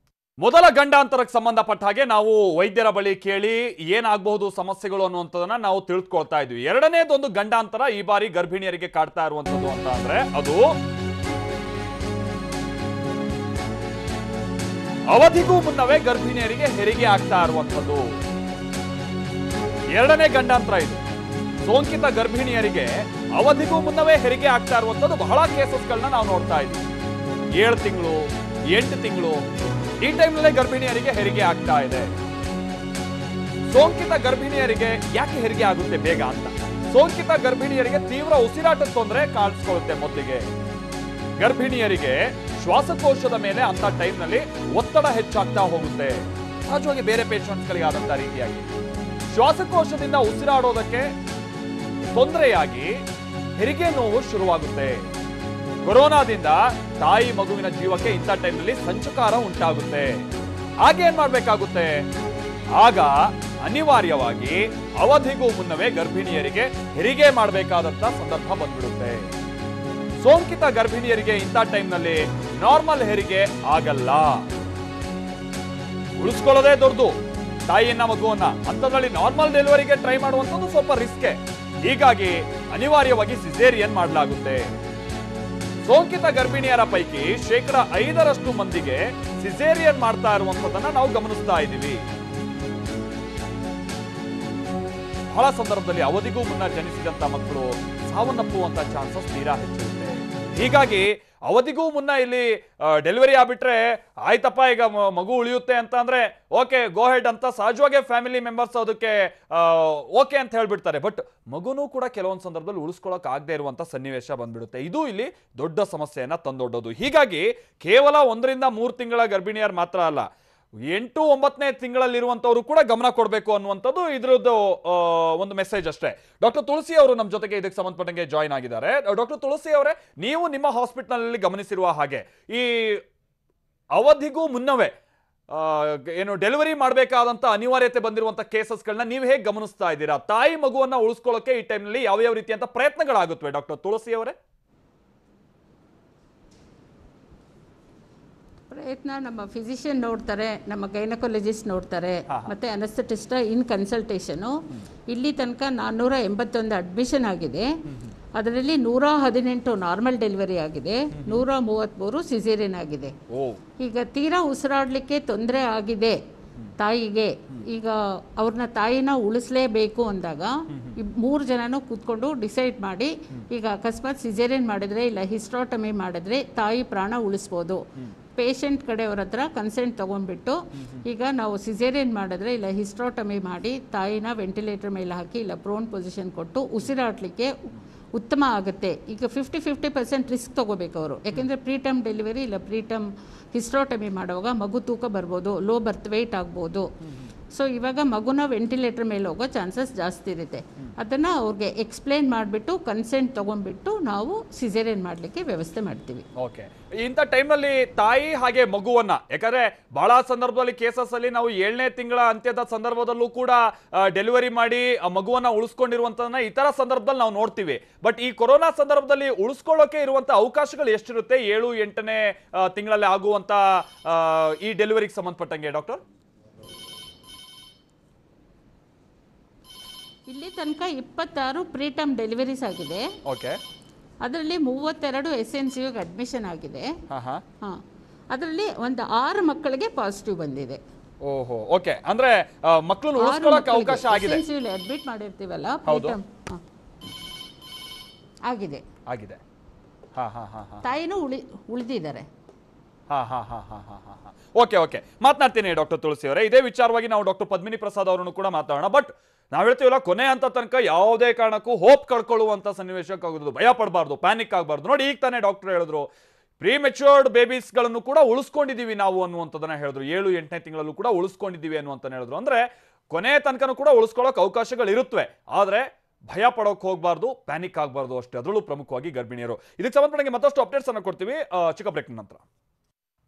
ಮೊದಲ ಗಂಡಾಂತರಕ್ಕೆ ಸಂಬಂಧಪಟ್ಟ ಹಾಗೆ ನಾವು ವೈದ್ಯರ ಬಳಿ ಕೇಳಿ ಏನಾಗಬಹುದು ಸಮಸ್ಯೆಗಳು ಅನ್ನುವಂಥದ್ದನ್ನ ನಾವು ತಿಳಿದುಕೊಳ್ತಾ ಇದ್ವಿ. ಎರಡನೇದೊಂದು ಗಂಡಾಂತರ ಈ ಬಾರಿ ಗರ್ಭಿಣಿಯರಿಗೆ ಕಾಡ್ತಾ ಇರುವಂಥದ್ದು ಅಂತ ಅಂದ್ರೆ ಅದು ಅವಧಿಗೂ ಮುನ್ನವೇ ಗರ್ಭಿಣಿಯರಿಗೆ ಹೆರಿಗೆ ಆಗ್ತಾ ಇರುವಂಥದ್ದು. ಎರಡನೇ ಗಂಡಾಂತರ ಇದು. ಸೋಂಕಿತ ಗರ್ಭಿಣಿಯರಿಗೆ ಅವಧಿಗೂ ಮುನ್ನವೇ ಹೆರಿಗೆ ಆಗ್ತಾ ಇರುವಂಥದ್ದು ಬಹಳ ಕೇಸಸ್ಗಳನ್ನ ನಾವು ನೋಡ್ತಾ ಇದ್ವಿ. 7 ತಿಂಗಳು 8 ತಿಂಗಳು ಈ ಟೈಮ್ನಲ್ಲೇ ಗರ್ಭಿಣಿಯರಿಗೆ ಹೆರಿಗೆ ಆಗ್ತಾ ಇದೆ. ಸೋಂಕಿತ ಗರ್ಭಿಣಿಯರಿಗೆ ಯಾಕೆ ಹೆರಿಗೆ ಆಗುತ್ತೆ ಬೇಗ ಅಂತ? ಸೋಂಕಿತ ಗರ್ಭಿಣಿಯರಿಗೆ ತೀವ್ರ ಉಸಿರಾಟದ ತೊಂದರೆ ಕಾಣಿಸ್ಕೊಳ್ಳುತ್ತೆ. ಮೊದಲಿಗೆ ಗರ್ಭಿಣಿಯರಿಗೆ ಶ್ವಾಸಕೋಶದ ಮೇಲೆ ಅಂತ ಟೈಮ್ನಲ್ಲಿ ಒತ್ತಡ ಹೆಚ್ಚಾಗ್ತಾ ಹೋಗುತ್ತೆ. ಸಹಜವಾಗಿ ಬೇರೆ ಪೇಷಂಟ್ಸ್ಗಳಿಗೆ ಆದಂತ ರೀತಿಯಾಗಿ ಶ್ವಾಸಕೋಶದಿಂದ ಉಸಿರಾಡೋದಕ್ಕೆ ತೊಂದರೆಯಾಗಿ ಹೆರಿಗೆ ನೋವು ಶುರುವಾಗುತ್ತೆ. ಕೊರೋನಾದಿಂದ ತಾಯಿ ಮಗುವಿನ ಜೀವಕ್ಕೆ ಇಂಥ ಟೈಮ್ನಲ್ಲಿ ಸಂಚಕಾರ ಉಂಟಾಗುತ್ತೆ. ಆಗ ಏನ್ ಮಾಡ್ಬೇಕಾಗುತ್ತೆ? ಆಗ ಅನಿವಾರ್ಯವಾಗಿ ಅವಧಿಗೂ ಮುನ್ನವೇ ಗರ್ಭಿಣಿಯರಿಗೆ ಹೆರಿಗೆ ಮಾಡಬೇಕಾದಂತ ಸಂದರ್ಭ ಬಂದ್ಬಿಡುತ್ತೆ. ಸೋಂಕಿತ ಗರ್ಭಿಣಿಯರಿಗೆ ಇಂಥ ಟೈಮ್ನಲ್ಲಿ ನಾರ್ಮಲ್ ಹೆರಿಗೆ ಆಗಲ್ಲ. ಉಳಿಸ್ಕೊಳ್ಳೋದೇ ದೊಡ್ಡದು ತಾಯಿಯನ್ನ ಮಗುವನ್ನ. ಅಂಥದ್ರಲ್ಲಿ ನಾರ್ಮಲ್ ಡೆಲಿವರಿಗೆ ಟ್ರೈ ಮಾಡುವಂಥದ್ದು ಸ್ವಲ್ಪ ರಿಸ್ಕೆ. ಹೀಗಾಗಿ ಅನಿವಾರ್ಯವಾಗಿ ಸಿಸೇರಿಯನ್ ಮಾಡಲಾಗುತ್ತೆ. ಸೋಂಕಿತ ಗರ್ಭಿಣಿಯರ ಪೈಕಿ 5% ಮಂದಿಗೆ ಸಿಸೇರಿಯನ್ ಮಾಡ್ತಾ ಇರುವಂಥದ್ದನ್ನ ನಾವು ಗಮನಿಸ್ತಾ ಇದ್ದೀವಿ. ಬಹಳ ಸಂದರ್ಭದಲ್ಲಿ ಅವಧಿಗೂ ಮುನ್ನ ಜನಿಸಿದಂತ ಮಕ್ಕಳು ಸಾವನ್ನಪ್ಪುವಂತ ಚಾನ್ಸಸ್ ತೀರಾ ಹೆಚ್ಚಿರುತ್ತೆ. ಹೀಗಾಗಿ ಅವಧಿಗೂ ಮುನ್ನ ಇಲ್ಲಿ ಡೆಲಿವರಿ ಆಗ್ಬಿಟ್ರೆ ಆಯ್ತಪ್ಪ ಈಗ ಮಗು ಉಳಿಯುತ್ತೆ ಅಂತ ಅಂದ್ರೆ ಓಕೆ ಗೋ ಹೆಡ್ ಅಂತ ಸಹಜವಾಗಿ ಫ್ಯಾಮಿಲಿ ಮೆಂಬರ್ಸ್ ಅದಕ್ಕೆ ಓಕೆ ಅಂತ ಹೇಳ್ಬಿಡ್ತಾರೆ. ಬಟ್ ಮಗುನೂ ಕೂಡ ಕೆಲವೊಂದು ಸಂದರ್ಭದಲ್ಲಿ ಉಳಿಸ್ಕೊಳ್ಳೋಕೆ ಆಗದೆ ಇರುವಂತ ಸನ್ನಿವೇಶ ಬಂದ್ಬಿಡುತ್ತೆ. ಇದು ಇಲ್ಲಿ ದೊಡ್ಡ ಸಮಸ್ಯೆಯನ್ನ ತಂದೊಡ್ಡೋದು. ಹೀಗಾಗಿ ಕೇವಲ 1 ರಿಂದ 3 ತಿಂಗಳ ಗರ್ಭಿಣಿಯರು ಮಾತ್ರ ಅಲ್ಲ, 8-9ನೇ ತಿಂಗಳಲ್ಲಿರುವಂತವರು ಕೂಡ ಗಮನ ಕೊಡಬೇಕು ಅನ್ನುವಂಥದ್ದು ಇದ್ರದ್ದು ಒಂದು ಮೆಸೇಜ್ ಅಷ್ಟೇ. ಡಾಕ್ಟರ್ ತುಳಸಿ ಅವರು ನಮ್ಮ ಜೊತೆಗೆ ಇದಕ್ಕೆ ಸಂಬಂಧಪಟ್ಟಂಗೆ ಜಾಯಿನ್ ಆಗಿದ್ದಾರೆ. ಡಾಕ್ಟರ್ ತುಳಸಿ ಅವರೇ, ನೀವು ನಿಮ್ಮ ಹಾಸ್ಪಿಟಲ್ ಗಮನಿಸಿರುವ ಹಾಗೆ ಈ ಅವಧಿಗೂ ಮುನ್ನವೇ ಏನು ಡೆಲಿವರಿ ಮಾಡಬೇಕಾದಂತ ಅನಿವಾರ್ಯತೆ ಬಂದಿರುವಂತ ಕೇಸಸ್ಗಳನ್ನ ನೀವು ಹೇಗೆ ಗಮನಿಸ್ತಾ ಇದ್ದೀರಾ? ತಾಯಿ ಮಗುವನ್ನ ಉಳಿಸ್ಕೊಳ್ಳೋಕೆ ಈ ಟೈಮ್ನಲ್ಲಿ ಯಾವ ರೀತಿಯಂತ ಪ್ರಯತ್ನಗಳಾಗುತ್ತವೆ ಡಾಕ್ಟರ್ ತುಳಸಿ ಅವರೇ? ಪ್ರಯತ್ನ ನಮ್ಮ ಫಿಸಿಷಿಯನ್ ನೋಡ್ತಾರೆ, ನಮ್ಮ ಗೈನಕಾಲಜಿಸ್ಟ್ ನೋಡ್ತಾರೆ, ಮತ್ತೆ ಅನಸ್ಥೆಟಿಸ್ಟ್ ಇನ್ ಕನ್ಸಲ್ಟೇಷನು. ಇಲ್ಲಿ ತನಕ 481 ಅಡ್ಮಿಷನ್ ಆಗಿದೆ. ಅದರಲ್ಲಿ 118 ನಾರ್ಮಲ್ ಡೆಲಿವರಿ ಆಗಿದೆ, 133 ಸಿಸೇರಿಯನ್ ಆಗಿದೆ. ಈಗ ತೀರಾ ಉಸಿರಾಡಲಿಕ್ಕೆ ತೊಂದರೆ ಆಗಿದೆ ತಾಯಿಗೆ, ಈಗ ಅವ್ರನ್ನ ತಾಯಿನ ಉಳಿಸ್ಲೇಬೇಕು ಅಂದಾಗ 3 ಜನನೂ ಕೂತ್ಕೊಂಡು ಡಿಸೈಡ್ ಮಾಡಿ, ಈಗ ಅಕಸ್ಮಾತ್ ಸಿಸೇರಿಯನ್ ಮಾಡಿದ್ರೆ ಇಲ್ಲ ಹಿಸ್ಟ್ರಾಟಮಿ ಮಾಡಿದ್ರೆ ತಾಯಿ ಪ್ರಾಣ ಉಳಿಸ್ಬೋದು. ಪೇಷಂಟ್ ಕಡೆಯವ್ರ ಹತ್ರ ಕನ್ಸೆಂಟ್ ತೊಗೊಂಡ್ಬಿಟ್ಟು ಈಗ ನಾವು ಸಿಸೇರಿಯನ್ ಮಾಡಿದ್ರೆ ಇಲ್ಲ ಹಿಸ್ಟ್ರಾಟಮಿ ಮಾಡಿ ತಾಯಿನ ವೆಂಟಿಲೇಟರ್ ಮೇಲೆ ಹಾಕಿ ಇಲ್ಲ ಪ್ರೋನ್ ಪೊಸಿಷನ್ ಕೊಟ್ಟು ಉಸಿರಾಡಲಿಕ್ಕೆ ಉತ್ತಮ ಆಗುತ್ತೆ. ಈಗ 50% ರಿಸ್ಕ್ ತೊಗೋಬೇಕು ಅವರು, ಯಾಕೆಂದರೆ ಪ್ರೀಟರ್ಮ್ ಡೆಲಿವರಿ ಇಲ್ಲ ಪ್ರೀಟರ್ಮ್ ಹಿಸ್ಟ್ರಾಟಮಿ ಮಾಡುವಾಗ ಮಗು ತೂಕ ಬರ್ಬೋದು, ಲೋ ಬರ್ತ್ ವೆಯ್ಟ್ ಆಗ್ಬೋದು. ಸೊ ಇವಾಗ ಮಗುನ ವೆಂಟಿಲೇಟರ್ ಮೇಲೆ ಹೋಗೋ ಚಾನ್ಸಸ್ ಜಾಸ್ತಿ ಇರುತ್ತೆ. ಅದನ್ನು ಅವ್ರಿಗೆ ಎಕ್ಸ್ಪ್ಲೇನ್ ಮಾಡಿಬಿಟ್ಟು ಕನ್ಸೆಂಟ್ ತೊಗೊಂಡ್ಬಿಟ್ಟು ನಾವು ಸಿಸೇರಿಯನ್ ಮಾಡಲಿಕ್ಕೆ ವ್ಯವಸ್ಥೆ ಮಾಡ್ತೀವಿ. ಓಕೆ, ಇಂಥ ಟೈಮ್ನಲ್ಲಿ ತಾಯಿ ಹಾಗೆ ಮಗುವನ್ನ, ಯಾಕಂದ್ರೆ ಬಹಳ ಸಂದರ್ಭದಲ್ಲಿ ಕೇಸಸ್ ಅಲ್ಲಿ ನಾವು 7ನೇ ತಿಂಗಳ ಅಂತ್ಯದ ಸಂದರ್ಭದಲ್ಲೂ ಕೂಡ ಡೆಲಿವರಿ ಮಾಡಿ ಆ ಮಗುವನ್ನ ಉಳಿಸ್ಕೊಂಡಿರುವಂತದನ್ನ ಇತರ ಸಂದರ್ಭದಲ್ಲಿ ನಾವು ನೋಡ್ತೀವಿ. ಬಟ್ ಈ ಕೊರೋನಾ ಸಂದರ್ಭದಲ್ಲಿ ಉಳಿಸ್ಕೊಳ್ಳೋಕೆ ಇರುವಂತ ಅವಕಾಶಗಳು ಎಷ್ಟಿರುತ್ತೆ 7-8ನೇ ತಿಂಗಳಲ್ಲಿ ಆಗುವಂತ ಈ ಡೆಲಿವರಿಗೆ ಸಂಬಂಧಪಟ್ಟಂಗೆ ಡಾಕ್ಟರ್? ಇಲ್ಲಿ ತನಕ 26 ಪ್ರೀಟರ್ಮ್ ಡೆಲಿವರೀಸ್ ಆಗಿದೆ. ಓಕೆ, ಅದರಲ್ಲಿ 32 SNCU ಅಡ್ಮಿಷನ್ ಆಗಿದೆ. ಅದರಲ್ಲಿ ಒಂದು 6 ಮಕ್ಕಳಿಗೆ ಪಾಸಿಟಿವ್ ಬಂದಿದೆ. ಓಹೋ, ಓಕೆ, ಅಂದ್ರೆ ಮಕ್ಕಳನ್ನು ಉಳಿಸ್ಕೊಳ್ಳೋಕೆ ಅವಕಾಶ ಆಗಿದೆ. SNCU ಅಡ್ಮಿಟ್ ಮಾಡಿರ್ತೀವಲ್ಲ, ಪ್ರೀಟರ್ಮ್ ಆಗಿದೆ ಆಗಿದೆ. ತಾಯಿನೂ ಉಳಿದಿದ್ದಾರೆ. ಓಕೆ ಓಕೆ, ಮಾತನಾಡ್ತೀನಿ ಡಾಕ್ಟರ್ ತುಳಸಿ ಅವರೇ. ಇದೇ ವಿಚಾರವಾಗಿ ನಾವು ಡಾಕ್ಟರ್ ಪದ್ಮಿನಿ ಪ್ರಸಾದ್ ಅವರನ್ನು ಕೂಡ ಮಾತಾಡೋಣ. ಬಟ್ ನಾವ್ ಹೇಳ್ತೀವಲ್ಲ, ಕೊನೆ ಅಂತ ತನಕ ಯಾವುದೇ ಕಾರಣಕ್ಕೂ ಹೋಪ್ ಕಳ್ಕೊಳ್ಳುವಂತ ಸನ್ನಿವೇಶಕ್ಕೆ ಆಗೋದು, ಭಯ ಪಡಬಾರ್ದು, ಪ್ಯಾನಿಕ್ ಆಗಬಾರ್ದು. ನೋಡಿ, ಈಗ ತಾನೇ ಡಾಕ್ಟರ್ ಹೇಳಿದ್ರು, ಪ್ರೀ ಮೆಚೂರ್ಡ್ ಬೇಬೀಸ್ಗಳನ್ನು ಕೂಡ ಉಳಿಸ್ಕೊಂಡಿದ್ದೀವಿ ನಾವು ಅನ್ನುವಂಥದ್ದನ್ನ ಹೇಳಿದ್ರು. 7-8ನೇ ತಿಂಗಳಲ್ಲೂ ಕೂಡ ಉಳಿಸ್ಕೊಂಡಿದ್ದೀವಿ ಅನ್ನುವಂತ ಹೇಳಿದ್ರು. ಅಂದ್ರೆ ಕೊನೆ ತನಕನೂ ಕೂಡ ಉಳಿಸ್ಕೊಳ್ಳೋಕೆ ಅವಕಾಶಗಳು ಇರುತ್ತವೆ, ಆದ್ರೆ ಭಯ ಪಡೋಕೆ ಹೋಗಬಾರ್ದು, ಪ್ಯಾನಿಕ್ ಆಗಬಾರ್ದು ಅಷ್ಟೇ. ಅದರಲ್ಲೂ ಪ್ರಮುಖವಾಗಿ ಗರ್ಭಿಣಿಯರು. ಇದಕ್ಕೆ ಸಂಬಂಧಪಟ್ಟಂಗೆ ಮತ್ತಷ್ಟು ಅಪ್ಡೇಟ್ಸ್ ಅನ್ನು ಕೊಡ್ತೀವಿ ಚಿಕ್ಕ ಬ್ರೇಕ್ ನಂತರ.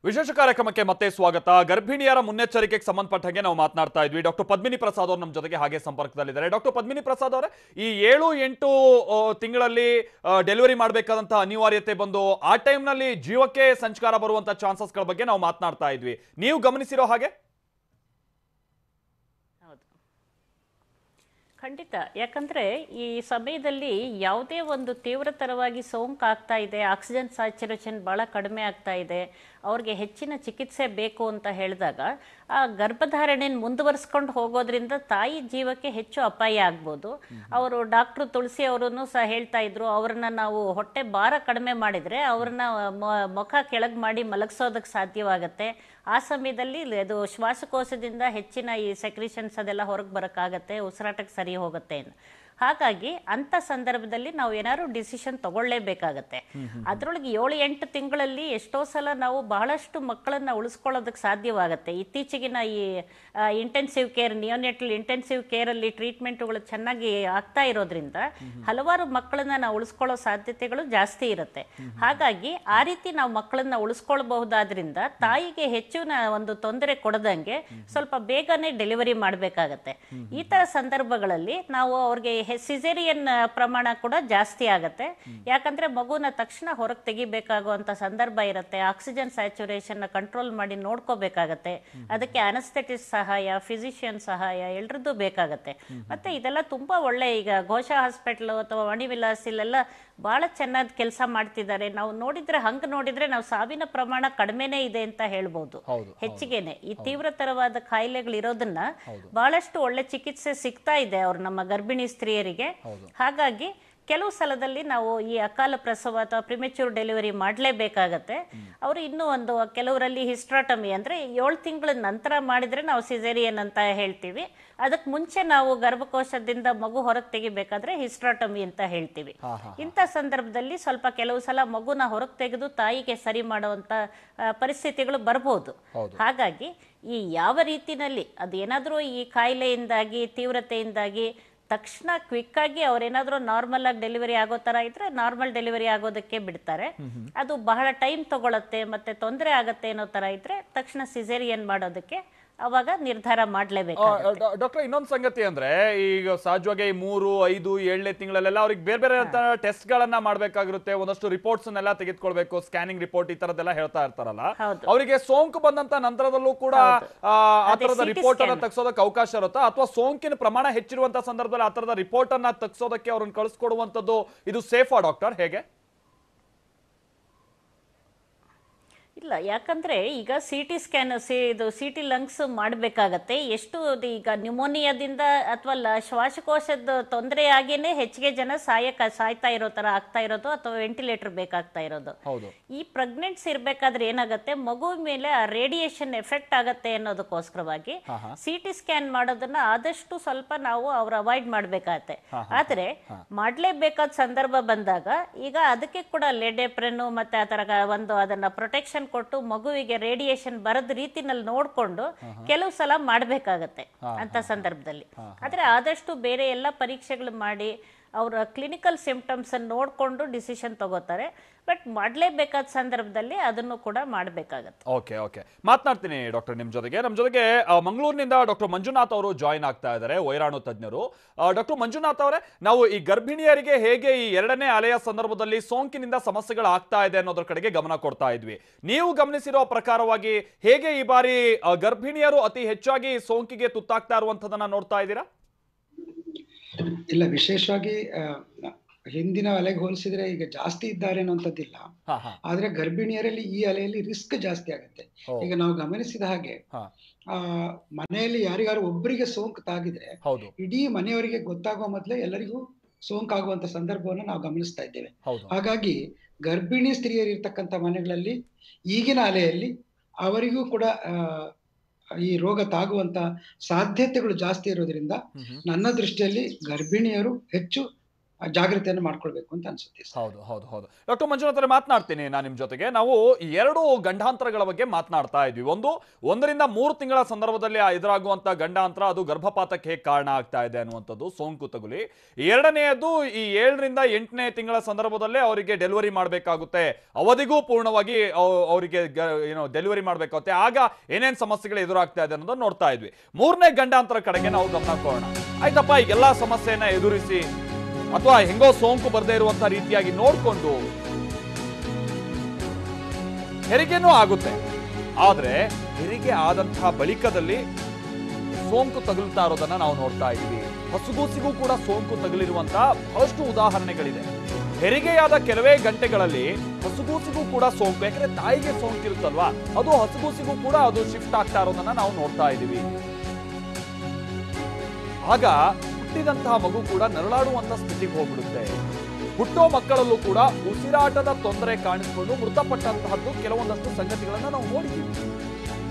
ವಿಶೇಷ ಕಾರ್ಯಕ್ರಮಕ್ಕೆ ಮತ್ತೆ ಸ್ವಾಗತ. ಗರ್ಭಿಣಿಯರ ಮುನ್ನೆಚ್ಚರಿಕೆಗೆ ಸಂಬಂಧಪಟ್ಟಂಗೆ ನಾವು ಮಾತನಾಡ್ತಾ ಇದ್ವಿ. ಡಾಕ್ಟರ್ ಪದ್ಮಿನಿ ಪ್ರಸಾದ್ ಅವರು ನಮ್ಮ ಜೊತೆಗೆ ಹಾಗೆ ಸಂಪರ್ಕದಲ್ಲಿದ್ದಾರೆ. ಡಾಕ್ಟರ್ ಪದ್ಮಿನಿ ಪ್ರಸಾದ್ ಅವರೇ, ಈ 7-8 ತಿಂಗಳಲ್ಲಿ ಡೆಲಿವರಿ ಮಾಡಬೇಕಾದಂತ ಅನಿವಾರ್ಯತೆ ಬಂದು ಆ ಟೈಮ್ನಲ್ಲಿ ಜೀವಕ್ಕೆ ಸಂಚಕಾರ ಬರುವಂತ ಚಾನ್ಸಸ್ಗಳ ಬಗ್ಗೆ ನಾವು ಮಾತನಾಡ್ತಾ ಇದ್ವಿ. ನೀವು ಗಮನಿಸಿರೋ ಹಾಗೆ? ಖಂಡಿತ. ಯಾಕಂದ್ರೆ ಈ ಸಮಯದಲ್ಲಿ ಯಾವುದೇ ಒಂದು ತೀವ್ರತರವಾಗಿ ಸೋಂಕು ಆಗ್ತಾ ಇದೆ, ಆಕ್ಸಿಜನ್ ಸ್ಯಾಚುರೇಷನ್ ಬಹಳ ಕಡಿಮೆ ಆಗ್ತಾ ಇದೆ, ಅವ್ರಿಗೆ ಹೆಚ್ಚಿನ ಚಿಕಿತ್ಸೆ ಬೇಕು ಅಂತ ಹೇಳಿದಾಗ ಆ ಗರ್ಭಧಾರಣೆಯನ್ನು ಮುಂದುವರಿಸ್ಕೊಂಡು ಹೋಗೋದ್ರಿಂದ ತಾಯಿ ಜೀವಕ್ಕೆ ಹೆಚ್ಚು ಅಪಾಯ ಆಗ್ಬೋದು. ಅವರು ಡಾಕ್ಟ್ರು ತುಳಸಿ ಅವರನ್ನು ಸಹ ಹೇಳ್ತಾ ಇದ್ರು, ಅವ್ರನ್ನ ನಾವು ಹೊಟ್ಟೆ ಭಾರ ಕಡಿಮೆ ಮಾಡಿದ್ರೆ ಅವ್ರನ್ನ ಮುಖ ಕೆಳಗೆ ಮಾಡಿ ಮಲಗಿಸೋದಕ್ಕೆ ಸಾಧ್ಯವಾಗತ್ತೆ. ಆ ಸಮಯದಲ್ಲಿ ಅದು ಶ್ವಾಸಕೋಶದಿಂದ ಹೆಚ್ಚಿನ ಈ ಸೆಕ್ರಿಷನ್ಸ್ ಅದೆಲ್ಲ ಹೊರಗೆ ಬರೋಕ್ಕಾಗತ್ತೆ, ಉಸಿರಾಟಕ್ಕೆ ಸರಿ ಹೋಗುತ್ತೆ. ಹಾಗಾಗಿ ಅಂಥ ಸಂದರ್ಭದಲ್ಲಿ ನಾವು ಏನಾದ್ರು ಡಿಸಿಷನ್ ತಗೊಳ್ಳೇಬೇಕಾಗತ್ತೆ. ಅದರೊಳಗೆ 7-8 ತಿಂಗಳಲ್ಲಿ ಎಷ್ಟೋ ಸಲ ನಾವು ಬಹಳಷ್ಟು ಮಕ್ಕಳನ್ನ ಉಳಿಸ್ಕೊಳ್ಳೋದಕ್ಕೆ ಸಾಧ್ಯವಾಗುತ್ತೆ. ಇತ್ತೀಚೆಗಿನ ಈ ಇಂಟೆನ್ಸಿವ್ ಕೇರ್, ನಿಯೋನೆಟಲ್ ಇಂಟೆನ್ಸಿವ್ ಕೇರಲ್ಲಿ ಟ್ರೀಟ್ಮೆಂಟ್ಗಳು ಚೆನ್ನಾಗಿ ಆಗ್ತಾ ಇರೋದ್ರಿಂದ ಹಲವಾರು ಮಕ್ಕಳನ್ನ ನಾವು ಉಳಿಸ್ಕೊಳ್ಳೋ ಸಾಧ್ಯತೆಗಳು ಜಾಸ್ತಿ ಇರುತ್ತೆ. ಹಾಗಾಗಿ ಆ ರೀತಿ ನಾವು ಮಕ್ಕಳನ್ನ ಉಳಿಸ್ಕೊಳ್ಬಹುದಾದ್ರಿಂದ ತಾಯಿಗೆ ಹೆಚ್ಚಿನ ಒಂದು ತೊಂದರೆ ಕೊಡದಂಗೆ ಸ್ವಲ್ಪ ಬೇಗನೆ ಡೆಲಿವರಿ ಮಾಡಬೇಕಾಗತ್ತೆ. ಈ ತರ ಸಂದರ್ಭಗಳಲ್ಲಿ ನಾವು ಅವ್ರಿಗೆ ಸಿಸೇರಿಯನ್ ಪ್ರಮಾಣ ಕೂಡ ಜಾಸ್ತಿ ಆಗತ್ತೆ. ಯಾಕಂದ್ರೆ ಮಗುನ ತಕ್ಷಣ ಹೊರಗೆ ತೆಗಿಬೇಕಾಗುವಂತ ಸಂದರ್ಭ ಇರುತ್ತೆ. ಆಕ್ಸಿಜನ್ ಸ್ಯಾಚುರೇಷನ್ ಕಂಟ್ರೋಲ್ ಮಾಡಿ ನೋಡ್ಕೋಬೇಕಾಗತ್ತೆ. ಅದಕ್ಕೆ ಅನಸ್ಥೆಟಿಸ್ಟ್ ಸಹಾಯ, ಫಿಸಿಷಿಯನ್ ಸಹಾಯ ಎಲ್ಲರದ್ದು ಬೇಕಾಗತ್ತೆ. ಮತ್ತೆ ಇದೆಲ್ಲ ತುಂಬಾ ಒಳ್ಳೆ, ಈಗ ಘೋಷ ಹಾಸ್ಪಿಟಲ್ ಅಥವಾ ವಾಣಿವಿಲಾಸ್ ಇಲ್ಲೆಲ್ಲ ಬಹಳ ಚೆನ್ನಾಗಿ ಕೆಲಸ ಮಾಡ್ತಿದ್ದಾರೆ. ನಾವು ನೋಡಿದ್ರೆ ನಾವು ಸಾವಿನ ಪ್ರಮಾಣ ಕಡಿಮೆನೇ ಇದೆ ಅಂತ ಹೇಳ್ಬೋದು. ಹೆಚ್ಚಿಗೆನೆ ಈ ತೀವ್ರತರವಾದ ಕಾಯಿಲೆಗಳಿರೋದನ್ನ ಬಹಳಷ್ಟು ಒಳ್ಳೆ ಚಿಕಿತ್ಸೆ ಸಿಗ್ತಾ ಇದೆ ಅವ್ರು ನಮ್ಮ ಗರ್ಭಿಣಿ ಸ್ತ್ರೀಯರಿಗೆ. ಹಾಗಾಗಿ ಕೆಲವು ಸಲದಲ್ಲಿ ನಾವು ಈ ಅಕಾಲ ಪ್ರಸವ ಅಥವಾ ಪ್ರಿಮೆಚೂರ್ ಡೆಲಿವರಿ ಮಾಡಲೇಬೇಕಾಗತ್ತೆ. ಅವರು ಇನ್ನೂ ಒಂದು ಕೆಲವರಲ್ಲಿ ಹಿಸ್ಟ್ರಾಟಮಿ ಅಂದ್ರೆ 7 ತಿಂಗಳ ನಂತರ ಮಾಡಿದ್ರೆ ನಾವು ಸಿಸೇರಿಯನ್ ಅಂತ ಹೇಳ್ತೀವಿ. ಅದಕ್ಕೆ ಮುಂಚೆ ನಾವು ಗರ್ಭಕೋಶದಿಂದ ಮಗು ಹೊರಗೆ ತೆಗಿಬೇಕಾದ್ರೆ ಹಿಸ್ಟ್ರಾಟಮಿ ಅಂತ ಹೇಳ್ತೀವಿ. ಇಂಥ ಸಂದರ್ಭದಲ್ಲಿ ಸ್ವಲ್ಪ ಕೆಲವು ಸಲ ಮಗುನ ಹೊರಗೆ ತೆಗೆದು ತಾಯಿಗೆ ಸರಿ ಮಾಡುವಂತ ಪರಿಸ್ಥಿತಿಗಳು ಬರ್ಬೋದು. ಹಾಗಾಗಿ ಈ ಯಾವ ರೀತಿನಲ್ಲಿ ಅದೇನಾದ್ರೂ ಈ ಕಾಯಿಲೆಯಿಂದಾಗಿ ತೀವ್ರತೆಯಿಂದಾಗಿ ತಕ್ಷಣ ಕ್ವಿಕ್ ಆಗಿ ಅವ್ರೇನಾದ್ರೂ ನಾರ್ಮಲ್ ಆಗಿ ಡೆಲಿವರಿ ಆಗೋ ತರ ಇದ್ರೆ ನಾರ್ಮಲ್ ಡೆಲಿವರಿ ಆಗೋದಕ್ಕೆ ಬಿಡ್ತಾರೆ. ಅದು ಬಹಳ ಟೈಮ್ ತಗೊಳತ್ತೆ ಮತ್ತೆ ತೊಂದರೆ ಆಗತ್ತೆ ಅನ್ನೋ ತರ ಇದ್ರೆ ತಕ್ಷಣ ಸಿಸೇರಿಯನ್ ಮಾಡೋದಕ್ಕೆ ಅವಾಗ ನಿರ್ಧಾರ ಮಾಡಲೇಬೇಕು. ಡಾಕ್ಟರ್, ಇನ್ನೊಂದು ಸಂಗತಿ ಅಂದ್ರೆ, ಈಗ ಸಹಜವಾಗಿ 3, 5, 7ನೇ ತಿಂಗಳಲ್ಲೆಲ್ಲ ಅವ್ರಿಗೆ ಬೇರೆ ಬೇರೆ ಟೆಸ್ಟ್ ಗಳನ್ನ ಮಾಡ್ಬೇಕಾಗಿರುತ್ತೆ. ಒಂದಷ್ಟು ರಿಪೋರ್ಟ್ಸ್ ನೆಲ್ಲ ತೆಗೆದುಕೊಳ್ಬೇಕು, ಸ್ಕ್ಯಾನಿಂಗ್ ರಿಪೋರ್ಟ್ ಈ ತರದೆಲ್ಲ ಹೇಳ್ತಾ ಇರ್ತಾರಲ್ಲ. ಅವರಿಗೆ ಸೋಂಕು ಬಂದಂತ ನಂತರದಲ್ಲೂ ಕೂಡ ಆ ತರದ ರಿಪೋರ್ಟ್ ಅನ್ನ ತೆಗೆಸೋದಕ್ಕೆ ಅವಕಾಶ ಇರುತ್ತಾ, ಅಥವಾ ಸೋಂಕಿನ ಪ್ರಮಾಣ ಹೆಚ್ಚಿರುವಂತ ಸಂದರ್ಭದಲ್ಲಿ ಆ ತರದ ರಿಪೋರ್ಟ್ ಅನ್ನ ತೆಗೆಸೋದಕ್ಕೆ ಅವ್ರನ್ನ ಕಳಿಸ್ಕೊಡುವಂತದ್ದು ಇದು ಸೇಫಾ ಡಾಕ್ಟರ್, ಹೇಗೆ? ಇಲ್ಲ, ಯಾಕಂದ್ರೆ ಈಗ ಸಿಟಿ ಸ್ಕ್ಯಾನ್, ಇದು ಸಿಟಿ ಲಂಗ್ಸ್ ಮಾಡಬೇಕಾಗತ್ತೆ. ಎಷ್ಟು ಈಗ ನ್ಯೂಮೋನಿಯಾದಿಂದ ಅಥವಾ ಶ್ವಾಸಕೋಶದ ತೊಂದರೆ ಆಗೇನೆ ಹೆಚ್ಚಿಗೆ ಜನ ಸಾಯ್ತಾ ಇರೋ ತರ ಆಗ್ತಾ ಇರೋದು ಅಥವಾ ವೆಂಟಿಲೇಟರ್ ಬೇಕಾಗ್ತಾ ಇರೋದು. ಈ ಪ್ರೆಗ್ನೆನ್ಸಿ ಇರ್ಬೇಕಾದ್ರೆ ಏನಾಗುತ್ತೆ, ಮಗು ಮೇಲೆ ಆ ರೇಡಿಯೇಷನ್ ಎಫೆಕ್ಟ್ ಆಗತ್ತೆ ಅನ್ನೋದಕ್ಕೋಸ್ಕರವಾಗಿ ಸಿಟಿ ಸ್ಕ್ಯಾನ್ ಮಾಡೋದನ್ನ ಆದಷ್ಟು ಸ್ವಲ್ಪ ನಾವು ಅವಾಯ್ಡ್ ಮಾಡ್ಬೇಕಾಗತ್ತೆ. ಆದ್ರೆ ಮಾಡ್ಲೇಬೇಕಾದ ಸಂದರ್ಭ ಬಂದಾಗ ಈಗ ಅದಕ್ಕೆ ಕೂಡ ಲೆಡೆಪ್ರೆನ್ ಮತ್ತೆ ಆ ತರ ಒಂದು ಅದನ್ನ ಪ್ರೊಟೆಕ್ಷನ್ ಕೊಟ್ಟು ಮಗುವಿಗೆ ರೇಡಿಯೇಷನ್ ಬರದ ರೀತಿನಲ್ಲಿ ನೋಡ್ಕೊಂಡು ಕೆಲವು ಸಲ ಮಾಡಬೇಕಾಗತ್ತೆ ಅಂತ ಸಂದರ್ಭದಲ್ಲಿ. ಆದ್ರೆ ಆದಷ್ಟು ಬೇರೆ ಎಲ್ಲ ಪರೀಕ್ಷೆಗಳು ಮಾಡಿ ಅವರ ಕ್ಲಿನಿಕಲ್ ಸಿಂಪ್ಟಮ್ಸ್ ಅನ್ನು ನೋಡ್ಕೊಂಡು ಡಿಸಿಷನ್ ತಗೋತಾರೆ. ಬಟ್ ಮಾಡಲೇಬೇಕಾದ ಸಂದರ್ಭದಲ್ಲಿ ಅದನ್ನು ಕೂಡ ಮಾಡಬೇಕಾಗತ್ತೆ. ಓಕೆ ಮಾತನಾಡ್ತೀನಿ ಡಾಕ್ಟರ್ ನಿಮ್ಮ ಜೊತೆಗೆ. ನಮ್ಮ ಜೊತೆಗೆ ಮಂಗಳೂರಿನಿಂದ ಡಾಕ್ಟರ್ ಮಂಜುನಾಥ್ ಅವರು ಜಾಯಿನ್ ಆಗ್ತಾ ಇದ್ದಾರೆ, ವೈರಾಣು ತಜ್ಞರು. ಡಾಕ್ಟರ್ ಮಂಜುನಾಥ್ ಅವರೇ, ನಾವು ಈ ಗರ್ಭಿಣಿಯರಿಗೆ ಹೇಗೆ ಈ 2ನೇ ಅಲೆಯ ಸಂದರ್ಭದಲ್ಲಿ ಸೋಂಕಿನಿಂದ ಸಮಸ್ಯೆಗಳು ಆಗ್ತಾ ಇದೆ ಅನ್ನೋದ್ರ ಕಡೆಗೆ ಗಮನ ಕೊಡ್ತಾ ಇದ್ವಿ. ನೀವು ಗಮನಿಸಿರೋ ಪ್ರಕಾರವಾಗಿ ಹೇಗೆ ಈ ಬಾರಿ ಗರ್ಭಿಣಿಯರು ಅತಿ ಹೆಚ್ಚಾಗಿ ಸೋಂಕಿಗೆ ತುತ್ತಾಗ್ತಾ ಇರುವಂತದನ್ನ ನೋಡ್ತಾ ಇದ್ದೀರಾ? ಇಲ್ಲ, ವಿಶೇಷವಾಗಿ ಹಿಂದಿನ ಅಲೆಗೆ ಹೋಲಿಸಿದ್ರೆ ಈಗ ಜಾಸ್ತಿ ಇದ್ದಾರೆ ಅನ್ನೋಂಥದ್ದಿಲ್ಲ. ಆದ್ರೆ ಗರ್ಭಿಣಿಯರಲ್ಲಿ ಈ ಅಲೆಯಲ್ಲಿ ರಿಸ್ಕ್ ಜಾಸ್ತಿ ಆಗುತ್ತೆ. ಈಗ ನಾವು ಗಮನಿಸಿದ ಹಾಗೆ ಮನೆಯಲ್ಲಿ ಯಾರಿಗಾರು ಒಬ್ಬರಿಗೆ ಸೋಂಕು ತಾಗಿದ್ರೆ ಇಡೀ ಮನೆಯವರಿಗೆ ಗೊತ್ತಾಗುವ ಮೊದಲೇ ಎಲ್ಲರಿಗೂ ಸೋಂಕಾಗುವಂತ ಸಂದರ್ಭವನ್ನು ನಾವು ಗಮನಿಸ್ತಾ ಇದ್ದೇವೆ. ಹಾಗಾಗಿ ಗರ್ಭಿಣಿ ಸ್ತ್ರೀಯರಿರ್ತಕ್ಕಂಥ ಮನೆಗಳಲ್ಲಿ ಈಗಿನ ಅಲೆಯಲ್ಲಿ ಅವರಿಗೂ ಕೂಡ ಈ ರೋಗ ತಾಗುವಂತ ಸಾಧ್ಯತೆಗಳು ಜಾಸ್ತಿ ಇರೋದ್ರಿಂದ ನನ್ನ ದೃಷ್ಟಿಯಲ್ಲಿ ಗರ್ಭಿಣಿಯರು ಹೆಚ್ಚು ಜಾಗೃತಿಯನ್ನು ಮಾಡ್ಕೊಳ್ಬೇಕು ಅಂತ ಅನ್ಸುತ್ತೆ. ಹೌದು ಹೌದು ಹೌದು. ಡಾಕ್ಟರ್ ಮಂಜುನಾಥ್ ಅವರೇ, ಮಾತನಾಡ್ತೀನಿ ನಾನು ನಿಮ್ಮ ಜೊತೆಗೆ. ನಾವು 2 ಗಂಡಾಂತರಗಳ ಬಗ್ಗೆ ಮಾತನಾಡ್ತಾ ಇದ್ವಿ. 1 ರಿಂದ 3 ತಿಂಗಳ ಸಂದರ್ಭದಲ್ಲಿ ಎದುರಾಗುವಂತ ಗಂಡಾಂತರ, ಅದು ಗರ್ಭಪಾತಕ್ಕೆ ಹೇಗೆ ಕಾರಣ ಆಗ್ತಾ ಇದೆ ಅನ್ನುವಂಥದ್ದು, ಸೋಂಕು ತಗುಲಿ. 2ನೇದು ಈ 7 ರಿಂದ 8ನೇ ತಿಂಗಳ ಸಂದರ್ಭದಲ್ಲೇ ಅವರಿಗೆ ಡೆಲಿವರಿ ಮಾಡಬೇಕಾಗುತ್ತೆ, ಅವಧಿಗೂ ಪೂರ್ಣವಾಗಿ ಅವರಿಗೆ ಡೆಲಿವರಿ ಮಾಡಬೇಕಾಗುತ್ತೆ, ಆಗ ಏನೇನು ಸಮಸ್ಯೆಗಳು ಎದುರಾಗ್ತಾ ಇದೆ ಅನ್ನೋದನ್ನ ನೋಡ್ತಾ ಇದ್ವಿ. 3ನೇ ಗಂಡಾಂತರ ಕಡೆಗೆ ನಾವು ಗಮನ ಕೊಡೋಣ. ಆಯ್ತಪ್ಪ, ಈಗೆಲ್ಲ ಸಮಸ್ಯೆಯನ್ನ ಎದುರಿಸಿ ಅಥವಾ ಹೆಂಗೋ ಸೋಂಕು ಬರದೇ ಇರುವಂತ ರೀತಿಯಾಗಿ ನೋಡ್ಕೊಂಡು ಹೆರಿಗೆನೂ ಆಗುತ್ತೆ. ಆದ್ರೆ ಹೆರಿಗೆ ಆದಂತಹ ಬಳಿಕದಲ್ಲಿ ಸೋಂಕು ತಗುಲ್ತಾ ಇರೋದನ್ನ ನಾವು ನೋಡ್ತಾ ಇದ್ದೀವಿ. ಹಸುಗೂಸಿಗೂ ಕೂಡ ಸೋಂಕು ತಗುಲಿರುವಂತ ಬಹಳಷ್ಟು ಉದಾಹರಣೆಗಳಿದೆ. ಹೆರಿಗೆಯಾದ ಕೆಲವೇ ಗಂಟೆಗಳಲ್ಲಿ ಹಸುಗೂಸಿಗೂ ಕೂಡ ಸೋಂಕು, ಯಾಕಂದ್ರೆ ತಾಯಿಗೆ ಸೋಂಕು ಇರುತ್ತಲ್ವಾ, ಅದು ಹಸುಗೂಸಿಗೂ ಕೂಡ ಅದು ಶಿಫ್ಟ್ ಆಗ್ತಾ ಇರೋದನ್ನ ನಾವು ನೋಡ್ತಾ ಇದ್ದೀವಿ. ಆಗ ಹುಟ್ಟಿದಂತಹ ಮಗು ಕೂಡ ನರಳಾಡುವಂತ ಸ್ಥಿತಿಗೆ ಹೋಗ್ಬಿಡುತ್ತೆ. ಹುಟ್ಟೋ ಮಕ್ಕಳಲ್ಲೂ ಕೂಡ ಉಸಿರಾಟದ ತೊಂದರೆ ಕಾಣಿಸಿಕೊಂಡು ಮೃತಪಟ್ಟಂತಹದ್ದು ಕೆಲವೊಂದಷ್ಟು ಸಂಗತಿಗಳನ್ನ ನಾವು ನೋಡಿದ್ದೀವಿ.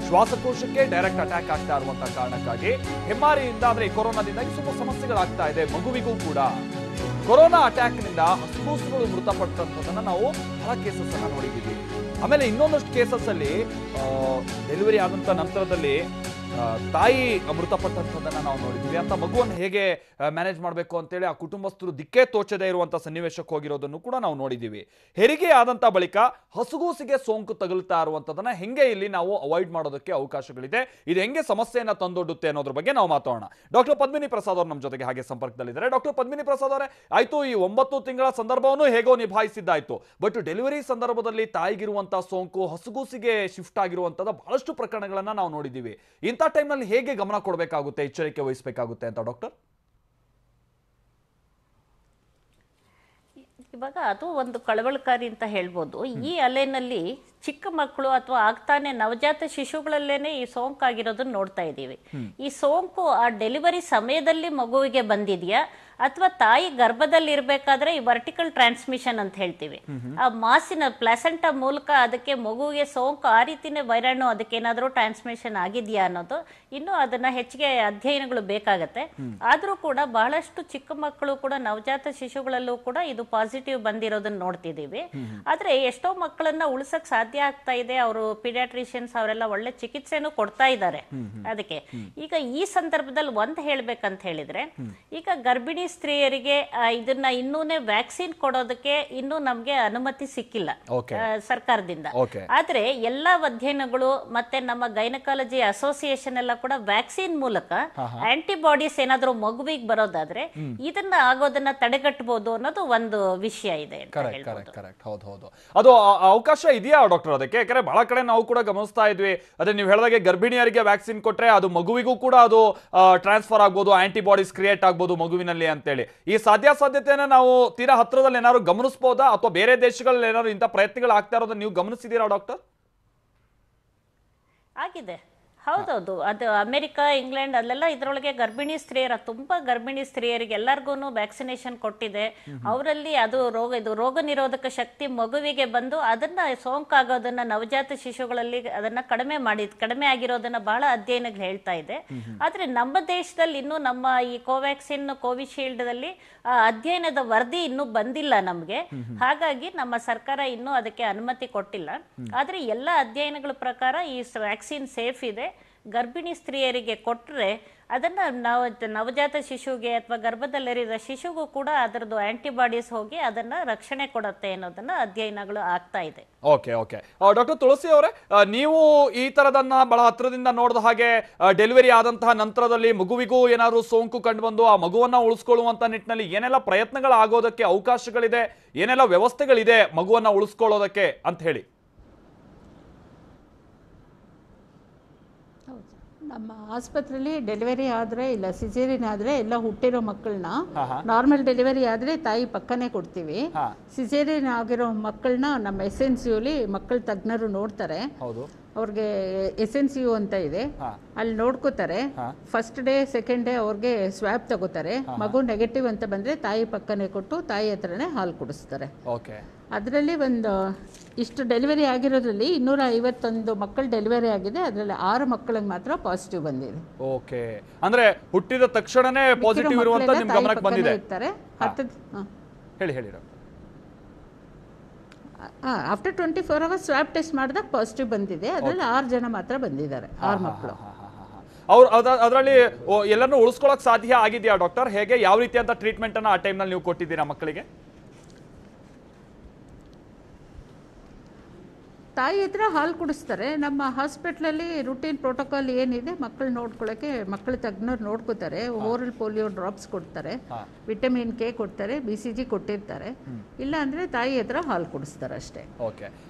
ಶ್ವಾಸಕೋಶಕ್ಕೆ ಡೈರೆಕ್ಟ್ ಅಟ್ಯಾಕ್ ಆಗ್ತಾ ಇರುವಂತಹ ಕಾರಣಕ್ಕಾಗಿ ಹೆಮ್ಮಾರಿಯಿಂದ, ಅಂದ್ರೆ ಕೊರೋನಾದಿಂದಾಗಿ ಸ್ವಲ್ಪ ಸಮಸ್ಯೆಗಳಾಗ್ತಾ ಇದೆ. ಮಗುವಿಗೂ ಕೂಡ ಕೊರೋನಾ ಅಟ್ಯಾಕ್ ನಿಂದ ಹಸುಗೂಸುಗಳು ಮೃತಪಟ್ಟಂತದನ್ನ ನಾವು ಬಹಳ ಕೇಸಸ್ ಅನ್ನ ನೋಡಿದ್ದೀವಿ. ಆಮೇಲೆ ಇನ್ನೊಂದಷ್ಟು ಕೇಸಸ್ ಅಲ್ಲಿ ಡೆಲಿವರಿ ಆದಂತ ನಂತರದಲ್ಲಿ ತಾಯಿ ಮೃತಪಟ್ಟಂಥದ್ದನ್ನ ನಾವು ನೋಡಿದ್ದೀವಿ. ಅಂತ ಮಗುವನ್ನು ಹೇಗೆ ಮ್ಯಾನೇಜ್ ಮಾಡಬೇಕು ಅಂತೇಳಿ ಆ ಕುಟುಂಬಸ್ಥರು ದಿಕ್ಕೇ ತೋಚದೇ ಇರುವಂತ ಸನ್ನಿವೇಶಕ್ಕೆ ಹೋಗಿರೋದನ್ನು ಕೂಡ ನಾವು ನೋಡಿದ್ದೀವಿ. ಹೆರಿಗೆ ಆದಂತ ಬಳಿಕ ಹಸುಗೂಸಿಗೆ ಸೋಂಕು ತಗುಲ್ತಾ ಇರುವಂತದನ್ನ ಹೆಂಗೆ ಇಲ್ಲಿ ನಾವು ಅವಾಯ್ಡ್ ಮಾಡೋದಕ್ಕೆ ಅವಕಾಶಗಳಿದೆ, ಇದು ಹೆಂಗೆ ಸಮಸ್ಯೆಯನ್ನ ತಂದೊಡ್ಡುತ್ತೆ ಅನ್ನೋದ್ರ ಬಗ್ಗೆ ನಾವು ಮಾತಾಡೋಣ. ಡಾಕ್ಟರ್ ಪದ್ಮಿನಿ ಪ್ರಸಾದ್ ಅವರು ನಮ್ಮ ಜೊತೆಗೆ ಹಾಗೆ ಸಂಪರ್ಕದಲ್ಲಿದ್ದಾರೆ. ಡಾಕ್ಟರ್ ಪದ್ಮಿನಿ ಪ್ರಸಾದ್ ಅವರೇ, ಆಯ್ತು, ಈ 9 ತಿಂಗಳ ಸಂದರ್ಭವನ್ನು ಹೇಗೋ ನಿಭಾಯಿಸಿದ್ದಾಯ್ತು, ಬಟ್ ಡೆಲಿವರಿ ಸಂದರ್ಭದಲ್ಲಿ ತಾಯಿಗಿರುವಂತಹ ಸೋಂಕು ಹಸುಗೂಸಿಗೆ ಶಿಫ್ಟ್ ಆಗಿರುವಂತದ ಬಹಳಷ್ಟು ಪ್ರಕರಣಗಳನ್ನ ನಾವು ನೋಡಿದ್ದೀವಿ. ಇಂಥ ಟೈಮ್ನಲ್ಲಿ ಹೇಗೆ ಗಮನ ಕೊಡಬೇಕಾಗುತ್ತೆ, ಎಚ್ಚರಿಕೆ ವಹಿಸಬೇಕಾಗುತ್ತೆ ಅಂತ ಡಾಕ್ಟರ್? ಇವಾಗ ಅದು ಒಂದು ಕಳವಳಕಾರಿ ಅಂತ ಹೇಳ್ಬೋದು. ಈ ಅಲೆನಲ್ಲಿ ಚಿಕ್ಕ ಮಕ್ಕಳು ಅಥವಾ ಆಗ್ತಾನೆ ನವಜಾತ ಶಿಶುಗಳಲ್ಲೇನೆ ಈ ಸೋಂಕು ಆಗಿರೋದನ್ನ ನೋಡ್ತಾ ಇದ್ದೀವಿ. ಈ ಸೋಂಕು ಆ ಡೆಲಿವರಿ ಸಮಯದಲ್ಲಿ ಮಗುವಿಗೆ ಬಂದಿದ್ಯಾ ಅಥವಾ ತಾಯಿ ಗರ್ಭದಲ್ಲಿ ಇರ್ಬೇಕಾದ್ರೆ ಈ ವರ್ಟಿಕಲ್ ಟ್ರಾನ್ಸ್ಮಿಷನ್ ಅಂತ ಹೇಳ್ತೀವಿ, ಆ ಮಾಸಿನ ಪ್ಲಾಸೆಂಟಾ ಮೂಲಕ ಅದಕ್ಕೆ ಮಗುವಿಗೆ ಸೋಂಕು ಆ ರೀತಿನೇ ವೈರಾಣು ಅದಕ್ಕೆ ಏನಾದರೂ ಟ್ರಾನ್ಸ್ಮಿಷನ್ ಆಗಿದೆಯಾ ಅನ್ನೋದು ಇನ್ನೂ ಅದನ್ನ ಹೆಚ್ಚಿಗೆ ಅಧ್ಯಯನಗಳು ಬೇಕಾಗತ್ತೆ. ಆದ್ರೂ ಕೂಡ ಬಹಳಷ್ಟು ಚಿಕ್ಕ ಮಕ್ಕಳು ಕೂಡ ನವಜಾತ ಶಿಶುಗಳಲ್ಲೂ ಕೂಡ ಇದು ಪಾಸಿಟಿವ್ ಬಂದಿರೋದನ್ನ ನೋಡ್ತಿದೀವಿ. ಆದ್ರೆ ಎಷ್ಟೋ ಮಕ್ಕಳನ್ನ ಉಳಿಸಕ್ ಸಾಧ್ಯ ಆಗ್ತಾ ಇದೆ. ಅವರು ಪೀಡಿಯಾಟ್ರಿಷಿಯನ್ಸ್ ಅವರೆಲ್ಲ ಒಳ್ಳೆ ಚಿಕಿತ್ಸೆನೂ ಕೊಡ್ತಾ ಇದ್ದಾರೆ ಅದಕ್ಕೆ. ಈಗ ಈ ಸಂದರ್ಭದಲ್ಲಿ ಒಂದ್ ಹೇಳ್ಬೇಕಂತ ಹೇಳಿದ್ರೆ, ಈಗ ಗರ್ಭಿಣಿ ಸ್ತ್ರೀಯರಿಗೆ ಇದನ್ನ ಇನ್ನೂನೇ ವ್ಯಾಕ್ಸಿನ್ ಕೊಡೋದಕ್ಕೆ ಇನ್ನೂ ನಮ್ಗೆ ಅನುಮತಿ ಸಿಕ್ಕಿಲ್ಲ ಸರ್ಕಾರದಿಂದ. ಆದ್ರೆ ಎಲ್ಲಾ ಅಧ್ಯಯನಗಳು ಮತ್ತೆ ನಮ್ಮ ಗೈನಕಾಲಜಿ ಅಸೋಸಿಯೇಷನ್ ಎಲ್ಲ ಕೂಡ ವ್ಯಾಕ್ಸಿನ್ ಮೂಲಕ ಆಂಟಿಬಾಡೀಸ್ ಏನಾದ್ರೂ ಮಗುವಿಗೆ ಬರೋದಾದ್ರೆ ಇದನ್ನ ಆಗೋದನ್ನ ತಡೆಗಟ್ಟಬಹುದು ಅನ್ನೋದು ಒಂದು ವಿಷಯ ಇದೆ. ಅದು ಅವಕಾಶ ಇದೆಯಾ ಡಾಕ್ಟರ್ ಅದಕ್ಕೆ? ಯಾಕಂದ್ರೆ ಬಹಳ ಕಡೆ ನಾವು ಕೂಡ ಗಮನಿಸ್ತಾ ಇದ್ವಿ, ಅದೇ ನೀವು ಹೇಳಿದಾಗೆ ಗರ್ಭಿಣಿಯರಿಗೆ ವ್ಯಾಕ್ಸಿನ್ ಕೊಟ್ರೆ ಅದು ಮಗುವಿಗೂ ಕೂಡ ಅದು ಟ್ರಾನ್ಸ್ಫರ್ ಆಗ್ಬೋದು, ಆಂಟಿಬಾಡೀಸ್ ಕ್ರಿಯೇಟ್ ಆಗ್ಬೋದು ಮಗುವಿನಲ್ಲಿ ಅಂತೇಳಿ. ಈ ಸಾಧ್ಯತೆಯನ್ನ ನಾವು ತೀರಾ ಹತ್ರದಲ್ಲಿ ಏನಾದ್ರು ಗಮನಿಸಬಹುದಾ, ಅಥವಾ ಬೇರೆ ದೇಶಗಳಲ್ಲಿ ಏನಾದ್ರು ಇಂಥ ಪ್ರಯತ್ನಗಳು ಆಗ್ತಾ ಇರೋದನ್ನ ನೀವು ಗಮನಿಸಿದೀರಾ ಡಾಕ್ಟರ್? ಆಗಿದೆ, ಹೌದೌದು. ಅದು ಅಮೆರಿಕ, ಇಂಗ್ಲೆಂಡ್ ಅಲ್ಲೆಲ್ಲ ಇದ್ರೊಳಗೆ ಗರ್ಭಿಣಿ ಸ್ತ್ರೀಯರ ತುಂಬಾ ಗರ್ಭಿಣಿ ಸ್ತ್ರೀಯರಿಗೆ ಎಲ್ಲರಿಗೂ ವ್ಯಾಕ್ಸಿನೇಷನ್ ಕೊಟ್ಟಿದೆ. ಅವರಲ್ಲಿ ಅದು ರೋಗ ನಿರೋಧಕ ಶಕ್ತಿ ಮಗುವಿಗೆ ಬಂದು ಅದನ್ನ ಸೋಂಕಾಗೋದನ್ನ ನವಜಾತ ಶಿಶುಗಳಲ್ಲಿ ಅದನ್ನ ಕಡಿಮೆ ಆಗಿರೋದನ್ನ ಬಹಳ ಅಧ್ಯಯನಗಳು ಹೇಳ್ತಾ ಇದೆ. ಆದ್ರೆ ನಮ್ಮ ದೇಶದಲ್ಲಿ ಇನ್ನೂ ನಮ್ಮ ಈ ಕೋವ್ಯಾಕ್ಸಿನ್, ಕೋವಿಶೀಲ್ಡ್ ದಲ್ಲಿ ಅಧ್ಯಯನದ ವರದಿ ಇನ್ನೂ ಬಂದಿಲ್ಲ ನಮ್ಗೆ. ಹಾಗಾಗಿ ನಮ್ಮ ಸರ್ಕಾರ ಇನ್ನೂ ಅದಕ್ಕೆ ಅನುಮತಿ ಕೊಟ್ಟಿಲ್ಲ. ಆದ್ರೆ ಎಲ್ಲ ಅಧ್ಯಯನಗಳ ಪ್ರಕಾರ ಈ ವ್ಯಾಕ್ಸಿನ್ ಸೇಫ್ ಇದೆ. ಗರ್ಭಿಣಿ ಸ್ತ್ರೀಯರಿಗೆ ಕೊಟ್ಟರೆ ಅದನ್ನ ನವಜಾತ ಶಿಶುಗೆ ಅಥವಾ ಗರ್ಭದಲ್ಲಿರಿದ ಶಿಶುಗೂ ಕೂಡ ಅದರದ್ದು ಆಂಟಿಬಾಡೀಸ್ ಹೋಗಿ ಅದನ್ನ ರಕ್ಷಣೆ ಕೊಡುತ್ತೆ ಅನ್ನೋದನ್ನ ಅಧ್ಯಯನಗಳು ಆಗ್ತಾ ಇದೆ. ಓಕೆ ಓಕೆ ಡಾಕ್ಟರ್ ತುಳಸಿ ಅವರೇ, ನೀವು ಈ ತರದನ್ನ ಬಹಳ ಹತ್ರದಿಂದ ನೋಡಿದ ಹಾಗೆ ಡೆಲಿವರಿ ಆದಂತಹ ನಂತರದಲ್ಲಿ ಮಗುವಿಗೂ ಏನಾದ್ರು ಸೋಂಕು ಕಂಡು ಬಂದು ಆ ಮಗುವನ್ನ ಉಳಿಸ್ಕೊಳ್ಳುವಂತ ನಿಟ್ಟಿನಲ್ಲಿ ಏನೆಲ್ಲ ಪ್ರಯತ್ನಗಳು ಆಗೋದಕ್ಕೆ ಅವಕಾಶಗಳಿದೆ, ಏನೆಲ್ಲ ವ್ಯವಸ್ಥೆಗಳಿದೆ ಮಗುವನ್ನ ಉಳಿಸ್ಕೊಳ್ಳೋದಕ್ಕೆ ಅಂತ ಹೇಳಿ? ನಮ್ಮ ಆಸ್ಪತ್ರೆಯಲ್ಲಿ ಡೆಲಿವರಿ ಆದರೆ ಇಲ್ಲ ಸಿಸೇರಿಯನ್ ಆದರೆ ಎಲ್ಲ ಹುಟ್ಟಿರೋ ಮಕ್ಕಳನ್ನ ನಾರ್ಮಲ್ ಡೆಲಿವರಿ ಆದರೆ ತಾಯಿ ಪಕ್ಕನೇ ಕೊಡ್ತೀವಿ. ಸಿಸೇರಿಯನ್ ಆಗಿರೋ ಮಕ್ಕಳನ್ನ ನಮ್ಮ SNCUಲಿ ಮಕ್ಕಳ ತಜ್ಞರು ನೋಡ್ತಾರೆ. ಅವ್ರಿಗೆ SNCU ಅಂತ ಇದೆ, ಅಲ್ಲಿ ನೋಡ್ಕೋತಾರೆ. ಫಸ್ಟ್ ಡೇ ಸೆಕೆಂಡ್ ಡೇ ಅವ್ರಿಗೆ ಸ್ವ್ಯಾಬ್ ತಗೋತಾರೆ. ಮಗು ನೆಗೆಟಿವ್ ಅಂತ ಬಂದರೆ ತಾಯಿ ಪಕ್ಕನೆ ಕೊಟ್ಟು ತಾಯಿ ಹತ್ರನೇ ಹಾಲು ಕುಡಿಸ್ತಾರೆ. ಅದರಲ್ಲಿ ಒಂದು ಇಷ್ಟು ಡೆಲಿವರಿ ಆಗಿರೋದ್ರಲ್ಲಿ 251 ಮಕ್ಕಳು ಡೆಲಿವರಿ ಆಗಿದೆ. ಅದರಲ್ಲಿ 6 ಮಕ್ಕಳಿಗೆ ಮಾತ್ರ ಪಾಸಿಟಿವ್ ಬಂದಿದೆ. ಓಕೆ, ಅಂದ್ರೆ ಹುಟ್ಟಿದ ತಕ್ಷಣನೇ ಪಾಸಿಟಿವ್ ಇರುವಂತ ನಿಮ್ಮ ಗಮನಕ್ಕೆ ಬಂದಿದೆ. ಹೇಳಿ ಹೇಳಿ doctor. After 24 hours swab test ಮಾಡಿದಾಗ ಪಾಸಿಟಿವ್ ಬಂದಿದೆ. ಅದರಲ್ಲಿ 6 ಜನ ಮಾತ್ರ ಬಂದಿದ್ದಾರೆ, 6 ಮಕ್ಕಳು. ಅವ್ರು ಅದರಲ್ಲಿ ಎಲ್ಲರನ್ನೂ ಉಳಿಸ್ಕೊಳ್ಳೋಕೆ ಸಾಧ್ಯ ಆಗಿದೆಯಾ ಡಾಕ್ಟರ್? ಹೇಗೆ, ಯಾವ ರೀತಿಯಂತ ಟ್ರೀಟ್ಮೆಂಟ್ ಅನ್ನ ಆ ಟೈಮ್ನಲ್ಲಿ ನೀವು ಕೊಟ್ಟಿದ್ದೀರಾ ಮಕ್ಕಳಿಗೆ? ತಾಯಿ ಹತ್ರ ಹಾಲು ಕುಡಿಸ್ತಾರೆ. ನಮ್ಮ ಹಾಸ್ಪಿಟ್ಲಲ್ಲಿ ರುಟೀನ್ ಪ್ರೋಟೋಕಾಲ್ ಏನಿದೆ, ಮಕ್ಕಳು ನೋಡ್ಕೊಳ್ಳೋಕ್ಕೆ ಮಕ್ಕಳು ತಜ್ಞರು ನೋಡ್ಕೋತಾರೆ. ಓರಲ್ ಪೋಲಿಯೋ ಡ್ರಾಪ್ಸ್ ಕೊಡ್ತಾರೆ, ವಿಟಮಿನ್ K ಕೊಡ್ತಾರೆ, BCG ಕೊಟ್ಟಿರ್ತಾರೆ. ಇಲ್ಲ ಅಂದ್ರೆ ತಾಯಿ ಹತ್ರ ಹಾಲು ಕುಡಿಸ್ತಾರೆ ಅಷ್ಟೇ.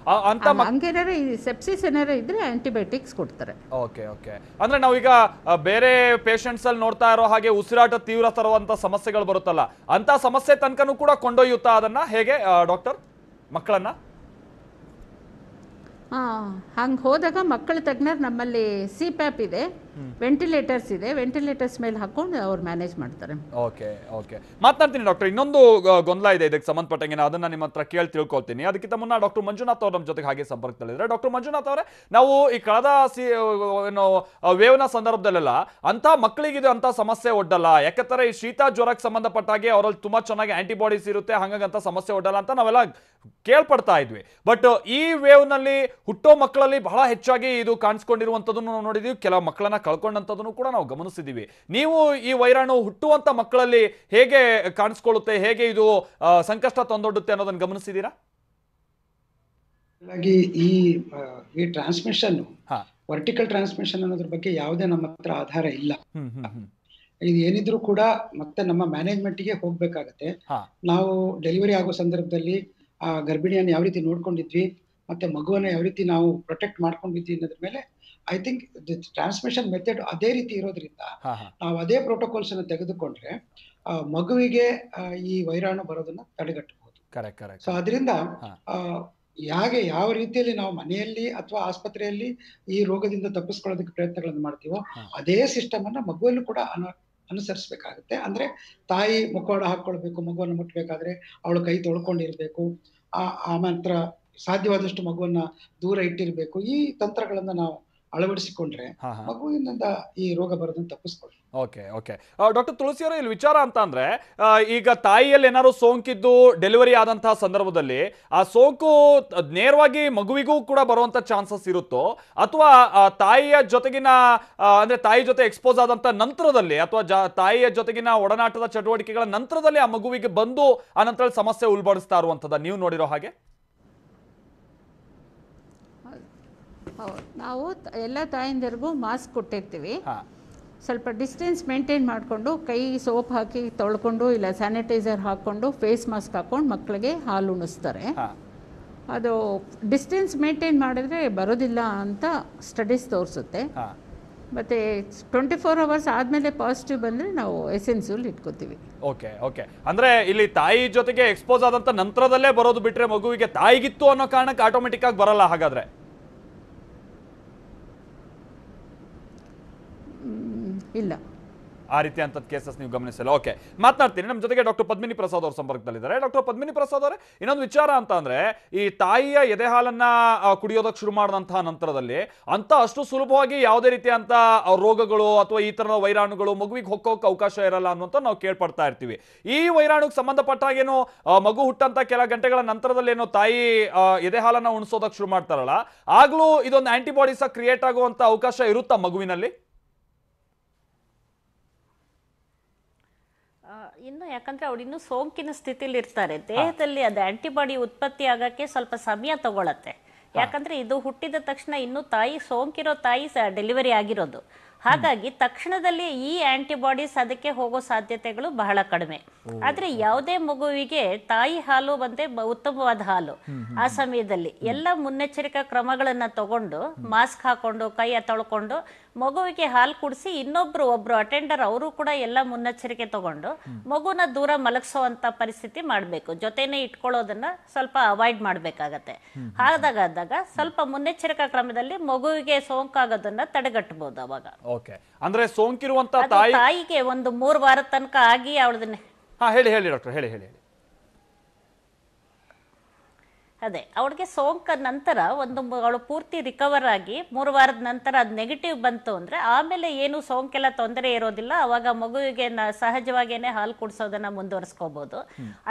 ಹಂಗೇನಾರ ಸೆಪ್ಸಿಸ್ ಏನಾರ ಇದ್ರೆ ಆಂಟಿಬಯೋಟಿಕ್ಸ್ ಕೊಡ್ತಾರೆ. ಓಕೆ ಓಕೆ, ಅಂದ್ರೆ ನಾವೀಗ ಬೇರೆ ಪೇಷಂಟ್ಸ್ ಅಲ್ಲಿ ನೋಡ್ತಾ ಇರೋ ಹಾಗೆ ಉಸಿರಾಟ ತೀವ್ರ ತರುವಂತ ಸಮಸ್ಯೆಗಳು ಬರುತ್ತಲ್ಲ, ಅಂತ ಸಮಸ್ಯೆ ತನಕನೂ ಕೂಡ ಕೊಂಡೊಯ್ಯುತ್ತಾ ಅದನ್ನ ಹೇಗೆ ಡಾಕ್ಟರ್ ಮಕ್ಕಳನ್ನ? ಹಂಗೆ ಹೋದಾಗ ಮಕ್ಕಳ ತಜ್ಞರು ನಮ್ಮಲ್ಲಿ CPAP ಇದೆ, ವೆಂಟಿಲೇಟರ್ಸ್ ಇದೆ, ವೆಂಟಿಲೇಟರ್ಸ್ ಮೇಲೆ ಹಾಕೊಂಡು ಅವ್ರು ಮ್ಯಾನೇಜ್ ಮಾಡ್ತಾರೆ. ಓಕೆ ಓಕೆ, ಮಾತನಾಡ್ತೀನಿ ಡಾಕ್ಟರ್. ಇನ್ನೊಂದು ಗೊಂದಲ ಇದೆ ಇದಕ್ಕೆ ಸಂಬಂಧಪಟ್ಟಂಗೆ, ಅದನ್ನ ನಿಮ್ಮ ಹತ್ರ ಕೇಳಿ ತಿಳ್ಕೊಳ್ತೀನಿ. ಅದಕ್ಕಿಂತ ಮುನ್ನ ಡಾಕ್ಟರ್ ಮಂಜುನಾಥ್ ಅವ್ರ ನಮ್ಮ ಜೊತೆಗೆ ಹಾಗೆ ಸಂಪರ್ಕದಲ್ಲಿದ್ದಾರೆ. ಡಾಕ್ಟರ್ ಮಂಜುನಾಥ್ ಅವರೇ, ನಾವು ಈ ಕಳೆದ ವೇವ್ನ ಸಂದರ್ಭದಲ್ಲೆಲ್ಲ ಅಂತ ಮಕ್ಕಳಿಗೆ ಅಂತ ಸಮಸ್ಯೆ ಒಡ್ಡಲ್ಲ, ಯಾಕಂದ್ರೆ ಈ ಶೀತ ಜ್ವರಕ್ಕೆ ಸಂಬಂಧಪಟ್ಟಾಗೆ ಅವರಲ್ಲಿ ತುಂಬಾ ಚೆನ್ನಾಗಿ ಆಂಟಿಬಾಡೀಸ್ ಇರುತ್ತೆ, ಹಾಗಂತ ಸಮಸ್ಯೆ ಒಡ್ಡಲ್ಲ ಅಂತ ನಾವೆಲ್ಲ ಕೇಳ್ಪಡ್ತಾ ಇದ್ವಿ. ಬಟ್ ಈ ವೇವ್ ನಲ್ಲಿ ಹುಟ್ಟೋ ಮಕ್ಕಳಲ್ಲಿ ಬಹಳ ಹೆಚ್ಚಾಗಿ ಇದು ಕಾಣಿಸ್ಕೊಂಡಿರುವಂತದನ್ನು ನಾವು ನೋಡಿದೀವಿ, ಕೆಲವು ಮಕ್ಕಳನ್ನ ಕಳ್ಕೊಂಡಂತದನ್ನು ಕೂಡ ನಾವು ಗಮನಿಸಿದೀವಿ. ನೀವು ಈ ವೈರಾಣು ಹುಟ್ಟುವಂತ ಮಕ್ಕಳಲ್ಲಿ ಹೇಗೆ ಕಾಣಿಸ್ಕೊಳ್ಳುತ್ತೆ, ಹೇಗೆ ಇದು ಸಂಕಷ್ಟ ತಂದೊಡ್ಡುತ್ತೆ ಅನ್ನೋದನ್ನ ಗಮನಿಸಿದೀರಾ? ಈ ಟ್ರಾನ್ಸ್ಮಿಷನ್, ವರ್ಟಿಕಲ್ ಟ್ರಾನ್ಸ್ಮಿಷನ್ ಅನ್ನೋದ್ರ ಬಗ್ಗೆ ಯಾವುದೇ ನಮ್ಮ ಹತ್ರ ಆಧಾರ ಇಲ್ಲ. ಇದು ಏನಿದ್ರು ಕೂಡ ಮತ್ತೆ ನಮ್ಮ ಮ್ಯಾನೇಜ್ಮೆಂಟ್ಗೆ ಹೋಗ್ಬೇಕಾಗತ್ತೆ. ನಾವು ಡೆಲಿವರಿ ಆಗೋ ಸಂದರ್ಭದಲ್ಲಿ ಆ ಗರ್ಭಿಣಿಯನ್ನು ಯಾವ ರೀತಿ ನೋಡ್ಕೊಂಡಿದ್ವಿ, ಮತ್ತೆ ಮಗುವನ್ನ ಯಾವ ರೀತಿ ನಾವು ಪ್ರೊಟೆಕ್ಟ್ ಮಾಡ್ಕೊಂಡಿದ್ವಿ ಅನ್ನೋದ್ರ ಮೇಲೆ ಐ ಥಿಂಕ್ ಟ್ರಾನ್ಸ್ಮಿಷನ್ ಮೆಥಡ್ ಅದೇ ರೀತಿ ಇರೋದ್ರಿಂದ ನಾವು ಅದೇ ಪ್ರೋಟೋಕಾಲ್ಸ್ ಅನ್ನು ತೆಗೆದುಕೊಂಡ್ರೆ ಮಗುವಿಗೆ ಈ ವೈರಾಣು ಬರೋದನ್ನ ತಡೆಗಟ್ಟಬಹುದು. ಸೊ ಅದರಿಂದ ಯಾವ ರೀತಿಯಲ್ಲಿ ನಾವು ಮನೆಯಲ್ಲಿ ಅಥವಾ ಆಸ್ಪತ್ರೆಯಲ್ಲಿ ಈ ರೋಗದಿಂದ ತಪ್ಪಿಸ್ಕೊಳ್ಳೋದಕ್ಕೆ ಪ್ರಯತ್ನಗಳನ್ನು ಮಾಡ್ತೀವೋ ಅದೇ ಸಿಸ್ಟಮ್ ಅನ್ನ ಮಗುವಲ್ಲೂ ಕೂಡ ಅನುಸರಿಸಬೇಕಾಗುತ್ತೆ. ಅಂದ್ರೆ ತಾಯಿ ಮುಖವಾಡ ಹಾಕೊಳ್ಬೇಕು, ಮಗುವನ್ನು ಮುಟ್ಟಬೇಕಾದ್ರೆ ಅವಳು ಕೈ ತೊಳ್ಕೊಂಡಿರ್ಬೇಕು, ಆ ನಂತರ ಸಾಧ್ಯವಾದಷ್ಟು ಮಗುವನ್ನ ದೂರ ಇಟ್ಟಿರ್ಬೇಕು. ಈ ತಂತ್ರಗಳನ್ನ ನಾವು ಅಳವಡಿಸಿಕೊಂಡ್ರೆ ಮಗುವಿನಿಂದ ಈ ರೋಗ ಬರೋದನ್ನ ತಪ್ಪಿಸ್ಕೊಳ್ಳಿ. ಓಕೆ ಓಕೆ, ಡಾಕ್ಟರ್ ತುಳಸಿ ಅವರೇ, ಇಲ್ಲಿ ವಿಚಾರ ಅಂತ ಅಂದ್ರೆ ಈಗ ತಾಯಿಯಲ್ಲಿ ಏನಾದ್ರು ಸೋಂಕಿದ್ದು ಡೆಲಿವರಿ ಆದಂತಹ ಸಂದರ್ಭದಲ್ಲಿ ಆ ಸೋಂಕು ನೇರವಾಗಿ ಮಗುವಿಗೂ ಕೂಡ ಬರುವಂತ ಚಾನ್ಸಸ್ ಇರುತ್ತೋ, ಅಥವಾ ತಾಯಿಯ ಜೊತೆಗಿನ ಅಂದ್ರೆ ತಾಯಿ ಜೊತೆ ಎಕ್ಸ್ಪೋಸ್ ಆದಂತ ನಂತರದಲ್ಲಿ ಅಥವಾ ತಾಯಿಯ ಜೊತೆಗಿನ ಒಡನಾಟದ ಚಟುವಟಿಕೆಗಳ ನಂತರದಲ್ಲಿ ಆ ಮಗುವಿಗೆ ಬಂದು ಆ ನಂತರ ಸಮಸ್ಯೆ ಉಲ್ಬಡಿಸ್ತಾ ಇರುವಂತದ ನೀವು ನೋಡಿರೋ ಹಾಗೆ? ನಾವು ಎಲ್ಲ ತಾಯಂದಿರಿಗೂ ಮಾಸ್ಕ್ ಕೊಟ್ಟಿರ್ತೀವಿ. ಸ್ವಲ್ಪ ಡಿಸ್ಟೆನ್ಸ್ ಮೇಂಟೈನ್ ಮಾಡಿಕೊಂಡು ಕೈ ಸೋಪ್ ಹಾಕಿ ತೊಳ್ಕೊಂಡು ಇಲ್ಲ ಸ್ಯಾನಿಟೈಸರ್ ಹಾಕ್ಕೊಂಡು ಫೇಸ್ ಮಾಸ್ಕ್ ಹಾಕೊಂಡು ಮಕ್ಕಳಿಗೆ ಹಾಲು ಉಣಿಸ್ತಾರೆ. ಅದು ಡಿಸ್ಟೆನ್ಸ್ ಮೇಂಟೈನ್ ಮಾಡಿದ್ರೆ ಬರೋದಿಲ್ಲ ಅಂತ ಸ್ಟಡೀಸ್ ತೋರಿಸುತ್ತೆ. ಮತ್ತು 24 ಅವರ್ಸ್ ಆದಮೇಲೆ ಪಾಸಿಟಿವ್ ಬಂದರೆ ನಾವು SNCU ಇಟ್ಕೋತೀವಿ. ಓಕೆ ಓಕೆ, ಅಂದರೆ ಇಲ್ಲಿ ತಾಯಿ ಜೊತೆಗೆ ಎಕ್ಸ್ಪೋಸ್ ಆದಂಥ ನಂತರದಲ್ಲೇ ಬರೋದು ಬಿಟ್ಟರೆ ಮಗುವಿಗೆ ತಾಯಿಗಿತ್ತು ಅನ್ನೋ ಕಾರಣಕ್ಕೆ ಆಟೋಮೆಟಿಕ್ ಆಗಿ ಬರಲ್ಲ ಹಾಗಾದರೆ? ಇಲ್ಲ, ಆ ರೀತಿ ಅಂತ ಕೇಸಸ್ ನೀವು ಗಮನಿಸಲ್ಲ. ಓಕೆ, ಮಾತನಾಡ್ತೀನಿ. ನಮ್ಮ ಜೊತೆಗೆ ಡಾಕ್ಟರ್ ಪದ್ಮಿನಿ ಪ್ರಸಾದ್ ಅವ್ರ ಸಂಪರ್ಕದಲ್ಲಿದ್ದಾರೆ. ಡಾಕ್ಟರ್ ಪದ್ಮಿನಿ ಪ್ರಸಾದ್ ಅವರೇ, ಇನ್ನೊಂದು ವಿಚಾರ ಅಂತ ಅಂದ್ರೆ ಈ ತಾಯಿಯ ಎದೆ ಹಾಲನ್ನ ಕುಡಿಯೋದಕ್ಕೆ ಶುರು ಮಾಡಿದಂತಹ ನಂತರದಲ್ಲಿ ಅಂತ ಅಷ್ಟು ಸುಲಭವಾಗಿ ಯಾವುದೇ ರೀತಿಯಂತ ರೋಗಗಳು ಅಥವಾ ಈ ತರದ ವೈರಾಣುಗಳು ಮಗುವಿಗೆ ಹೊಕ್ಕೋಕೆ ಅವಕಾಶ ಇರಲ್ಲ ಅನ್ನುವಂತ ನಾವು ಕೇಳ್ಪಡ್ತಾ ಇರ್ತೀವಿ. ಈ ವೈರಾಣುಗೆ ಸಂಬಂಧಪಟ್ಟಾಗೇನು ಮಗು ಹುಟ್ಟಂತ ಕೆಲ ಗಂಟೆಗಳ ನಂತರದಲ್ಲಿ ಏನೋ ತಾಯಿ ಎದೆ ಹಾಲನ್ನ ಉಣಿಸೋದಕ್ಕೆ ಶುರು ಮಾಡ್ತಾರಲ್ಲ, ಆಗ್ಲೂ ಇದೊಂದು ಆಂಟಿಬಾಡೀಸ್ ಕ್ರಿಯೇಟ್ ಆಗುವಂತ ಅವಕಾಶ ಇರುತ್ತಾ ಮಗುವಿನಲ್ಲಿ? ಇನ್ನು ಯಾಕಂದ್ರೆ ಅವ್ರು ಇನ್ನೂ ಸೋಂಕಿನ ಸ್ಥಿತಿಲಿ ಇರ್ತಾರೆ. ದೇಹದಲ್ಲಿ ಅದು ಆಂಟಿಬಾಡಿ ಉತ್ಪತ್ತಿ ಆಗಕ್ಕೆ ಸ್ವಲ್ಪ ಸಮಯ ತಗೊಳತ್ತೆ. ಯಾಕಂದ್ರೆ ಇದು ಹುಟ್ಟಿದ ತಕ್ಷಣ ಇನ್ನು ತಾಯಿ ಸೋಂಕಿರೋ ತಾಯಿ ಡೆಲಿವರಿ ಆಗಿರೋದು. ಹಾಗಾಗಿ ತಕ್ಷಣದಲ್ಲಿ ಈ ಆಂಟಿಬಾಡೀಸ್ ಅದಕ್ಕೆ ಹೋಗೋ ಸಾಧ್ಯತೆಗಳು ಬಹಳ ಕಡಿಮೆ. ಆದ್ರೆ ಯಾವುದೇ ಮಗುವಿಗೆ ತಾಯಿ ಹಾಲು ಬಂದೆ ಉತ್ತಮವಾದ ಹಾಲು. ಆ ಸಮಯದಲ್ಲಿ ಎಲ್ಲ ಮುನ್ನೆಚ್ಚರಿಕಾ ಕ್ರಮಗಳನ್ನ ತಗೊಂಡು ಮಾಸ್ಕ್ ಹಾಕೊಂಡು ಕೈ ತೊಳ್ಕೊಂಡು ಮಗುವಿಗೆ ಹಾಲು ಕುಡಿಸಿ ಒಬ್ರು ಅಟೆಂಡರ್ ಅವರು ಕೂಡ ಎಲ್ಲ ಮುನ್ನೆಚ್ಚರಿಕೆ ತಗೊಂಡು ಮಗುನ ದೂರ ಮಲಗಿಸುವಂತ ಪರಿಸ್ಥಿತಿ ಮಾಡಬೇಕು. ಜೊತೆನೆ ಇಟ್ಕೊಳ್ಳೋದನ್ನ ಸ್ವಲ್ಪ ಅವಾಯ್ಡ್ ಮಾಡ್ಬೇಕಾಗತ್ತೆ. ಹಾಗಾದಾಗ ಸ್ವಲ್ಪ ಮುನ್ನೆಚ್ಚರಿಕಾ ಕ್ರಮದಲ್ಲಿ ಮಗುವಿಗೆ ಸೋಂಕಾಗೋದನ್ನ ತಡೆಗಟ್ಟಬಹುದು. ಅವಾಗ ಓಕೆ, ಅಂದ್ರೆ ಸೋಂಕಿರುವಂತ ತಾಯಿಗೆ ಒಂದು 3 ವಾರದ ತನಕ ಆಗಿ ಅವಳದನ್ನ ಹೇಳಿ ಡಾಕ್ಟರ್, ಹೇಳಿ. ಅದೇ ಅವಳಿಗೆ ಸೋಂಕ ನಂತರ ಅವಳು ಪೂರ್ತಿ ರಿಕವರ್ ಆಗಿ 3 ವಾರದ ನಂತರ ಅದು ನೆಗೆಟಿವ್ ಬಂತು ಅಂದ್ರೆ ಆಮೇಲೆ ಏನು ಸೋಂಕೆಲ್ಲ ತೊಂದರೆ ಇರೋದಿಲ್ಲ. ಅವಾಗ ಮಗುವಿಗೆ ಸಹಜವಾಗೇನೆ ಹಾಲು ಕುಡಿಸೋದನ್ನ ಮುಂದುವರಿಸ್ಕೋಬಹುದು.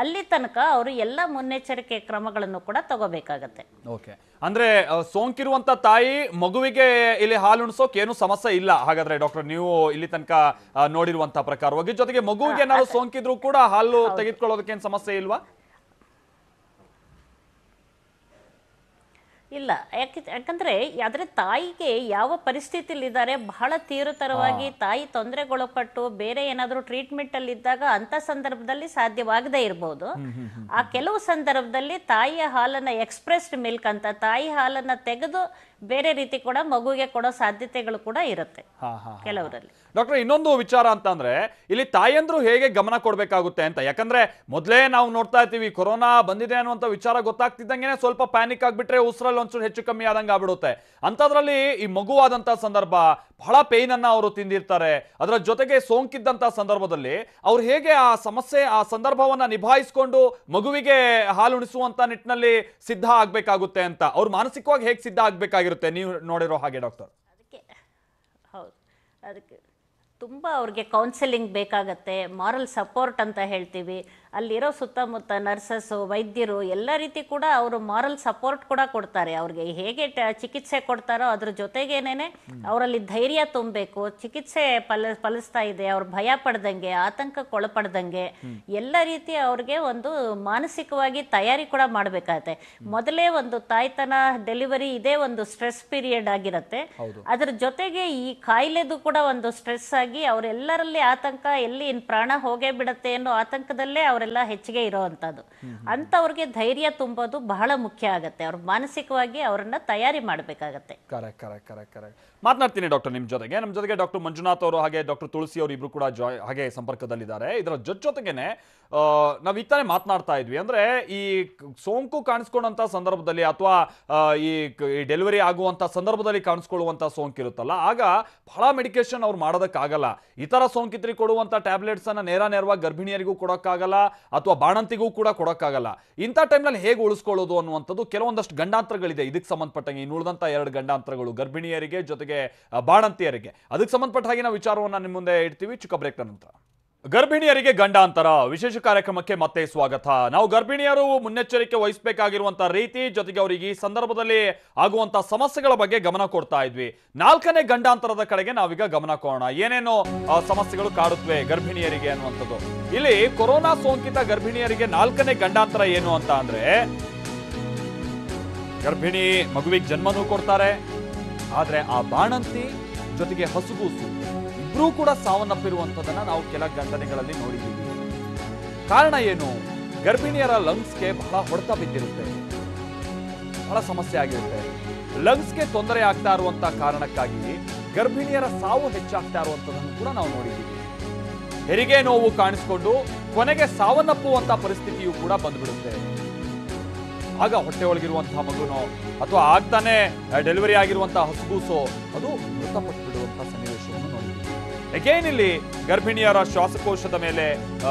ಅಲ್ಲಿ ತನಕ ಅವರು ಎಲ್ಲ ಮುನ್ನೆಚ್ಚರಿಕೆ ಕ್ರಮಗಳನ್ನು ಕೂಡ ತಗೋಬೇಕಾಗತ್ತೆ. ಓಕೆ, ಅಂದ್ರೆ ಸೋಂಕಿರುವಂತ ತಾಯಿ ಮಗುವಿಗೆ ಇಲ್ಲಿ ಹಾಲು ಉಣಿಸೋಕೆ ಏನು ಸಮಸ್ಯೆ ಇಲ್ಲ ಹಾಗಾದ್ರೆ ಡಾಕ್ಟರ್, ನೀವು ಇಲ್ಲಿ ತನಕ ನೋಡಿರುವಂತ ಪ್ರಕಾರವಾಗಿ. ಜೊತೆಗೆ ಮಗುವಿಗೆ ಏನಾದ್ರು ಸೋಂಕಿದ್ರು ಕೂಡ ಹಾಲು ತೆಗೆದುಕೊಳ್ಳೋದಕ್ಕೆ ಏನು ಸಮಸ್ಯೆ ಇಲ್ವಾ? ಇಲ್ಲ, ಯಾಕಂದ್ರೆ ಆದ್ರೆ ತಾಯಿಗೆ ಯಾವ ಪರಿಸ್ಥಿತಿಲಿ ಇದ್ದಾರೆ, ಬಹಳ ತೀವ್ರತರವಾಗಿ ತಾಯಿ ತೊಂದರೆಗೊಳಪಟ್ಟು ಬೇರೆ ಏನಾದರೂ ಟ್ರೀಟ್ಮೆಂಟ್ ಅಲ್ಲಿ ಇದ್ದಾಗ ಅಂತ ಸಂದರ್ಭದಲ್ಲಿ ಸಾಧ್ಯವಾಗದೇ ಇರಬಹುದು. ಆ ಕೆಲವು ಸಂದರ್ಭದಲ್ಲಿ ತಾಯಿಯ ಹಾಲನ್ನ ಎಕ್ಸ್ಪ್ರೆಸ್ಡ್ ಮಿಲ್ಕ್ ಅಂತ ತಾಯಿ ಹಾಲನ್ನ ತೆಗೆದು ಬೇರೆ ರೀತಿ ಕೂಡ ಮಗುವಿಗೆ ಕೊಡೋ ಸಾಧ್ಯತೆಗಳು ಕೂಡ ಇರುತ್ತೆ ಕೆಲವರಲ್ಲಿ. ಡಾಕ್ಟರ್, ಇನ್ನೊಂದು ವಿಚಾರ ಅಂತ ಅಂದ್ರೆ ಇಲ್ಲಿ ತಾಯಂದ್ರು ಹೇಗೆ ಗಮನ ಕೊಡ್ಬೇಕಾಗುತ್ತೆ ಅಂತ. ಯಾಕಂದ್ರೆ ಮೊದಲೇ ನಾವು ನೋಡ್ತಾ ಇರ್ತೀವಿ, ಕೊರೋನಾ ಬಂದಿದೆ ಅನ್ನುವಂಥ ವಿಚಾರ ಗೊತ್ತಾಗ್ತಿದ್ದಂಗೆ ಸ್ವಲ್ಪ ಪ್ಯಾನಿಕ್ ಆಗ್ಬಿಟ್ರೆ ಉಸಿರಲ್ಲಿ ಒಂಚೂರು ಹೆಚ್ಚು ಕಮ್ಮಿ ಆದಂಗೆ ಆಗ್ಬಿಡುತ್ತೆ. ಅಂಥದ್ರಲ್ಲಿ ಈ ಮಗುವಾದಂಥ ಸಂದರ್ಭ ಬಹಳ ಪೇನ್ ಅನ್ನ ಅವರು ತಿಂದಿರ್ತಾರೆ. ಅದರ ಜೊತೆಗೆ ಸೋಂಕಿದ್ದಂಥ ಸಂದರ್ಭದಲ್ಲಿ ಅವ್ರು ಹೇಗೆ ಆ ಸಮಸ್ಯೆ ಆ ಸಂದರ್ಭವನ್ನ ನಿಭಾಯಿಸ್ಕೊಂಡು ಮಗುವಿಗೆ ಹಾಲು ಉಣಿಸುವಂತ ನಿಟ್ಟಿನಲ್ಲಿ ಸಿದ್ಧ ಆಗ್ಬೇಕಾಗುತ್ತೆ ಅಂತ ಅವ್ರು ಮಾನಸಿಕವಾಗಿ ಹೇಗೆ ಸಿದ್ಧ ಆಗ್ಬೇಕಾಗಿರುತ್ತೆ ನೀವು ನೋಡಿರೋ ಹಾಗೆ ಡಾಕ್ಟರ್? ಅದಕ್ಕೆ ತುಂಬ ಅವ್ರಿಗೆ ಕೌನ್ಸಿಲಿಂಗ್ ಬೇಕಾಗತ್ತೆ, ಮಾರಲ್ ಸಪೋರ್ಟ್ ಅಂತ ಹೇಳ್ತೀವಿ. ಅಲ್ಲಿರೋ ಸುತ್ತಮುತ್ತ ನರ್ಸಸ್ಸು, ವೈದ್ಯರು ಎಲ್ಲ ರೀತಿ ಕೂಡ ಅವರು ಮಾರಲ್ ಸಪೋರ್ಟ್ ಕೂಡ ಕೊಡ್ತಾರೆ. ಅವ್ರಿಗೆ ಹೇಗೆ ಚಿಕಿತ್ಸೆ ಕೊಡ್ತಾರೋ ಅದ್ರ ಜೊತೆಗೇನೆ ಅವರಲ್ಲಿ ಧೈರ್ಯ ತುಂಬಬೇಕು. ಚಿಕಿತ್ಸೆ ಫಲಿಸ್ತಾ ಇದೆ, ಅವ್ರು ಭಯ ಪಡ್ದಂಗೆ, ಆತಂಕಕ್ಕೊಳಪಡ್ದಂಗೆ ಎಲ್ಲ ರೀತಿ ಅವ್ರಿಗೆ ಒಂದು ಮಾನಸಿಕವಾಗಿ ತಯಾರಿ ಕೂಡ ಮಾಡಬೇಕಾಗತ್ತೆ. ಮೊದಲೇ ಒಂದು ತಾಯ್ತನ ಡೆಲಿವರಿ ಇದೇ ಒಂದು ಸ್ಟ್ರೆಸ್ ಪೀರಿಯಡ್ ಆಗಿರುತ್ತೆ. ಅದ್ರ ಜೊತೆಗೆ ಈ ಕಾಯಿಲೆದು ಕೂಡ ಒಂದು ಸ್ಟ್ರೆಸ್ ಆಗಿ ಅವರೆಲ್ಲರಲ್ಲಿ ಆತಂಕ, ಎಲ್ಲಿ ಪ್ರಾಣ ಹೋಗೇ ಬಿಡತ್ತೆ ಅನ್ನೋ ಆತಂಕದಲ್ಲೇ ಅವರೆಲ್ಲ ಹೆಚ್ಚಿಗೆ ಇರೋವಂಥದ್ದು. ಅಂಥವ್ರಿಗೆ ಧೈರ್ಯ ತುಂಬೋದು ಬಹಳ ಮುಖ್ಯ ಆಗತ್ತೆ. ಅವ್ರ ಮಾನಸಿಕವಾಗಿ ಅವರನ್ನ ತಯಾರಿ ಮಾಡಬೇಕಾಗತ್ತೆ. ಕರೆಕ್ಟ್. ಮಾತನಾಡ್ತೀನಿ ಡಾಕ್ಟರ್ ನಿಮ್ಮ ಜೊತೆಗೆ ಡಾಕ್ಟರ್ ಮಂಜುನಾಥ್ ಅವರು ಹಾಗೆ ಡಾಕ್ಟರ್ ತುಳಸಿ ಅವರು ಇಬ್ರು ಕೂಡ ಹಾಗೆ ಸಂಪರ್ಕದಲ್ಲಿದ್ದಾರೆ. ಇದರ ಜೊತೆಗೇನೆ ನಾವು ಈಗ ತಾನೇ ಮಾತನಾಡ್ತಾ ಇದ್ವಿ, ಅಂದ್ರೆ ಈ ಸೋಂಕು ಕಾಣಿಸ್ಕೊಂಡಂತ ಸಂದರ್ಭದಲ್ಲಿ ಅಥವಾ ಈ ಡೆಲಿವರಿ ಆಗುವಂತ ಸಂದರ್ಭದಲ್ಲಿ ಕಾಣಿಸ್ಕೊಳ್ಳುವಂತ ಸೋಂಕಿರುತ್ತಲ್ಲ, ಆಗ ಬಹಳ ಮೆಡಿಕೇಶನ್ ಅವ್ರು ಮಾಡೋದಕ್ಕಾಗಲ್ಲ. ಇತರ ಸೋಂಕಿತರಿಗೆ ಕೊಡುವಂತ ಟ್ಯಾಬ್ಲೆಟ್ಸ್ ಅನ್ನ ನೇರವಾಗಿ ಗರ್ಭಿಣಿಯರಿಗೂ ಕೊಡೋಕ್ಕಾಗಲ್ಲ ಅಥವಾ ಬಾಣಂತಿಗೂ ಕೂಡ ಕೊಡೋಕ್ಕಾಗಲ್ಲ. ಇಂಥ ಟೈಮ್ನಲ್ಲಿ ಹೇಗೆ ಉಳಿಸ್ಕೊಳ್ಳೋದು ಅನ್ನುವಂಥದ್ದು ಕೆಲವೊಂದಷ್ಟು ಗಂಡಾಂತರಗಳಿದೆ. ಇದಕ್ಕೆ ಸಂಬಂಧಪಟ್ಟಂಗೆ ಇನ್ನು ಉಳಿದಂತ 2 ಗಂಡಾಂತರಗಳು ಗರ್ಭಿಣಿಯರಿಗೆ ಜೊತೆಗೆ ಬಾಣಂತಿಯರಿಗೆ. ಅದಕ್ಕೆ ಸಂಬಂಧಪಟ್ಟ ಹಾಗೆ ನಾವು ವಿಚಾರವನ್ನ ನಿಮ್ಮ ಮುಂದೆ ಇಡ್ತೀವಿ ಚಿಕ್ಕ ಬ್ರೇಕ್ನ ನಂತರ. ಗರ್ಭಿಣಿಯರಿಗೆ ಗಂಡಾಂತರ ವಿಶೇಷ ಕಾರ್ಯಕ್ರಮಕ್ಕೆ ಮತ್ತೆ ಸ್ವಾಗತ. ನಾವು ಗರ್ಭಿಣಿಯರು ಮುನ್ನೆಚ್ಚರಿಕೆ ವಹಿಸಬೇಕಾಗಿರುವಂತಹ ರೀತಿ, ಜೊತೆಗೆ ಅವರಿಗೆ ಈ ಸಂದರ್ಭದಲ್ಲಿ ಆಗುವಂತಹ ಸಮಸ್ಯೆಗಳ ಬಗ್ಗೆ ಗಮನ ಕೊಡ್ತಾ ಇದ್ವಿ. 4ನೇ ಗಂಡಾಂತರದ ಕಡೆಗೆ ನಾವೀಗ ಗಮನ ಕೊಡೋಣ. ಏನೇನೋ ಸಮಸ್ಯೆಗಳು ಕಾಡುತ್ತವೆ ಗರ್ಭಿಣಿಯರಿಗೆ ಅನ್ನುವಂಥದ್ದು. ಇಲ್ಲಿ ಕೊರೋನಾ ಸೋಂಕಿತ ಗರ್ಭಿಣಿಯರಿಗೆ 4ನೇ ಗಂಡಾಂತರ ಏನು ಅಂತ ಅಂದ್ರೆ, ಗರ್ಭಿಣಿ ಮಗುವಿಗೆ ಜನ್ಮನೂ ಕೊಡ್ತಾರೆ, ಆದ್ರೆ ಆ ಬಾಣಂತಿ ಜೊತೆಗೆ ಹಸುಗೂಸು ಇಬ್ರೂ ಕೂಡ ಸಾವನ್ನಪ್ಪಿರುವಂಥದ್ದನ್ನ ನಾವು ಕೆಲ ಘಟನೆಗಳಲ್ಲಿ ನೋಡಿದ್ದೀವಿ. ಕಾರಣ ಏನು? ಗರ್ಭಿಣಿಯರ ಲಂಗ್ಸ್ಗೆ ಬಹಳ ಹೊಡೆತ ಬಿದ್ದಿರುತ್ತೆ, ಬಹಳ ಸಮಸ್ಯೆ ಆಗಿರುತ್ತೆ. ಲಂಗ್ಸ್ಗೆ ತೊಂದರೆ ಆಗ್ತಾ ಇರುವಂತ ಕಾರಣಕ್ಕಾಗಿ ಗರ್ಭಿಣಿಯರ ಸಾವು ಹೆಚ್ಚಾಗ್ತಾ ಇರುವಂಥದ್ದನ್ನು ಕೂಡ ನಾವು ನೋಡಿದ್ದೀವಿ. ಹೆರಿಗೆ ನೋವು ಕಾಣಿಸ್ಕೊಂಡು ಕೊನೆಗೆ ಸಾವನ್ನಪ್ಪುವಂತ ಪರಿಸ್ಥಿತಿಯು ಕೂಡ ಬಂದ್ಬಿಡುತ್ತೆ. ಆಗ ಹೊಟ್ಟೆ ಒಳಗಿರುವಂತಹ ಮಗುನೋ ಅಥವಾ ಆಗ್ತಾನೆ ಡೆಲಿವರಿ ಆಗಿರುವಂತಹ ಹಸುಗೂಸೋ ಅದು ಮೃತಪಟ್ಟು ಬಿಡುವಂತಹ ಸನ್ನಿವೇಶವನ್ನು ನೋಡಿದ್ದೀವಿ. ಅಗೇನ್ ಇಲ್ಲಿ ಗರ್ಭಿಣಿಯರ ಶ್ವಾಸಕೋಶದ ಮೇಲೆ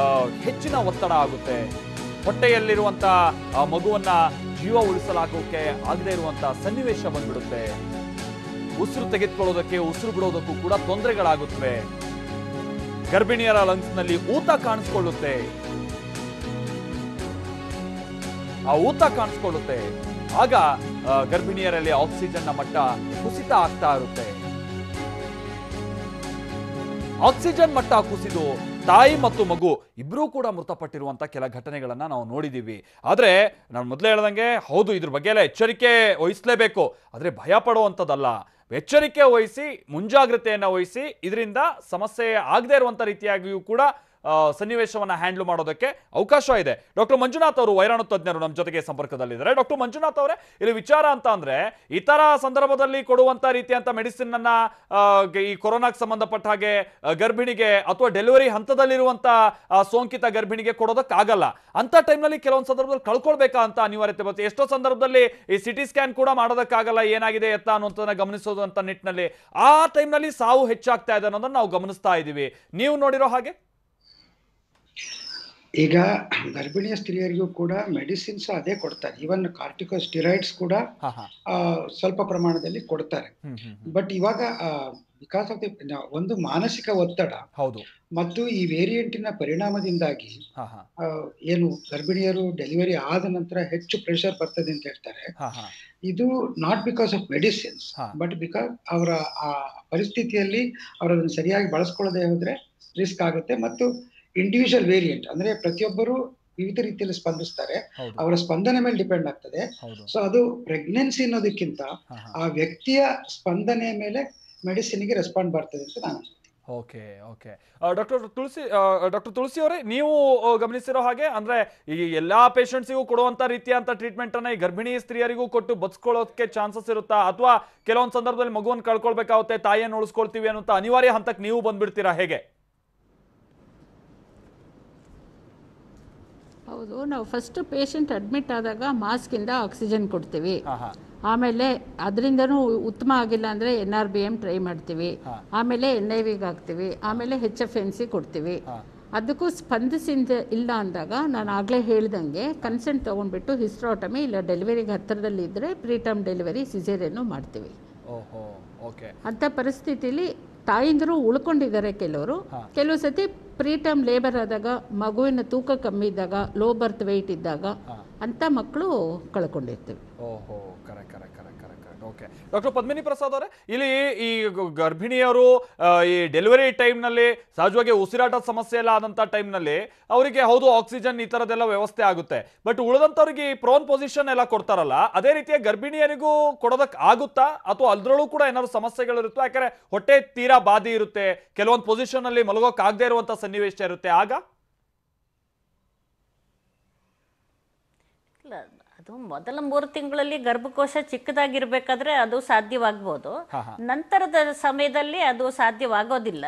ಹೆಚ್ಚಿನ ಒತ್ತಡ ಆಗುತ್ತೆ. ಹೊಟ್ಟೆಯಲ್ಲಿರುವಂತಹ ಮಗುವನ್ನ ಜೀವ ಉಳಿಸಲಾಗೋಕೆ ಆಗದೆ ಇರುವಂತಹ ಸನ್ನಿವೇಶ ಬಂದ್ಬಿಡುತ್ತೆ. ಉಸಿರು ತೆಗೆದುಕೊಳ್ಳೋದಕ್ಕೆ, ಉಸಿರು ಬಿಡೋದಕ್ಕೂ ಕೂಡ ತೊಂದರೆಗಳಾಗುತ್ತವೆ. ಗರ್ಭಿಣಿಯರ ಲಂಗ್ಸ್ನಲ್ಲಿ ಊತ ಕಾಣಿಸ್ಕೊಳ್ಳುತ್ತೆ. ಆ ಊತ ಕಾಣಿಸ್ಕೊಳ್ಳುತ್ತೆ. ಆಗ ಗರ್ಭಿಣಿಯರಲ್ಲಿ ಆಕ್ಸಿಜನ್ನ ಮಟ್ಟ ಕುಸಿತ ಆಗ್ತಾ ಇರುತ್ತೆ. ಆಕ್ಸಿಜನ್ ಮಟ್ಟ ಕುಸಿದು ತಾಯಿ ಮತ್ತು ಮಗು ಇಬ್ರೂ ಕೂಡ ಮೃತಪಟ್ಟಿರುವಂತ ಕೆಲ ಘಟನೆಗಳನ್ನ ನಾವು ನೋಡಿದೀವಿ. ಆದ್ರೆ ನಾನು ಮೊದಲೇ ಹೇಳ್ದಂಗೆ ಹೌದು, ಇದ್ರ ಬಗ್ಗೆ ಎಲ್ಲ ಎಚ್ಚರಿಕೆ ವಹಿಸಲೇಬೇಕು. ಆದ್ರೆ ಭಯ ಪಡುವಂಥದ್ದಲ್ಲ. ಎಚ್ಚರಿಕೆ ವಹಿಸಿ ಮುಂಜಾಗ್ರತೆಯನ್ನು ವಹಿಸಿ ಇದರಿಂದ ಸಮಸ್ಯೆ ಆಗದೆ ಇರುವಂತ ರೀತಿಯಾಗಿಯೂ ಕೂಡ ಸನ್ನಿವೇಶವನ್ನ ಹ್ಯಾಂಡಲ್ ಮಾಡೋದಕ್ಕೆ ಅವಕಾಶ ಇದೆ. ಡಾಕ್ಟರ್ ಮಂಜುನಾಥ್ ಅವರು ವೈರಾಣು ತಜ್ಞರು ನಮ್ಮ ಜೊತೆಗೆ ಸಂಪರ್ಕದಲ್ಲಿದ್ದಾರೆ. ಡಾಕ್ಟರ್ ಮಂಜುನಾಥ್ ಅವರೇ, ಇಲ್ಲಿ ವಿಚಾರ ಅಂತ ಅಂದ್ರೆ ಇತರ ಸಂದರ್ಭದಲ್ಲಿ ಕೊಡುವಂತ ರೀತಿಯಂತ ಮೆಡಿಸಿನ್ ಅನ್ನ ಈ ಕೊರೋನಾಗೆ ಸಂಬಂಧಪಟ್ಟ ಹಾಗೆ ಗರ್ಭಿಣಿಗೆ ಅಥವಾ ಡೆಲಿವರಿ ಹಂತದಲ್ಲಿರುವಂತ ಸೋಂಕಿತ ಗರ್ಭಿಣಿಗೆ ಕೊಡೋದಕ್ಕಾಗಲ್ಲ. ಅಂತ ಟೈಮ್ನಲ್ಲಿ ಕೆಲವೊಂದು ಸಂದರ್ಭದಲ್ಲಿ ಕಳ್ಕೊಳ್ಬೇಕಾ ಅಂತ ಅನಿವಾರ್ಯತೆ ಬರುತ್ತೆ. ಎಷ್ಟೋ ಸಂದರ್ಭದಲ್ಲಿ ಈ ಸಿಟಿ ಸ್ಕ್ಯಾನ್ ಕೂಡ ಮಾಡೋದಕ್ಕಾಗಲ್ಲ, ಏನಾಗಿದೆ ಎತ್ತ ಅನ್ನೋದನ್ನ ಗಮನಿಸೋದು ಅಂತ ನಿಟ್ಟಿನಲ್ಲಿ ಆ ಟೈಮ್ನಲ್ಲಿ ಸಾವು ಹೆಚ್ಚಾಗ್ತಾ ಇದೆ ಅನ್ನೋದನ್ನ ನಾವು ಗಮನಿಸ್ತಾ ಇದ್ದೀವಿ. ನೀವು ನೋಡಿರೋ ಹಾಗೆ ಈಗ ಗರ್ಭಿಣಿಯ ಸ್ತ್ರೀಯರಿಗೂ ಕೂಡ ಮೆಡಿಸಿನ್ಸ್ ಅದೇ ಕೊಡ್ತಾರೆ. ಈವನ್ ಕಾರ್ಟಿಕೋಸ್ಟಿರಾಯ್ಡ್ಸ್ ಕೂಡ ಸ್ವಲ್ಪ ಪ್ರಮಾಣದಲ್ಲಿ ಕೊಡ್ತಾರೆ. ಬಟ್ ಇವಾಗ ಬಿಕಾಸ್ ಆಫ್ ದಿ ಒಂದು ಮಾನಸಿಕ ಒತ್ತಡ ಹೌದು ಮತ್ತು ಈ ವೇರಿಯಂಟಿನ ಪರಿಣಾಮದಿಂದಾಗಿ ಏನು ಗರ್ಭಿಣಿಯರು ಡೆಲಿವರಿ ಆದ ನಂತರ ಹೆಚ್ಚು ಪ್ರೆಷರ್ ಬರ್ತದೆ ಅಂತ ಹೇಳ್ತಾರೆ. ಇದು not because of medicines but because ಅವರ ಆ ಪರಿಸ್ಥಿತಿಯಲ್ಲಿ ಅವರನ್ನು ಸರಿಯಾಗಿ ಬಳಸ್ಕೊಳ್ಳದೆ ಹೋದ್ರೆ ರಿಸ್ಕ್ ಆಗುತ್ತೆ. ಮತ್ತು ಇಂಡಿವಿಜುವಲ್ ವೇರಿಯಂಟ್ ಅಂದ್ರೆ ಪ್ರತಿಯೊಬ್ಬರು ವಿವಿಧ ರೀತಿಯಲ್ಲಿ ಸ್ಪಂದಿಸ್ತಾರೆ, ಅವರ ಸ್ಪಂದನೆ ಮೇಲೆ ಡಿಪೆಂಡ್ ಆಗ್ತದೆ. ಸೊ ಅದು ಪ್ರೆಗ್ನೆನ್ಸಿ ಅನ್ನೋದಕ್ಕಿಂತ ಆ ವ್ಯಕ್ತಿಯ ಸ್ಪಂದನೆಯ ಮೇಲೆ ಮೆಡಿಸಿನ್ಗೆ ರೆಸ್ಪಾಂಡ್ ಬರ್ತದೆ ಅಂತ ನಾನು. ಓಕೆ ಓಕೆ ಡಾಕ್ಟರ್ ತುಳಸಿ ಅವರೇ, ನೀವು ಗಮನಿಸಿರೋ ಹಾಗೆ ಅಂದ್ರೆ ಈ ಎಲ್ಲಾ ಪೇಷಂಟ್ಸಿಗೂ ಕೊಡುವಂತ ರೀತಿಯಂತ ಟ್ರೀಟ್ಮೆಂಟ್ ಅನ್ನ ಈ ಗರ್ಭಿಣಿ ಸ್ತ್ರೀಯರಿಗೂ ಕೊಟ್ಟು ಬದುಕೊಳ್ಳೋಕೆ ಚಾನ್ಸಸ್ ಇರುತ್ತಾ, ಅಥವಾ ಕೆಲವೊಂದು ಸಂದರ್ಭದಲ್ಲಿ ಮಗುವನ್ನು ಕಳ್ಕೊಳ್ಬೇಕಾಗುತ್ತೆ, ತಾಯಿಯನ್ನು ಉಳಿಸ್ಕೊಳ್ತೀವಿ ಅನ್ನೋ ಅನಿವಾರ್ಯ ಹಂತಕ್ಕೆ ನೀವು ಬಂದ್ಬಿಡ್ತೀರಾ ಹೇಗೆ? ಹೌದು, ನಾವು ಫಸ್ಟ್ ಪೇಷಂಟ್ ಅಡ್ಮಿಟ್ ಆದಾಗ ಮಾಸ್ಕಿಂದ ಆಕ್ಸಿಜನ್ ಕೊಡ್ತೀವಿ. ಆಮೇಲೆ ಅದರಿಂದನೂ ಉತ್ತಮ ಆಗಿಲ್ಲ ಅಂದರೆ NRBM ಟ್ರೈ ಮಾಡ್ತೀವಿ. ಆಮೇಲೆ NIVಗೆ ಹಾಕ್ತೀವಿ. ಆಮೇಲೆ HFNC ಕೊಡ್ತೀವಿ. ಅದಕ್ಕೂ ಸ್ಪಂದಿಸಿದ ಇಲ್ಲ ಅಂದಾಗ ನಾನು ಆಗಲೇ ಹೇಳ್ದಂಗೆ ಕನ್ಸೆಂಟ್ ತೊಗೊಂಡ್ಬಿಟ್ಟು ಹಿಸ್ಟ್ರಾಟಮಿ ಇಲ್ಲ ಡೆಲಿವರಿಗೆ ಹತ್ತಿರದಲ್ಲಿ ಇದ್ದರೆ ಪ್ರೀಟರ್ಮ್ ಡೆಲಿವರಿ ಸಿಸೇರಿಯನ್ನು ಮಾಡ್ತೀವಿ. ಅಂಥ ಪರಿಸ್ಥಿತಿಲಿ ತಾಯಿಂದರು ಉಳ್ಕೊಂಡಿದ್ದಾರೆ ಕೆಲವರು. ಕೆಲವು ಸತಿ ಪ್ರೀಟರ್ಮ್ ಲೇಬರ್ ಆದಾಗ, ಮಗುವಿನ ತೂಕ ಕಮ್ಮಿ ಇದ್ದಾಗ, ಲೋ ಬರ್ತ್ ವೆಯ್ಟ್ ಇದ್ದಾಗ ಅಂತ ಮಕ್ಕಳು ಕಳ್ಕೊಂಡಿರ್ತೀವಿ. ಓಕೆ ಡಾಕ್ಟರ್ ಪದ್ಮಿನಿ ಪ್ರಸಾದ್ ಅವರೇ, ಇಲ್ಲಿ ಈ ಗರ್ಭಿಣಿಯರು ಈ ಡೆಲಿವರಿ ಟೈಮ್ನಲ್ಲಿ ಸಹಜವಾಗಿ ಉಸಿರಾಟದ ಸಮಸ್ಯೆ ಎಲ್ಲ ಆದಂಥ ಟೈಮ್ನಲ್ಲಿ ಅವರಿಗೆ ಹೌದು ಆಕ್ಸಿಜನ್ ಈ ಥರದ್ದೆಲ್ಲ ವ್ಯವಸ್ಥೆ ಆಗುತ್ತೆ. ಬಟ್ ಉಳಿದಂಥವ್ರಿಗೆ ಈ ಪ್ರೋನ್ ಪೊಸಿಷನ್ ಎಲ್ಲ ಕೊಡ್ತಾರಲ್ಲ, ಅದೇ ರೀತಿಯ ಗರ್ಭಿಣಿಯರಿಗೂ ಕೊಡೋದಕ್ಕೆ ಆಗುತ್ತಾ, ಅಥವಾ ಅದ್ರಲ್ಲೂ ಕೂಡ ಏನಾದ್ರು ಸಮಸ್ಯೆಗಳಿರುತ್ತೋ? ಯಾಕಂದ್ರೆ ಹೊಟ್ಟೆ ತೀರಾ ಬಾದಿ ಇರುತ್ತೆ, ಕೆಲವೊಂದು ಪೊಸಿಷನ್ ಅಲ್ಲಿ ಮಲಗೋಕ್ ಆಗದೆ ಇರುವಂತ ಸನ್ನಿವೇಶ ಇರುತ್ತೆ. ಆಗ ಅದು ಮೊದಲ 3 ತಿಂಗಳಲ್ಲಿ ಗರ್ಭಕೋಶ ಚಿಕ್ಕದಾಗಿರ್ಬೇಕಾದ್ರೆ ಅದು ಸಾಧ್ಯವಾಗ್ಬೋದು. ನಂತರದ ಸಮಯದಲ್ಲಿ ಅದು ಸಾಧ್ಯವಾಗೋದಿಲ್ಲ.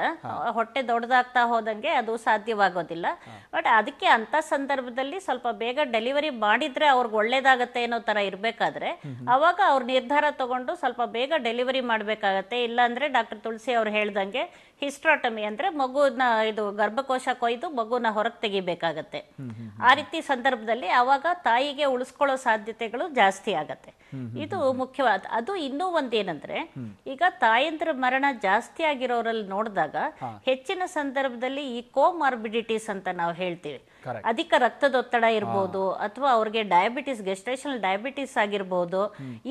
ಹೊಟ್ಟೆ ದೊಡ್ಡದಾಗ್ತಾ ಹೋದಂಗೆ ಅದು ಸಾಧ್ಯವಾಗೋದಿಲ್ಲ. ಬಟ್ ಅದಕ್ಕೆ ಅಂತ ಸಂದರ್ಭದಲ್ಲಿ ಸ್ವಲ್ಪ ಬೇಗ ಡೆಲಿವರಿ ಮಾಡಿದ್ರೆ ಅವ್ರಿಗೆ ಒಳ್ಳೇದಾಗತ್ತೆ ಅನ್ನೋ ತರ ಇರ್ಬೇಕಾದ್ರೆ ಅವಾಗ ಅವ್ರ ನಿರ್ಧಾರ ತಗೊಂಡು ಸ್ವಲ್ಪ ಬೇಗ ಡೆಲಿವರಿ ಮಾಡ್ಬೇಕಾಗತ್ತೆ. ಇಲ್ಲಾಂದ್ರೆ ಡಾಕ್ಟರ್ ತುಳಸಿ ಅವ್ರು ಹೇಳ್ದಂಗೆ ಹಿಸ್ಟ್ರಾಟಮಿ ಅಂದ್ರೆ ಮಗುನ ಇದು ಗರ್ಭಕೋಶ ಕೊಯ್ದು ಮಗುನ ಹೊರಗೆ ತೆಗಿಬೇಕಾಗತ್ತೆ. ಆ ರೀತಿ ಸಂದರ್ಭದಲ್ಲಿ ಅವಾಗ ತಾಯಿಗೆ ಉಳಿಸ್ಕೊಳ್ಳೋ ಸಾಧ್ಯತೆಗಳು ಜಾಸ್ತಿ ಆಗತ್ತೆ. ಇದು ಮುಖ್ಯವಾದ. ಅದು ಇನ್ನೂ ಒಂದೇನಂದ್ರೆ, ಈಗ ತಾಯಂದ್ರ ಮರಣ ಜಾಸ್ತಿ ಆಗಿರೋರಲ್ಲಿ ನೋಡಿದಾಗ ಹೆಚ್ಚಿನ ಸಂದರ್ಭದಲ್ಲಿ ಈ ಕೋಮಾರ್ಬಿಡಿಟೀಸ್ ಅಂತ ನಾವು ಹೇಳ್ತೀವಿ, ಅಧಿಕ ರಕ್ತದೊತ್ತಡ ಇರ್ಬೋದು, ಅಥವಾ ಅವ್ರಿಗೆ ಡಯಾಬಿಟಿಸ್, ಗೆಸ್ಟೇಷನಲ್ ಡಯಾಬಿಟಿಸ್ ಆಗಿರ್ಬೋದು,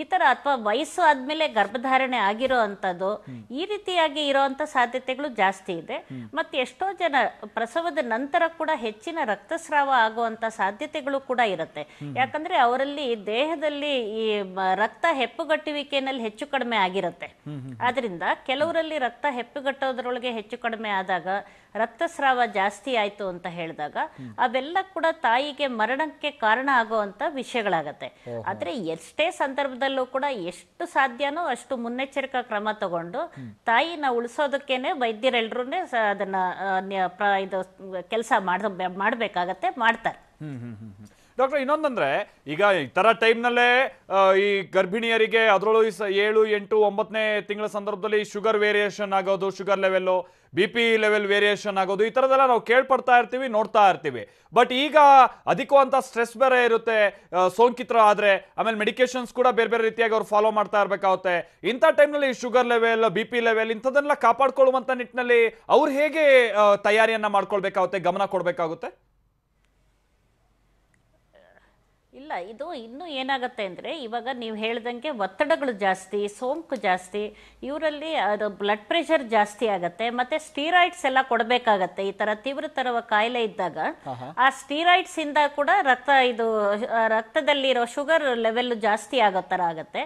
ಈ ತರ, ಅಥವಾ ವಯಸ್ಸು ಆದ್ಮೇಲೆ ಗರ್ಭಧಾರಣೆ ಆಗಿರೋ ಅಂತದ್ದು, ಈ ರೀತಿಯಾಗಿ ಇರೋಂಥ ಸಾಧ್ಯತೆಗಳು ಜಾಸ್ತಿ ಇದೆ. ಮತ್ತೆ ಎಷ್ಟೋ ಜನ ಪ್ರಸವದ ನಂತರ ಕೂಡ ಹೆಚ್ಚಿನ ರಕ್ತಸ್ರಾವ ಆಗುವಂತ ಸಾಧ್ಯತೆಗಳು ಕೂಡ ಇರುತ್ತೆ. ಯಾಕಂದ್ರೆ ಅವರಲ್ಲಿ ದೇಹದಲ್ಲಿ ಈ ರಕ್ತ ಹೆಪ್ಪುಗಟ್ಟುವಿಕೆನಲ್ಲಿ ಹೆಚ್ಚು ಕಡಿಮೆ ಆಗಿರುತ್ತೆ. ಆದ್ರಿಂದ ಕೆಲವರಲ್ಲಿ ರಕ್ತ ಹೆಪ್ಪುಗಟ್ಟೋದ್ರೊಳಗೆ ಹೆಚ್ಚು ಕಡಿಮೆ ಆದಾಗ, ರಕ್ತಸ್ರಾವ ಜಾಸ್ತಿ ಆಯ್ತು ಅಂತ ಹೇಳಿದಾಗ ಅವೆಲ್ಲ ಕೂಡ ತಾಯಿಗೆ ಮರಣಕ್ಕೆ ಕಾರಣ ಆಗುವಂತ ವಿಷಯಗಳಾಗತ್ತೆ. ಆದ್ರೆ ಎಷ್ಟೇ ಸಂದರ್ಭದಲ್ಲೂ ಕೂಡ ಎಷ್ಟು ಸಾಧ್ಯನೋ ಅಷ್ಟು ಮುನ್ನೆಚ್ಚರಿಕಾ ಕ್ರಮ ತಗೊಂಡು ತಾಯಿನ ಉಳಿಸೋದಕ್ಕೇನೆ ವೈದ್ಯರೆಲ್ಲರೂ ಅದನ್ನ ಇದು ಕೆಲಸ ಮಾಡ್ಬೇಕಾಗತ್ತೆ, ಮಾಡ್ತಾರೆ. ಡಾಕ್ಟರ್, ಇನ್ನೊಂದಂದ್ರೆ ಈಗ ಈ ತರ ಟೈಮ್ನಲ್ಲೇ ಈ ಗರ್ಭಿಣಿಯರಿಗೆ ಅದರಲ್ಲೂ 7, 8, 9ನೇ ತಿಂಗಳ ಸಂದರ್ಭದಲ್ಲಿ ಶುಗರ್ ವೇರಿಯೇಷನ್ ಆಗೋದು, sugar level, BP level variation ಆಗೋದು, ಈ ಥರದ್ದೆಲ್ಲ ನಾವು ಕೇಳ್ಪಡ್ತಾ ಇರ್ತೀವಿ, ನೋಡ್ತಾ ಇರ್ತೀವಿ. ಬಟ್ ಈಗ ಅಧಿಕವಂತ ಸ್ಟ್ರೆಸ್ ಬೇರೆ ಇರುತ್ತೆ ಸೋಂಕಿತರು ಆದ್ರೆ. ಆಮೇಲೆ ಮೆಡಿಕೇಶನ್ಸ್ ಕೂಡ ಬೇರೆ ಬೇರೆ ರೀತಿಯಾಗಿ ಅವ್ರು ಫಾಲೋ ಮಾಡ್ತಾ ಇರಬೇಕಾಗುತ್ತೆ. ಇಂಥ ಟೈಮ್ನಲ್ಲಿ ಶುಗರ್ ಲೆವೆಲ್, BP ಲೆವೆಲ್ ಇಂಥದನ್ನೆಲ್ಲ ಕಾಪಾಡ್ಕೊಳ್ಳುವಂತ ನಿಟ್ಟಿನಲ್ಲಿ ಅವ್ರು ಹೇಗೆ ತಯಾರಿಯನ್ನ ಮಾಡ್ಕೊಳ್ಬೇಕಾಗುತ್ತೆ, ಗಮನ ಕೊಡಬೇಕಾಗುತ್ತೆ? ಇಲ್ಲ, ಇದು ಇನ್ನೂ ಏನಾಗುತ್ತೆ ಅಂದರೆ, ಇವಾಗ ನೀವು ಹೇಳ್ದಂಗೆ ಒತ್ತಡಗಳು ಜಾಸ್ತಿ, ಸೋಂಕು ಜಾಸ್ತಿ, ಇವರಲ್ಲಿ ಅದು ಬ್ಲಡ್ ಪ್ರೆಷರ್ ಜಾಸ್ತಿ ಆಗುತ್ತೆ, ಮತ್ತೆ ಸ್ಟೀರಾಯ್ಡ್ಸ್ ಎಲ್ಲ ಕೊಡಬೇಕಾಗತ್ತೆ. ಈ ಥರ ತೀವ್ರತರವ ಕಾಯಿಲೆ ಇದ್ದಾಗ ಆ ಸ್ಟೀರಾಯ್ಡ್ಸ್ ಇಂದ ಕೂಡ ರಕ್ತದಲ್ಲಿರೋ ಶುಗರ್ ಲೆವೆಲ್ ಜಾಸ್ತಿ ಆಗೋ ಥರ ಆಗುತ್ತೆ.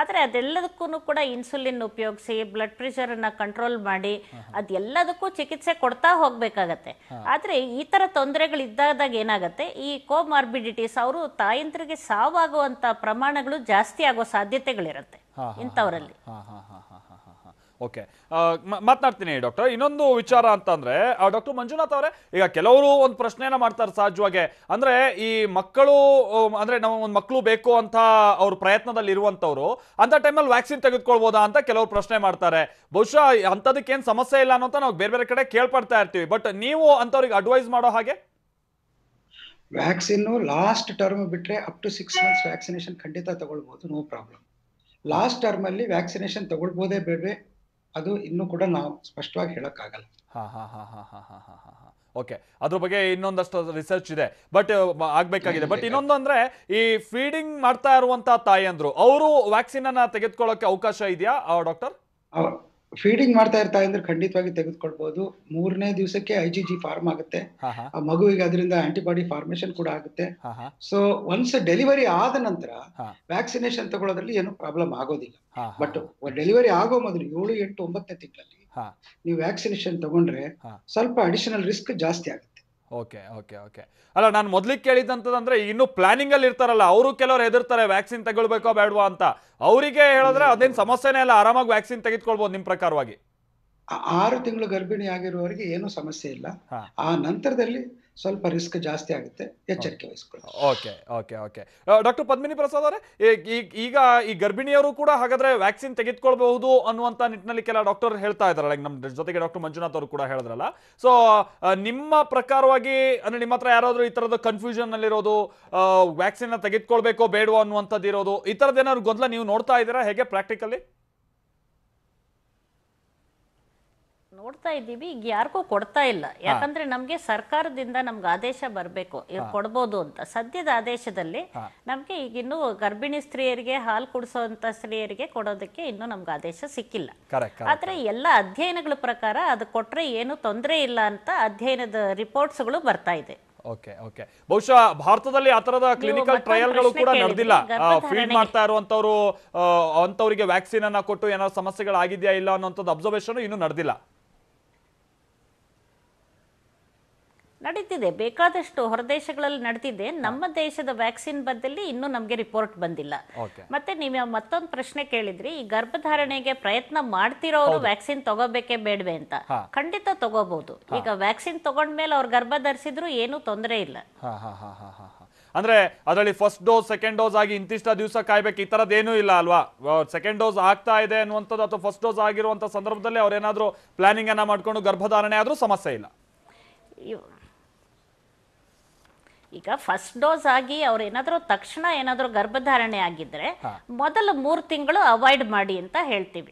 ಆದರೆ ಅದೆಲ್ಲದಕ್ಕೂ ಕೂಡ ಇನ್ಸುಲಿನ್ ಉಪಯೋಗಿಸಿ ಬ್ಲಡ್ ಪ್ರೆಷರನ್ನು ಕಂಟ್ರೋಲ್ ಮಾಡಿ ಅದೆಲ್ಲದಕ್ಕೂ ಚಿಕಿತ್ಸೆ ಕೊಡ್ತಾ ಹೋಗಬೇಕಾಗತ್ತೆ. ಆದರೆ ಈ ಥರ ತೊಂದರೆಗಳಿದ್ದಾಗ ಏನಾಗುತ್ತೆ, ಈ ಕೋಮಾರ್ಬಿಡಿಟೀಸ್ ಅವರು ತಾಯಂದ್ರಿಗೆ ಸಾವಾಗುವಂತ ಪ್ರಮಾಣಗಳು ಜಾಸ್ತಿ ಆಗೋ ಸಾಧ್ಯತೆಗಳಿರುತ್ತೆ ಇಂಥವರಲ್ಲಿ. ಓಕೆ, ಮಾತನಾಡ್ತೀನಿ ಡಾಕ್ಟರ್. ಇನ್ನೊಂದು ವಿಚಾರ ಅಂತಂದ್ರೆ ಡಾಕ್ಟರ್ ಮಂಜುನಾಥ್ ಅವರೇ, ಈಗ ಕೆಲವರು ಒಂದು ಪ್ರಶ್ನೆಯನ್ನ ಮಾಡ್ತಾರೆ ಸಹಜವಾಗಿ. ಅಂದ್ರೆ ಈ ಮಕ್ಕಳು, ಅಂದ್ರೆ ನಾವು ಒಂದು ಮಕ್ಕಳು ಬೇಕು ಅಂತ ಅವ್ರ ಪ್ರಯತ್ನದಲ್ಲಿ ಇರುವಂತವ್ರು ಅಂತ ಟೈಮಲ್ಲಿ ವ್ಯಾಕ್ಸಿನ್ ತೆಗೆದುಕೊಳ್ಬೋದಾ ಅಂತ ಕೆಲವರು ಪ್ರಶ್ನೆ ಮಾಡ್ತಾರೆ. ಬಹುಶಃ ಅಂಥದಕ್ಕೇನು ಸಮಸ್ಯೆ ಇಲ್ಲ ಅನ್ನೋ ನಾವು ಬೇರೆ ಬೇರೆ ಕಡೆ ಕೇಳ್ಪಡ್ತಾ ಇರ್ತೀವಿ. ಬಟ್ ನೀವು ಅಂತವ್ರಿಗೆ ಅಡ್ವೈಸ್ ಮಾಡೋ ಹಾಗೆ? ವ್ಯಾಕ್ಸಿನ್ ಲಾಸ್ಟ್ ಟರ್ಮ್ ಬಿಟ್ರೆ ಅಪ್ ಟು 6 months ವ್ಯಾಕ್ಸಿನೇಷನ್ ಖಂಡಿತ ತಗೊಳ್ಬಹುದು, ನೋ ಪ್ರಾಬ್ಲಮ್. ಲಾಸ್ಟ್ ಟರ್ಮ್ ಅಲ್ಲಿ ವ್ಯಾಕ್ಸಿನೇಷನ್ ತಗೊಳ್ಬೋದೇ ಬೇಡವೆ ಅದು ಇನ್ನೂ ಕೂಡ ನಾವು ಸ್ಪಷ್ಟವಾಗಿ ಹೇಳಕ್ಕಾಗಲ್ಲ. ಓಕೆ, ಅದ್ರ ಬಗ್ಗೆ ಇನ್ನೊಂದಷ್ಟು ರಿಸರ್ಚ್ ಇದೆ, ಬಟ್ ಆಗ್ಬೇಕಾಗಿದೆ. ಬಟ್ ಇನ್ನೊಂದು ಅಂದ್ರೆ, ಈ ಫೀಡಿಂಗ್ ಮಾಡ್ತಾ ಇರುವಂತಹ ತಾಯಂದ್ರು ಅವರು ವ್ಯಾಕ್ಸಿನ್ ಅನ್ನ ತೆಗೆದುಕೊಳ್ಳೋಕೆ ಅವಕಾಶ ಇದೆಯಾ ಡಾಕ್ಟರ್? ಫೀಡಿಂಗ್ ಮಾಡ್ತಾ ಇರ್ತಾ ಅಂದ್ರೆ ಖಂಡಿತವಾಗಿ ತೆಗೆದುಕೊಳ್ಬಹುದು. 3ನೇ ದಿವಸಕ್ಕೆ IgG ಫಾರ್ಮ್ ಆಗುತ್ತೆ, ಆ ಮಗುವಿಗೆ ಅದರಿಂದ ಆಂಟಿಬಾಡಿ ಫಾರ್ಮೇಶನ್ ಕೂಡ ಆಗುತ್ತೆ. ಸೊ ಒನ್ಸ್ ಡೆಲಿವರಿ ಆದ ನಂತರ ವ್ಯಾಕ್ಸಿನೇಷನ್ ತಗೊಳ್ಳೋದ್ರಲ್ಲಿ ಏನು ಪ್ರಾಬ್ಲಮ್ ಆಗೋದಿಲ್ಲ. ಬಟ್ ಡೆಲಿವರಿ ಆಗೋ ಮೊದಲು 7, 8, 9ನೇ ತಿಂಗಳಲ್ಲಿ ನೀವು ವ್ಯಾಕ್ಸಿನೇಷನ್ ತಗೊಂಡ್ರೆ ಸ್ವಲ್ಪ ಅಡಿಷನಲ್ ರಿಸ್ಕ್ ಜಾಸ್ತಿ ಆಗುತ್ತೆ. ಓಕೆ ಓಕೆ ಓಕೆ ಅಲ್ಲ, ನಾನು ಮೊದಲಿಗೆ ಕೇಳಿದಂತಂದ್ರೆ ಇನ್ನು ಪ್ಲಾನಿಂಗ್ ಅಲ್ಲಿ ಇರ್ತಾರಲ್ಲ, ಅವರು ಕೆಲವರು ಹೆದರ್ತಾರೆ ವ್ಯಾಕ್ಸಿನ್ ತಗೊಳ್ಬೇಕೋ ಬೇಡವಾ ಅಂತ. ಅವರಿಗೆ ಹೇಳಿದ್ರೆ ಅದೇನು ಸಮಸ್ಯೆನೇ ಇಲ್ಲ, ಆರಾಮಾಗಿ ವ್ಯಾಕ್ಸಿನ್ ತೆಗೆದುಕೊಳ್ಬಹುದು ನಿಮ್ ಪ್ರಕಾರವಾಗಿ. 6 ತಿಂಗಳು ಗರ್ಭಿಣಿ ಆಗಿರುವವರಿಗೆ ಏನು ಸಮಸ್ಯೆ ಇಲ್ಲ. ಆ ನಂತರದಲ್ಲಿ ಸ್ವಲ್ಪ ರಿಸ್ಕ್ ಜಾಸ್ತಿ ಆಗುತ್ತೆ, ಎಚ್ಚರಿಕೆ ವಹಿಸ್ಕೊಳ್ಳಿ. Okay okay okay doctor Padmini Prasad ಅವರೇ, ಈಗ ಈ ಗರ್ಭಿಣಿಯರು ಕೂಡ ಹಾಗಾದ್ರೆ ವ್ಯಾಕ್ಸಿನ್ ತೆಗೆದುಕೊಳ್ಬಹುದು ಅನ್ನುವಂತ ನಿಟ್ಟಿನಲ್ಲಿ ಕೆಲ ಡಾಕ್ಟರ್ ಹೇಳ್ತಾ ಇದಾರಲ್ಲ, ನಮ್ಮ ಜೊತೆಗೆ ಡಾಕ್ಟರ್ ಮಂಜುನಾಥ್ ಅವರು ಕೂಡ ಹೇಳಿದ್ರಲ್ಲ. ಸೊ ನಿಮ್ಮ ಪ್ರಕಾರವಾಗಿ ಅಂದ್ರೆ ನಿಮ್ಮ ಹತ್ರ ಯಾರಾದ್ರೂ ಈ ತರದ ಕನ್ಫ್ಯೂಷನ್ ಅಲ್ಲಿರೋದು, ವ್ಯಾಕ್ಸಿನ್ ತೆಗೆದುಕೊಳ್ಬೇಕೋ ಬೇಡವೋ ಅನ್ನುವಂಥದ್ದು ಇರೋದು, ಈ ತರದ್ ಏನಾದ್ರು ಗೊಂದಲ ನೀವು ನೋಡ್ತಾ ಇದ್ದೀರಾ ಹೇಗೆ ಪ್ರಾಕ್ಟಿಕಲಿ? ನೋಡ್ತಾ ಇದ್ದೀವಿ, ಈಗ ಯಾರಿಗೂ ಕೊಡ್ತಾ ಇಲ್ಲ. ಯಾಕಂದ್ರೆ ನಮ್ಗೆ ಸರ್ಕಾರದಿಂದ ನಮ್ಗೆ ಆದೇಶ ಬರಬೇಕು ಇವ್ರು ಕೊಡ್ಬೋದು ಅಂತ. ಸದ್ಯದ ಆದೇಶದಲ್ಲಿ ನಮ್ಗೆ ಈಗ ಇನ್ನು ಗರ್ಭಿಣಿ ಸ್ತ್ರೀಯರಿಗೆ, ಹಾಲು ಕುಡಿಸುವಂತ ಸ್ತ್ರೀಯರಿಗೆ ಕೊಡೋದಕ್ಕೆ ಇನ್ನೂ ನಮ್ಗೆ ಆದೇಶ ಸಿಕ್ಕಿಲ್ಲ. ಆದ್ರೆ ಎಲ್ಲ ಅಧ್ಯಯನಗಳ ಪ್ರಕಾರ ಅದು ಕೊಟ್ರೆ ಏನು ತೊಂದರೆ ಇಲ್ಲ ಅಂತ ಅಧ್ಯಯನದ ರಿಪೋರ್ಟ್ಸ್ಗಳು ಬರ್ತಾ ಇದೆ. ಓಕೆ ಓಕೆ ಬಹುಶಃ ಭಾರತದಲ್ಲಿ ಆ ತರದ ಕ್ಲಿನಿಕಲ್ ಟ್ರಯಲ್ಗಳು ಕೂಡ ನಡೆದಿಲ್ಲ. ಫೀಡ್ ಮಾಡ್ತಾ ಇರುವಂತವ್ರು ಅಂತವರಿಗೆ ವ್ಯಾಕ್ಸಿನ್ ಅನ್ನ ಕೊಟ್ಟು ಏನೋ ಸಮಸ್ಯೆಗಳಾಗಿದೆಯಾ ಇಲ್ಲ ಅನ್ನೋಂಥದ್ದು ಅಬ್ಸರ್ವೇಷನ್ ಇನ್ನೂ ನಡೆದಿಲ್ಲ. ನಡೀತಿದೆ, ಬೇಕಾದಷ್ಟು ಹೊರದೇಶಗಳಲ್ಲಿ ನಡೆದಿದೆ. ನಮ್ಮ ದೇಶದ ವ್ಯಾಕ್ಸಿನ್ ಬದ್ದಲ್ಲಿ ಇನ್ನೂ ನಮಗೆ ರಿಪೋರ್ಟ್ ಬಂದಿಲ್ಲ. ಮತ್ತೆ ನೀವು ಮತ್ತೊಂದು ಪ್ರಶ್ನೆ ಕೇಳಿದ್ರಿ, ಈ ಗರ್ಭಧಾರಣೆಗೆ ಪ್ರಯತ್ನ ಮಾಡ್ತಿರೋರು ವ್ಯಾಕ್ಸಿನ್ ತಗೋಬೇಕೇ ಬೇಡವೆ ಅಂತ. ಖಂಡಿತ ತಗೋಬಹುದು. ಈಗ ವ್ಯಾಕ್ಸಿನ್ ತಗೊಂಡ್ಮೇಲೆ ಅವ್ರು ಗರ್ಭ ಧರಿಸಿದ್ರು ಏನೂ ತೊಂದರೆ ಇಲ್ಲ. ಅಂದ್ರೆ ಅದರಲ್ಲಿ ಫಸ್ಟ್ ಡೋಸ್ ಸೆಕೆಂಡ್ ಡೋಸ್ ಆಗಿ ಇಂತಿಷ್ಟ ದಿವಸ ಕಾಯ್ಬೇಕು ಈ ತರದ್ದೇನೂ ಇಲ್ಲ ಅಲ್ವಾ? ಸೆಕೆಂಡ್ ಡೋಸ್ ಆಗ್ತಾ ಇದೆ ಅನ್ನುವಂಥದ್ದು ಅಥವಾ ಫಸ್ಟ್ ಡೋಸ್ ಆಗಿರುವಂತ ಸಂದರ್ಭದಲ್ಲಿ ಅವ್ರೇನಾದ್ರೂ ಪ್ಲಾನಿಂಗ್ ಅನ್ನ ಮಾಡ್ಕೊಂಡು ಗರ್ಭಧಾರಣೆ ಆದ್ರೂ ಸಮಸ್ಯೆ ಇಲ್ಲ. ಈಗ ಫಸ್ಟ್ ಡೋಸ್ ಆಗಿ ಅವ್ರು ಏನಾದರೂ ತಕ್ಷಣ ಏನಾದರೂ ಗರ್ಭಧಾರಣೆ ಆಗಿದ್ರೆ ಮೊದಲ 3 ತಿಂಗಳು ಅವಾಯ್ಡ್ ಮಾಡಿ ಅಂತ ಹೇಳ್ತೀವಿ.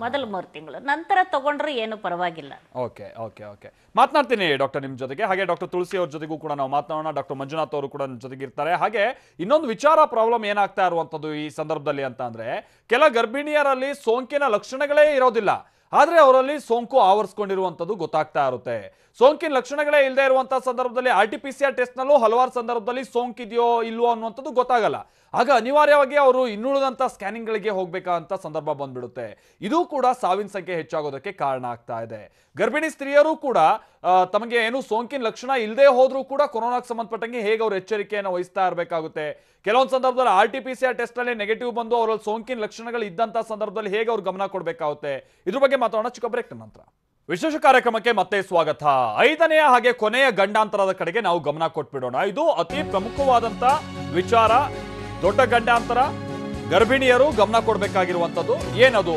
ಮೊದಲ 3 ತಿಂಗಳು ನಂತರ ತಗೊಂಡ್ರೆ ಏನು ಪರವಾಗಿಲ್ಲ. ಓಕೆ ಓಕೆ ಓಕೆ ಮಾತನಾಡ್ತೀನಿ ಡಾಕ್ಟರ್ ನಿಮ್ಮ ಜೊತೆಗೆ. ಹಾಗೆ ಡಾಕ್ಟರ್ ತುಳಸಿ ಅವ್ರ ಜೊತೆಗೂ ಕೂಡ ನಾವು ಮಾತನಾಡೋಣ. ಡಾಕ್ಟರ್ ಮಂಜುನಾಥ್ ಅವರು ಕೂಡ ನಮ್ಮ ಜೊತೆಗೆ ಇರ್ತಾರೆ. ಹಾಗೆ ಇನ್ನೊಂದು ವಿಚಾರ ಪ್ರಾಬ್ಲಮ್ ಏನಾಗ್ತಾ ಇರುವಂಥದ್ದು ಈ ಸಂದರ್ಭದಲ್ಲಿ ಅಂತ ಅಂದ್ರೆ, ಕೆಲ ಗರ್ಭಿಣಿಯರಲ್ಲಿ ಸೋಂಕಿನ ಲಕ್ಷಣಗಳೇ ಇರೋದಿಲ್ಲ, ಆದ್ರೆ ಅವರಲ್ಲಿ ಸೋಂಕು ಆವರಿಸ್ಕೊಂಡಿರುವಂಥದ್ದು ಗೊತ್ತಾಗ್ತಾ ಇರುತ್ತೆ. ಸೋಂಕಿನ ಲಕ್ಷಣಗಳೇ ಇಲ್ಲದೆ ಇರುವಂತಹ ಸಂದರ್ಭದಲ್ಲಿ RT-PCR ಟೆಸ್ಟ್ ನಲ್ಲೂ ಹಲವಾರು ಸಂದರ್ಭದಲ್ಲಿ ಸೋಂಕಿದೆಯೋ ಇಲ್ವೋ ಅನ್ನುವಂಥದ್ದು ಗೊತ್ತಾಗಲ್ಲ. ಆಗ ಅನಿವಾರ್ಯವಾಗಿ ಅವರು ಇನ್ನುಳಿದಂಥ ಸ್ಕ್ಯಾನಿಂಗ್ಗಳಿಗೆ ಹೋಗ್ಬೇಕಂತ ಸಂದರ್ಭ ಬಂದ್ಬಿಡುತ್ತೆ. ಇದು ಕೂಡ ಸಾವಿನ ಸಂಖ್ಯೆ ಹೆಚ್ಚಾಗೋದಕ್ಕೆ ಕಾರಣ ಆಗ್ತಾ ಇದೆ. ಗರ್ಭಿಣಿ ಸ್ತ್ರೀಯರು ಕೂಡ ತಮಗೆ ಏನು ಸೋಂಕಿನ ಲಕ್ಷಣ ಇಲ್ಲದೆ ಹೋದ್ರೂ ಕೂಡ ಕೊರೋನಾಗೆ ಸಂಬಂಧಪಟ್ಟಂಗೆ ಹೇಗೆ ಅವರು ಎಚ್ಚರಿಕೆಯನ್ನು ವಹಿಸ್ತಾ ಇರಬೇಕಾಗುತ್ತೆ. ಕೆಲವೊಂದು ಸಂದರ್ಭದಲ್ಲಿ RT-PCR ಟೆಸ್ಟ್ ನಲ್ಲಿ ನೆಗೆಟಿವ್ ಬಂದು ಅವರಲ್ಲಿ ಸೋಂಕಿನ ಲಕ್ಷಣಗಳು ಇದ್ದಂಥ ಸಂದರ್ಭದಲ್ಲಿ ಹೇಗೆ ಅವ್ರು ಗಮನ ಕೊಡಬೇಕಾಗುತ್ತೆ, ಇದ್ರ ಬಗ್ಗೆ ಮಾತಾಡೋಣ ಚಿಕ್ಕ ಬ್ರೇಕ್ ನಂತರ. ವಿಶೇಷ ಕಾರ್ಯಕ್ರಮಕ್ಕೆ ಮತ್ತೆ ಸ್ವಾಗತ. 5ನೇ ಹಾಗೆ ಕೊನೆಯ ಗಂಡಾಂತರದ ಕಡೆಗೆ ನಾವು ಗಮನ ಕೊಟ್ಬಿಡೋಣ. ಇದು ಅತಿ ಪ್ರಮುಖವಾದಂತ ವಿಚಾರ. ದೊಡ್ಡ ಗಂಡಾಂತರ, ಗರ್ಭಿಣಿಯರು ಗಮನ ಕೊಡಬೇಕಾಗಿರುವಂತದ್ದು ಏನದು?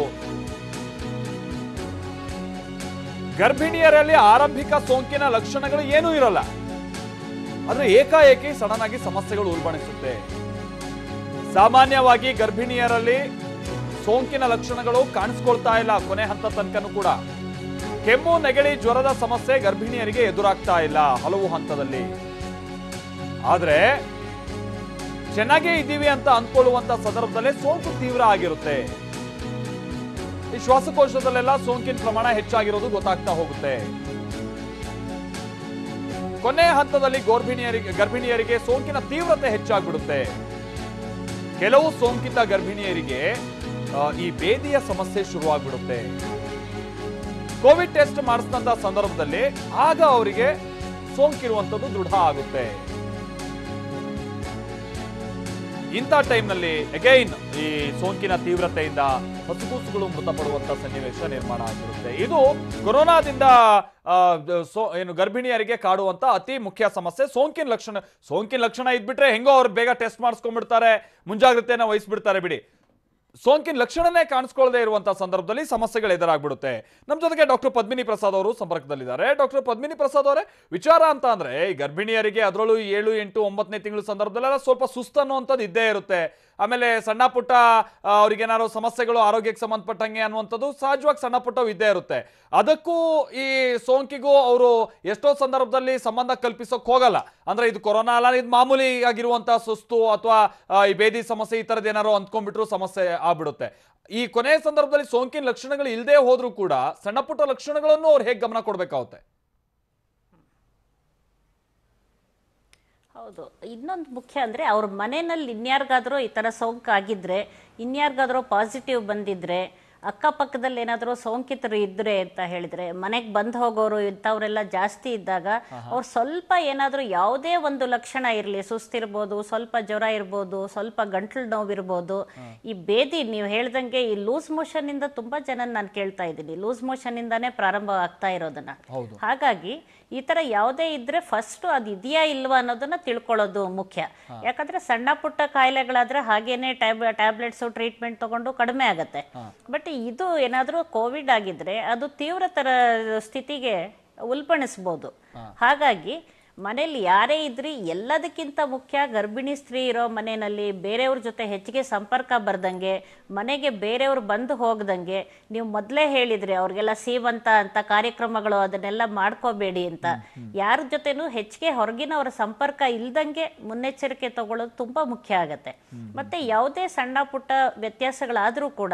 ಗರ್ಭಿಣಿಯರಲ್ಲಿ ಆರಂಭಿಕ ಸೋಂಕಿನ ಲಕ್ಷಣಗಳು ಏನೂ ಇರಲ್ಲ, ಆದ್ರೆ ಏಕಾಏಕಿ ಸಡನ್ ಆಗಿ ಸಮಸ್ಯೆಗಳು ಉಲ್ಬಣಿಸುತ್ತೆ. ಸಾಮಾನ್ಯವಾಗಿ ಗರ್ಭಿಣಿಯರಲ್ಲಿ ಸೋಂಕಿನ ಲಕ್ಷಣಗಳು ಕಾಣಿಸ್ಕೊಳ್ತಾ ಇಲ್ಲ ಕೊನೆ ಹಂತ ತನಕನೂ ಕೂಡ. ಕೆಮ್ಮು, ನೆಗಡಿ, ಜ್ವರದ ಸಮಸ್ಯೆ ಗರ್ಭಿಣಿಯರಿಗೆ ಎದುರಾಗ್ತಾ ಇಲ್ಲ ಹಲವು ಹಂತದಲ್ಲಿ. ಆದ್ರೆ ಚೆನ್ನಾಗೇ ಇದ್ದೀವಿ ಅಂತ ಅಂದ್ಕೊಳ್ಳುವಂತ ಸಂದರ್ಭದಲ್ಲೇ ಸೋಂಕು ತೀವ್ರ ಆಗಿರುತ್ತೆ. ಈ ಶ್ವಾಸಕೋಶದಲ್ಲೆಲ್ಲ ಸೋಂಕಿನ ಪ್ರಮಾಣ ಹೆಚ್ಚಾಗಿರೋದು ಗೊತ್ತಾಗ್ತಾ ಹೋಗುತ್ತೆ. ಕೊನೆಯ ಹಂತದಲ್ಲಿ ಗರ್ಭಿಣಿಯರಿಗೆ ಸೋಂಕಿನ ತೀವ್ರತೆ ಹೆಚ್ಚಾಗ್ಬಿಡುತ್ತೆ. ಕೆಲವು ಸೋಂಕಿತ ಗರ್ಭಿಣಿಯರಿಗೆ ಈ ಬೇದಿಯ ಸಮಸ್ಯೆ ಶುರುವಾಗ್ಬಿಡುತ್ತೆ. ಕೋವಿಡ್ ಟೆಸ್ಟ್ ಮಾಡಿಸಿದಂತ ಸಂದರ್ಭದಲ್ಲಿ ಆಗ ಅವರಿಗೆ ಸೋಂಕಿರುವಂತದ್ದು ದೃಢ ಆಗುತ್ತೆ. ಇಂಥ ಟೈಮ್ನಲ್ಲಿ ಅಗೈನ್ ಈ ಸೋಂಕಿನ ತೀವ್ರತೆಯಿಂದ ಹಸುಗೂಸುಗಳು ಮೃತಪಡುವಂತ ಸನ್ನಿವೇಶ ನಿರ್ಮಾಣ ಆಗಿರುತ್ತೆ. ಇದು ಕೊರೋನಾದಿಂದ ಏನು ಗರ್ಭಿಣಿಯರಿಗೆ ಕಾಡುವಂತ ಅತಿ ಮುಖ್ಯ ಸಮಸ್ಯೆ. ಸೋಂಕಿನ ಲಕ್ಷಣ ಇದ್ಬಿಟ್ರೆ ಹೆಂಗೋ ಅವ್ರು ಬೇಗ ಟೆಸ್ಟ್ ಮಾಡಿಸ್ಕೊಂಡ್ಬಿಡ್ತಾರೆ, ಮುಂಜಾಗ್ರತೆಯನ್ನ ವಹಿಸ್ಬಿಡ್ತಾರೆ ಬಿಡಿ. ಸೋಂಕಿನ ಲಕ್ಷಣನೇ ಕಾಣಿಸ್ಕೊಳ್ಳದೆ ಇರುವಂತಹ ಸಂದರ್ಭದಲ್ಲಿ ಸಮಸ್ಯೆಗಳು ಎದುರಾಗ್ಬಿಡುತ್ತೆ. ನಮ್ಮ ಜೊತೆಗೆ ಡಾಕ್ಟರ್ ಪದ್ಮಿನಿ ಪ್ರಸಾದ್ ಅವರು ಸಂಪರ್ಕದಲ್ಲಿದ್ದಾರೆ. ಡಾಕ್ಟರ್ ಪದ್ಮಿನಿ ಪ್ರಸಾದ್ ಅವರೇ, ವಿಚಾರ ಅಂತ ಅಂದ್ರೆ ಈ ಗರ್ಭಿಣಿಯರಿಗೆ ಅದರಲ್ಲೂ 7, 8, 9ನೇ ತಿಂಗಳು ಸಂದರ್ಭದಲ್ಲೆಲ್ಲ ಸ್ವಲ್ಪ ಸುಸ್ತು ಅನ್ನುವಂಥದ್ದು ಇದ್ದೇ ಇರುತ್ತೆ. ಆಮೇಲೆ ಸಣ್ಣ ಪುಟ್ಟ ಅವ್ರಿಗೇನಾದ್ರು ಸಮಸ್ಯೆಗಳು ಆರೋಗ್ಯಕ್ಕೆ ಸಂಬಂಧಪಟ್ಟಂಗೆ ಅನ್ನುವಂಥದ್ದು ಸಹಜವಾಗಿ ಸಣ್ಣ ಪುಟ್ಟವು ಇದ್ದೇ ಇರುತ್ತೆ. ಅದಕ್ಕೂ ಈ ಸೋಂಕಿಗೂ ಅವರು ಎಷ್ಟೋ ಸಂದರ್ಭದಲ್ಲಿ ಸಂಬಂಧ ಕಲ್ಪಿಸೋಕೆ ಹೋಗಲ್ಲ. ಅಂದ್ರೆ ಇದು ಕೊರೋನಾ ಅಲ್ಲ, ಇದು ಮಾಮೂಲಿ ಆಗಿರುವಂತಹ ಸುಸ್ತು ಅಥವಾ ಈ ಬೇದಿ ಸಮಸ್ಯೆ ಈ ಥರದ್ದು ಏನಾರು ಅಂದ್ಕೊಂಡ್ಬಿಟ್ರು ಸಮಸ್ಯೆ ಆಗ್ಬಿಡುತ್ತೆ. ಈ ಕೊನೆಯ ಸಂದರ್ಭದಲ್ಲಿ ಸೋಂಕಿನ ಲಕ್ಷಣಗಳು ಇಲ್ಲದೆ ಹೋದ್ರೂ ಕೂಡ ಸಣ್ಣ ಪುಟ್ಟ ಲಕ್ಷಣಗಳನ್ನು ಅವ್ರು ಹೇಗೆ ಗಮನ ಕೊಡ್ಬೇಕಾಗುತ್ತೆ? ಹೌದು, ಇನ್ನೊಂದು ಮುಖ್ಯ ಅಂದರೆ ಅವ್ರ ಮನೆಯಲ್ಲಿ ಇನ್ಯಾರಿಗಾದ್ರೂ ಈ ಥರ ಸೋಂಕಾಗಿದ್ರೆ, ಇನ್ಯಾರಿಗಾದ್ರೂ ಪಾಸಿಟಿವ್ ಬಂದಿದ್ರೆ, ಅಕ್ಕಪಕ್ಕದಲ್ಲಿ ಏನಾದರೂ ಸೋಂಕಿತರು ಇದ್ರೆ ಅಂತ ಹೇಳಿದ್ರೆ, ಮನೆಗೆ ಬಂದು ಹೋಗೋರು ಇಂಥವರೆಲ್ಲ ಜಾಸ್ತಿ ಇದ್ದಾಗ ಅವ್ರು ಸ್ವಲ್ಪ ಏನಾದರೂ ಯಾವುದೇ ಒಂದು ಲಕ್ಷಣ ಇರಲಿ, ಸುಸ್ತಿರ್ಬೋದು, ಸ್ವಲ್ಪ ಜ್ವರ ಇರ್ಬೋದು, ಸ್ವಲ್ಪ ಗಂಟ್ಲು ನೋವಿರ್ಬೋದು, ಈ ಬೇದಿ ನೀವು ಹೇಳ್ದಂಗೆ ಈ ಲೂಸ್ ಮೋಷನ್ ಇಂದ ತುಂಬಾ ಜನ ನಾನು ಕೇಳ್ತಾ ಇದ್ದೀನಿ, ಲೂಸ್ ಮೋಷನ್ ಇಂದಾನೇ ಪ್ರಾರಂಭ ಆಗ್ತಾ ಇರೋದನ್ನ. ಹಾಗಾಗಿ ಈ ತರ ಯಾವುದೇ ಇದ್ರೆ ಫಸ್ಟ್ ಅದು ಇದೆಯಾ ಇಲ್ವಾ ಅನ್ನೋದನ್ನ ತಿಳ್ಕೊಳ್ಳೋದು ಮುಖ್ಯ. ಯಾಕಂದ್ರೆ ಸಣ್ಣ ಪುಟ್ಟ ಕಾಯಿಲೆಗಳಾದ್ರೆ ಹಾಗೇನೆ ಟ್ಯಾಬ್ಲೆಟ್ಸ್ ಟ್ರೀಟ್ಮೆಂಟ್ ತಗೊಂಡು ಕಡಿಮೆ ಆಗತ್ತೆ. ಬಟ್ ಇದು ಏನಾದ್ರೂ ಕೋವಿಡ್ ಆಗಿದ್ರೆ ಅದು ತೀವ್ರತರ ಸ್ಥಿತಿಗೆ ಉಲ್ಬಣಿಸ್ಬೋದು. ಹಾಗಾಗಿ ಮನೇಲಿ ಯಾರೇ ಇದ್ರಿ ಎಲ್ಲದಕ್ಕಿಂತ ಮುಖ್ಯ ಗರ್ಭಿಣಿ ಸ್ತ್ರೀ ಇರೋ ಮನೆಯಲ್ಲಿ ಬೇರೆಯವ್ರ ಜೊತೆ ಹೆಚ್ಚಿಗೆ ಸಂಪರ್ಕ ಬರ್ದಂಗೆ, ಮನೆಗೆ ಬೇರೆಯವ್ರು ಬಂದು ಹೋಗದಂಗೆ, ನೀವು ಮೊದಲೇ ಹೇಳಿದ್ರಿ ಅವ್ರಿಗೆಲ್ಲ ಸೀಮಂತ ಅಂತ ಕಾರ್ಯಕ್ರಮಗಳು ಅದನ್ನೆಲ್ಲ ಮಾಡ್ಕೋಬೇಡಿ ಅಂತ. ಯಾರ ಜೊತೆನೂ ಹೆಚ್ಚಿಗೆ ಹೊರಗಿನವರ ಸಂಪರ್ಕ ಇಲ್ದಂಗೆ ಮುನ್ನೆಚ್ಚರಿಕೆ ತಗೊಳ್ಳೋದು ತುಂಬಾ ಮುಖ್ಯ ಆಗತ್ತೆ. ಮತ್ತೆ ಯಾವುದೇ ಸಣ್ಣ ಪುಟ್ಟ ವ್ಯತ್ಯಾಸಗಳಾದ್ರೂ ಕೂಡ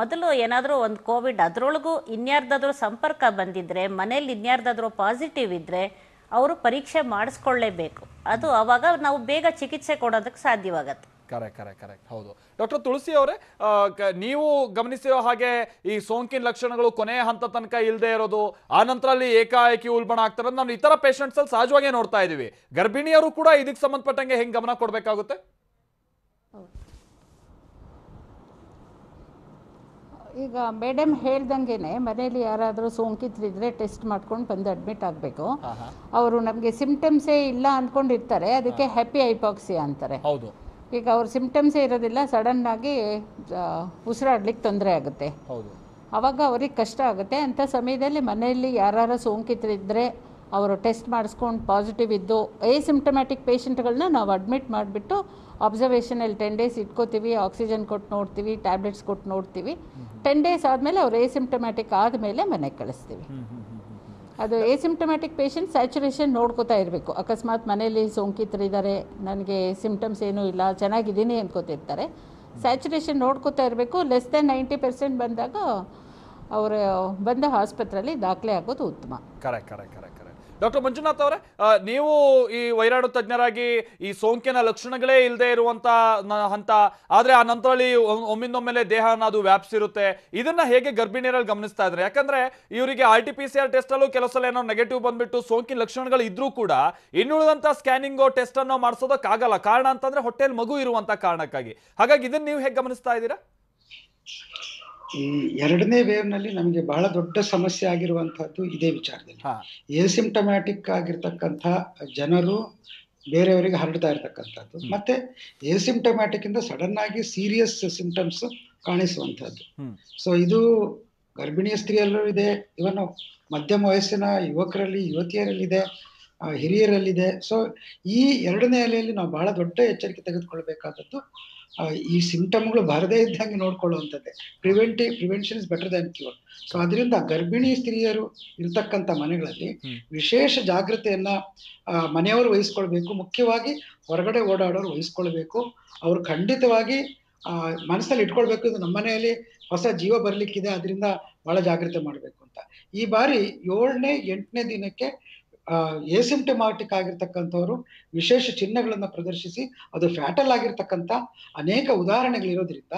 ಮೊದಲು ಏನಾದರೂ ಒಂದು ಕೋವಿಡ್ ಅದರೊಳಗೂ ಇನ್ಯಾರ್ದಾದ್ರೂ ಸಂಪರ್ಕ ಬಂದಿದ್ರೆ, ಮನೇಲಿ ಇನ್ಯಾರ್ದಾದ್ರೂ ಪಾಸಿಟಿವ್ ಇದ್ರೆ ಅವರು ಪರೀಕ್ಷೆ ಮಾಡಿಸ್ಕೊಳ್ಳೇಬೇಕು. ಅದು ಅವಾಗ ನಾವು ಬೇಗ ಚಿಕಿತ್ಸೆ ಕೊಡೋದಕ್ಕೆ ಸಾಧ್ಯವಾಗತ್ತೆ. ಕರೆಕ್ಟ್. ಹೌದು ಡಾಕ್ಟರ್ ತುಳಸಿ ಅವರೇ, ನೀವು ಗಮನಿಸಿರೋ ಹಾಗೆ ಈ ಸೋಂಕಿನ ಲಕ್ಷಣಗಳು ಕೊನೆಯ ಹಂತ ತನಕ ಇಲ್ಲದೆ ಇರೋದು, ಆ ನಂತರ ಅಲ್ಲಿ ಏಕಾಏಕಿ ಉಲ್ಬಣ ಆಗ್ತಾರೆ, ನಾವು ಇತರ ಪೇಷಂಟ್ಸ್ ಅಲ್ಲಿ ಸಹಜವಾಗಿ ನೋಡ್ತಾ ಇದೀವಿ. ಗರ್ಭಿಣಿಯರು ಕೂಡ ಇದಕ್ಕೆ ಸಂಬಂಧಪಟ್ಟಂಗೆ ಹೆಂಗ್ ಗಮನ ಕೊಡ್ಬೇಕಾಗುತ್ತೆ? ಈಗ ಮೇಡಮ್ ಹೇಳ್ದಂಗೆನೆ ಮನೇಲಿ ಯಾರಾದರೂ ಸೋಂಕಿತರಿದ್ರೆ ಟೆಸ್ಟ್ ಮಾಡ್ಕೊಂಡು ಬಂದು ಅಡ್ಮಿಟ್ ಆಗಬೇಕು. ಅವರು ನಮಗೆ ಸಿಂಪ್ಟಮ್ಸೇ ಇಲ್ಲ ಅಂದ್ಕೊಂಡಿರ್ತಾರೆ, ಅದಕ್ಕೆ ಹ್ಯಾಪಿ ಹೈಪಾಕ್ಸಿಯಾ ಅಂತಾರೆ. ಹೌದು, ಈಗ ಅವ್ರ ಸಿಂಪ್ಟಮ್ಸೇ ಇರೋದಿಲ್ಲ, ಸಡನ್ ಆಗಿ ಉಸಿರಾಡ್ಲಿಕ್ಕೆ ತೊಂದರೆ ಆಗುತ್ತೆ. ಅವಾಗ ಅವ್ರಿಗೆ ಕಷ್ಟ ಆಗುತ್ತೆ. ಅಂಥ ಸಮಯದಲ್ಲಿ ಮನೆಯಲ್ಲಿ ಯಾರು ಸೋಂಕಿತರಿದ್ದರೆ ಅವರು ಟೆಸ್ಟ್ ಮಾಡಿಸ್ಕೊಂಡು ಪಾಸಿಟಿವ್ ಇದ್ದು ಸಿಂಪ್ಟಮ್ಯಾಟಿಕ್ ಪೇಷಂಟ್ಗಳನ್ನ ನಾವು ಅಡ್ಮಿಟ್ ಮಾಡಿಬಿಟ್ಟು ಅಬ್ಸರ್ವೇಷನಲ್ಲಿ 10 days ಇಟ್ಕೋತೀವಿ, ಆಕ್ಸಿಜನ್ ಕೊಟ್ಟು ನೋಡ್ತೀವಿ, ಟ್ಯಾಬ್ಲೆಟ್ಸ್ ಕೊಟ್ಟು ನೋಡ್ತೀವಿ. 10 days ಆದಮೇಲೆ ಅವ್ರು ಸಿಂಪ್ಟಮ್ಯಾಟಿಕ್ ಆದಮೇಲೆ ಮನೆಗೆ ಕಳಿಸ್ತೀವಿ. ಅದು ಸಿಂಪ್ಟಮ್ಯಾಟಿಕ್ ಪೇಷಂಟ್ ಸ್ಯಾಚುರೇಷನ್ ನೋಡ್ಕೋತಾ ಇರಬೇಕು. ಅಕಸ್ಮಾತ್ ಮನೇಲಿ ಸೋಂಕಿತರಿದ್ದಾರೆ, ನನಗೆ ಸಿಂಪ್ಟಮ್ಸ್ ಏನೂ ಇಲ್ಲ, ಚೆನ್ನಾಗಿದ್ದೀನಿ ಅಂದ್ಕೋತಿರ್ತಾರೆ, ಸ್ಯಾಚುರೇಷನ್ ನೋಡ್ಕೋತಾ ಇರಬೇಕು. ಲೆಸ್ ದೆನ್ 90% ಬಂದಾಗ ಅವರು ಬಂದ ಆಸ್ಪತ್ರೆಯಲ್ಲಿ ದಾಖಲೆ ಆಗೋದು ಉತ್ತಮ. ಕರೆಕ್ಟ್. ಡಾಕ್ಟರ್ ಮಂಜುನಾಥ್ ಅವರೇ, ನೀವು ಈ ವೈರಾಣು ತಜ್ಞರಾಗಿ ಈ ಸೋಂಕಿನ ಲಕ್ಷಣಗಳೇ ಇಲ್ಲದೆ ಇರುವಂತ ಹಂತ, ಆದ್ರೆ ಆ ನಂತರದಲ್ಲಿ ಒಮ್ಮಿಂದೊಮ್ಮೆಲೆ ದೇಹ ಅನ್ನೋದು ವ್ಯಾಪಿಸಿರುತ್ತೆ, ಇದನ್ನ ಹೇಗೆ ಗರ್ಭಿಣಿಯರಲ್ಲಿ ಗಮನಿಸ್ತಾ ಇದ್ದಾರೆ? ಯಾಕಂದ್ರೆ ಇವರಿಗೆ RT-PCR ಟೆಸ್ಟ್ ಅಲ್ಲೂ ಕೆಲವು ಸಲ ಏನೋ ನೆಗೆಟಿವ್ ಬಂದ್ಬಿಟ್ಟು ಸೋಂಕಿನ ಲಕ್ಷಣಗಳು ಇದ್ರೂ ಕೂಡ ಇನ್ನುಳಿದಂತ ಸ್ಕ್ಯಾನಿಂಗ್ ಟೆಸ್ಟ್ ಅನ್ನು ಮಾಡಿಸೋದಕ್ಕಾಗಲ್ಲ. ಕಾರಣ ಅಂತಂದ್ರೆ ಹೊಟ್ಟೆಯಲ್ಲಿ ಮಗು ಇರುವಂತ ಕಾರಣಕ್ಕಾಗಿ. ಹಾಗಾಗಿ ಇದನ್ನ ನೀವು ಹೇಗೆ ಗಮನಿಸ್ತಾ ಇದ್ದೀರಾ? ಈ 2ನೇ ವೇವ್ನಲ್ಲಿ ನಮಗೆ ಬಹಳ ದೊಡ್ಡ ಸಮಸ್ಯೆ ಆಗಿರುವಂತಹದ್ದು ಇದೇ ವಿಚಾರದಲ್ಲಿ. ಎಸಿಂಪ್ಟಮ್ಯಾಟಿಕ್ ಆಗಿರ್ತಕ್ಕಂಥ ಜನರು ಬೇರೆಯವರಿಗೆ ಹರಡ್ತಾ ಇರ್ತಕ್ಕಂಥದ್ದು, ಮತ್ತೆ ಎಸಿಂಪ್ಟಮ್ಯಾಟಿಕ್ ಇಂದ ಸಡನ್ ಆಗಿ ಸೀರಿಯಸ್ ಸಿಂಪ್ಟಮ್ಸ್ ಕಾಣಿಸುವಂತಹದ್ದು. ಸೊ ಇದು ಗರ್ಭಿಣಿಯ ಸ್ತ್ರೀಯಲ್ಲೂ ಇದೆ, ಇವನು ಮಧ್ಯಮ ವಯಸ್ಸಿನ ಯುವಕರಲ್ಲಿ, ಯುವತಿಯರಲ್ಲಿದೆ, ಹಿರಿಯರಲ್ಲಿದೆ. ಸೊ ಈ 2ನೇ ಅಲೆಯಲ್ಲಿ ನಾವು ಬಹಳ ದೊಡ್ಡ ಎಚ್ಚರಿಕೆ ತೆಗೆದುಕೊಳ್ಬೇಕಾದದ್ದು ಈ ಸಿಂಟಮ್ಗಳು ಬರದೇ ಇದ್ದಂಗೆ ನೋಡ್ಕೊಳ್ಳುವಂಥದ್ದೇ. Prevention is better than cure. So ಅದರಿಂದ ಗರ್ಭಿಣಿ ಸ್ತ್ರೀಯರು ಇರ್ತಕ್ಕಂಥ ಮನೆಗಳಲ್ಲಿ ವಿಶೇಷ ಜಾಗೃತೆಯನ್ನ ಮನೆಯವರು ವಹಿಸ್ಕೊಳ್ಬೇಕು. ಮುಖ್ಯವಾಗಿ ಹೊರಗಡೆ ಓಡಾಡೋರು ವಹಿಸ್ಕೊಳ್ಬೇಕು. ಅವರು ಖಂಡಿತವಾಗಿ ಮನಸ್ಸಲ್ಲಿ ಇಟ್ಕೊಳ್ಬೇಕು, ಇದು ನಮ್ಮ ಮನೆಯಲ್ಲಿ ಹೊಸ ಜೀವ ಬರ್ಲಿಕ್ಕಿದೆ, ಅದರಿಂದ ಬಹಳ ಜಾಗ್ರತೆ ಮಾಡಬೇಕು ಅಂತ. ಈ ಬಾರಿ 7ನೇ 8ನೇ ದಿನಕ್ಕೆ ಏಸಿಂಪ್ಟಮ್ಯಾಟಿಕ್ ಆಗಿರ್ತಕ್ಕಂಥವ್ರು ವಿಶೇಷ ಚಿಹ್ನೆಗಳನ್ನ ಪ್ರದರ್ಶಿಸಿ ಅದು ಫ್ಯಾಟಲ್ ಆಗಿರ್ತಕ್ಕಂಥ ಅನೇಕ ಉದಾಹರಣೆಗಳಿರೋದ್ರಿಂದ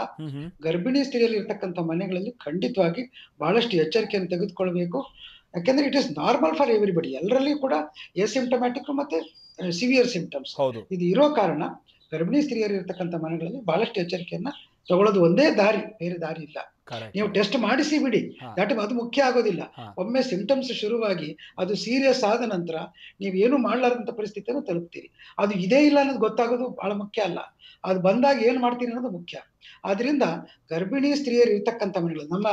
ಗರ್ಭಿಣಿ ಸ್ತ್ರೀಯಲ್ಲಿ ಇರ್ತಕ್ಕಂಥ ಮನೆಗಳಲ್ಲಿ ಖಂಡಿತವಾಗಿ ಬಹಳಷ್ಟು ಎಚ್ಚರಿಕೆಯನ್ನು ತೆಗೆದುಕೊಳ್ಬೇಕು. ಯಾಕೆಂದ್ರೆ it is normal for everybody, ಎಲ್ಲರಲ್ಲಿ ಕೂಡ ಏಸಿಂಪ್ಟಮ್ಯಾಟಿಕ್ ಮತ್ತೆ ಸಿವಿಯರ್ ಸಿಂಪ್ಟಮ್ಸ್ ಇದು ಇರೋ ಕಾರಣ ಗರ್ಭಿಣಿ ಸ್ತ್ರೀಯರು ಇರ್ತಕ್ಕಂಥ ಮನೆಗಳಲ್ಲಿ ಬಹಳಷ್ಟು ಎಚ್ಚರಿಕೆಯನ್ನ ತಗೊಳ್ಳೋದು ಒಂದೇ ದಾರಿ, ಬೇರೆ ದಾರಿ ಇಲ್ಲ. ನೀವು ಟೆಸ್ಟ್ ಮಾಡಿಸಿ ಬಿಡಿ, ಅದು ಮುಖ್ಯ ಆಗೋದಿಲ್ಲ. ಒಮ್ಮೆ ಸಿಂಪ್ಟಮ್ಸ್ ಶುರುವಾಗಿ ಅದು ಸೀರಿಯಸ್ ಆದ ನಂತರ ನೀವು ಏನು ಮಾಡ್ಲಾರಂತ ಪರಿಸ್ಥಿತಿಯನ್ನು ತಲುಪ್ತೀರಿ. ಅದು ಇದೇ ಇಲ್ಲ ಅನ್ನೋದು ಗೊತ್ತಾಗೋದು ಬಹಳ ಮುಖ್ಯ ಅಲ್ಲ, ಅದು ಬಂದಾಗ ಏನ್ ಮಾಡ್ತೀರಿ ಅನ್ನೋದು ಮುಖ್ಯ. ಆದ್ರಿಂದ ಗರ್ಭಿಣಿ ಸ್ತ್ರೀಯರು ಇರ್ತಕ್ಕಂಥ ಮನೆಗಳು, ನಮ್ಮ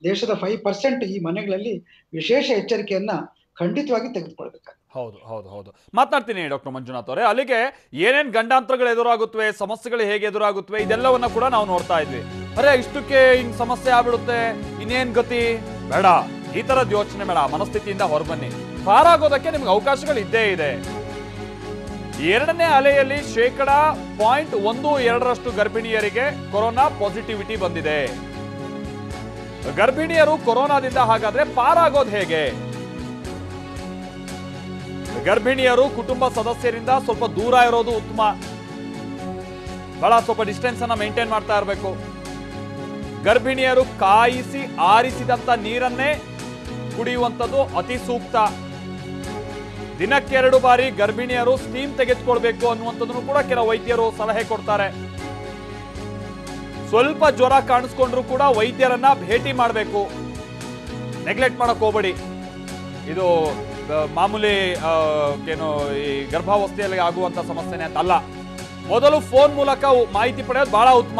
ದೇಶದ 5% ಈ ಮನೆಗಳಲ್ಲಿ ವಿಶೇಷ ಎಚ್ಚರಿಕೆಯನ್ನ ಖಂಡಿತವಾಗಿ ತೆಗೆದುಕೊಳ್ಬೇಕಾಗುತ್ತೆ. ಹೌದು ಹೌದು ಹೌದು ಮಾತನಾಡ್ತೀನಿ ಡಾಕ್ಟರ್ ಮಂಜುನಾಥ್ ಅವರೇ. ಅಲ್ಲಿಗೆ ಏನೇನ್ ಗಂಡಾಂತರಗಳು ಎದುರಾಗುತ್ತವೆ, ಸಮಸ್ಯೆಗಳು ಹೇಗೆ ಎದುರಾಗುತ್ತವೆ, ಇದೆಲ್ಲವನ್ನ ಕೂಡ ನಾವು ನೋಡ್ತಾ ಇದ್ವಿ. ಅರೆ ಇಷ್ಟಕ್ಕೆ ಹಿಂಗ್ ಸಮಸ್ಯೆ ಆಗ್ಬಿಡುತ್ತೆ, ಇನ್ನೇನ್ ಗತಿ, ಬೇಡ ಈ ತರದ್ ಯೋಚನೆ ಬೇಡ, ಮನಸ್ಥಿತಿಯಿಂದ ಹೊರಬನ್ನಿ. ಪಾರಾಗೋದಕ್ಕೆ ನಿಮ್ಗೆ ಅವಕಾಶಗಳು ಇದ್ದೇ ಇದೆ. 2ನೇ ಅಲೆಯಲ್ಲಿ 0.12% ಗರ್ಭಿಣಿಯರಿಗೆ ಕೊರೋನಾ ಪಾಸಿಟಿವಿಟಿ ಬಂದಿದೆ. ಗರ್ಭಿಣಿಯರು ಕೊರೋನಾದಿಂದ ಹಾಗಾದ್ರೆ ಪಾರಾಗೋದು ಹೇಗೆ? ಗರ್ಭಿಣಿಯರು ಕುಟುಂಬ ಸದಸ್ಯರಿಂದ ಸ್ವಲ್ಪ ದೂರ ಇರೋದು ಉತ್ತಮ. ಸ್ವಲ್ಪ ಡಿಸ್ಟೆನ್ಸ್ ಅನ್ನ ಮೇಂಟೈನ್ ಮಾಡ್ತಾ ಇರಬೇಕು. ಗರ್ಭಿಣಿಯರು ಕಾಯಿಸಿ ಆರಿಸಿದಂತ ನೀರನ್ನೇ ಕುಡಿಯುವಂಥದ್ದು ಅತಿ ಸೂಕ್ತ. ದಿನಕ್ಕೆ 2 ಬಾರಿ ಗರ್ಭಿಣಿಯರು ಸ್ಟೀಮ್ ತೆಗೆದುಕೊಳ್ಬೇಕು ಅನ್ನುವಂಥದ್ದನ್ನು ಕೂಡ ಕೆಲವು ವೈದ್ಯರು ಸಲಹೆ ಕೊಡ್ತಾರೆ. ಸ್ವಲ್ಪ ಜ್ವರ ಕಾಣಿಸ್ಕೊಂಡ್ರು ಕೂಡ ವೈದ್ಯರನ್ನ ಭೇಟಿ ಮಾಡಬೇಕು, ನೆಗ್ಲೆಕ್ಟ್ ಮಾಡಕ್ ಹೋಗ್ಬೇಡಿ. ಇದು ಮಾಮೂಲಿ ಏನು ಈ ಗರ್ಭಾವಸ್ಥೆಯಲ್ಲಿ ಆಗುವಂತ ಸಮಸ್ಯೆನೇ ಅಂತ ಅಲ್ಲ. ಮೊದಲು ಫೋನ್ ಮೂಲಕ ಮಾಹಿತಿ ಪಡೆಯೋದು ಬಹಳ ಉತ್ತಮ.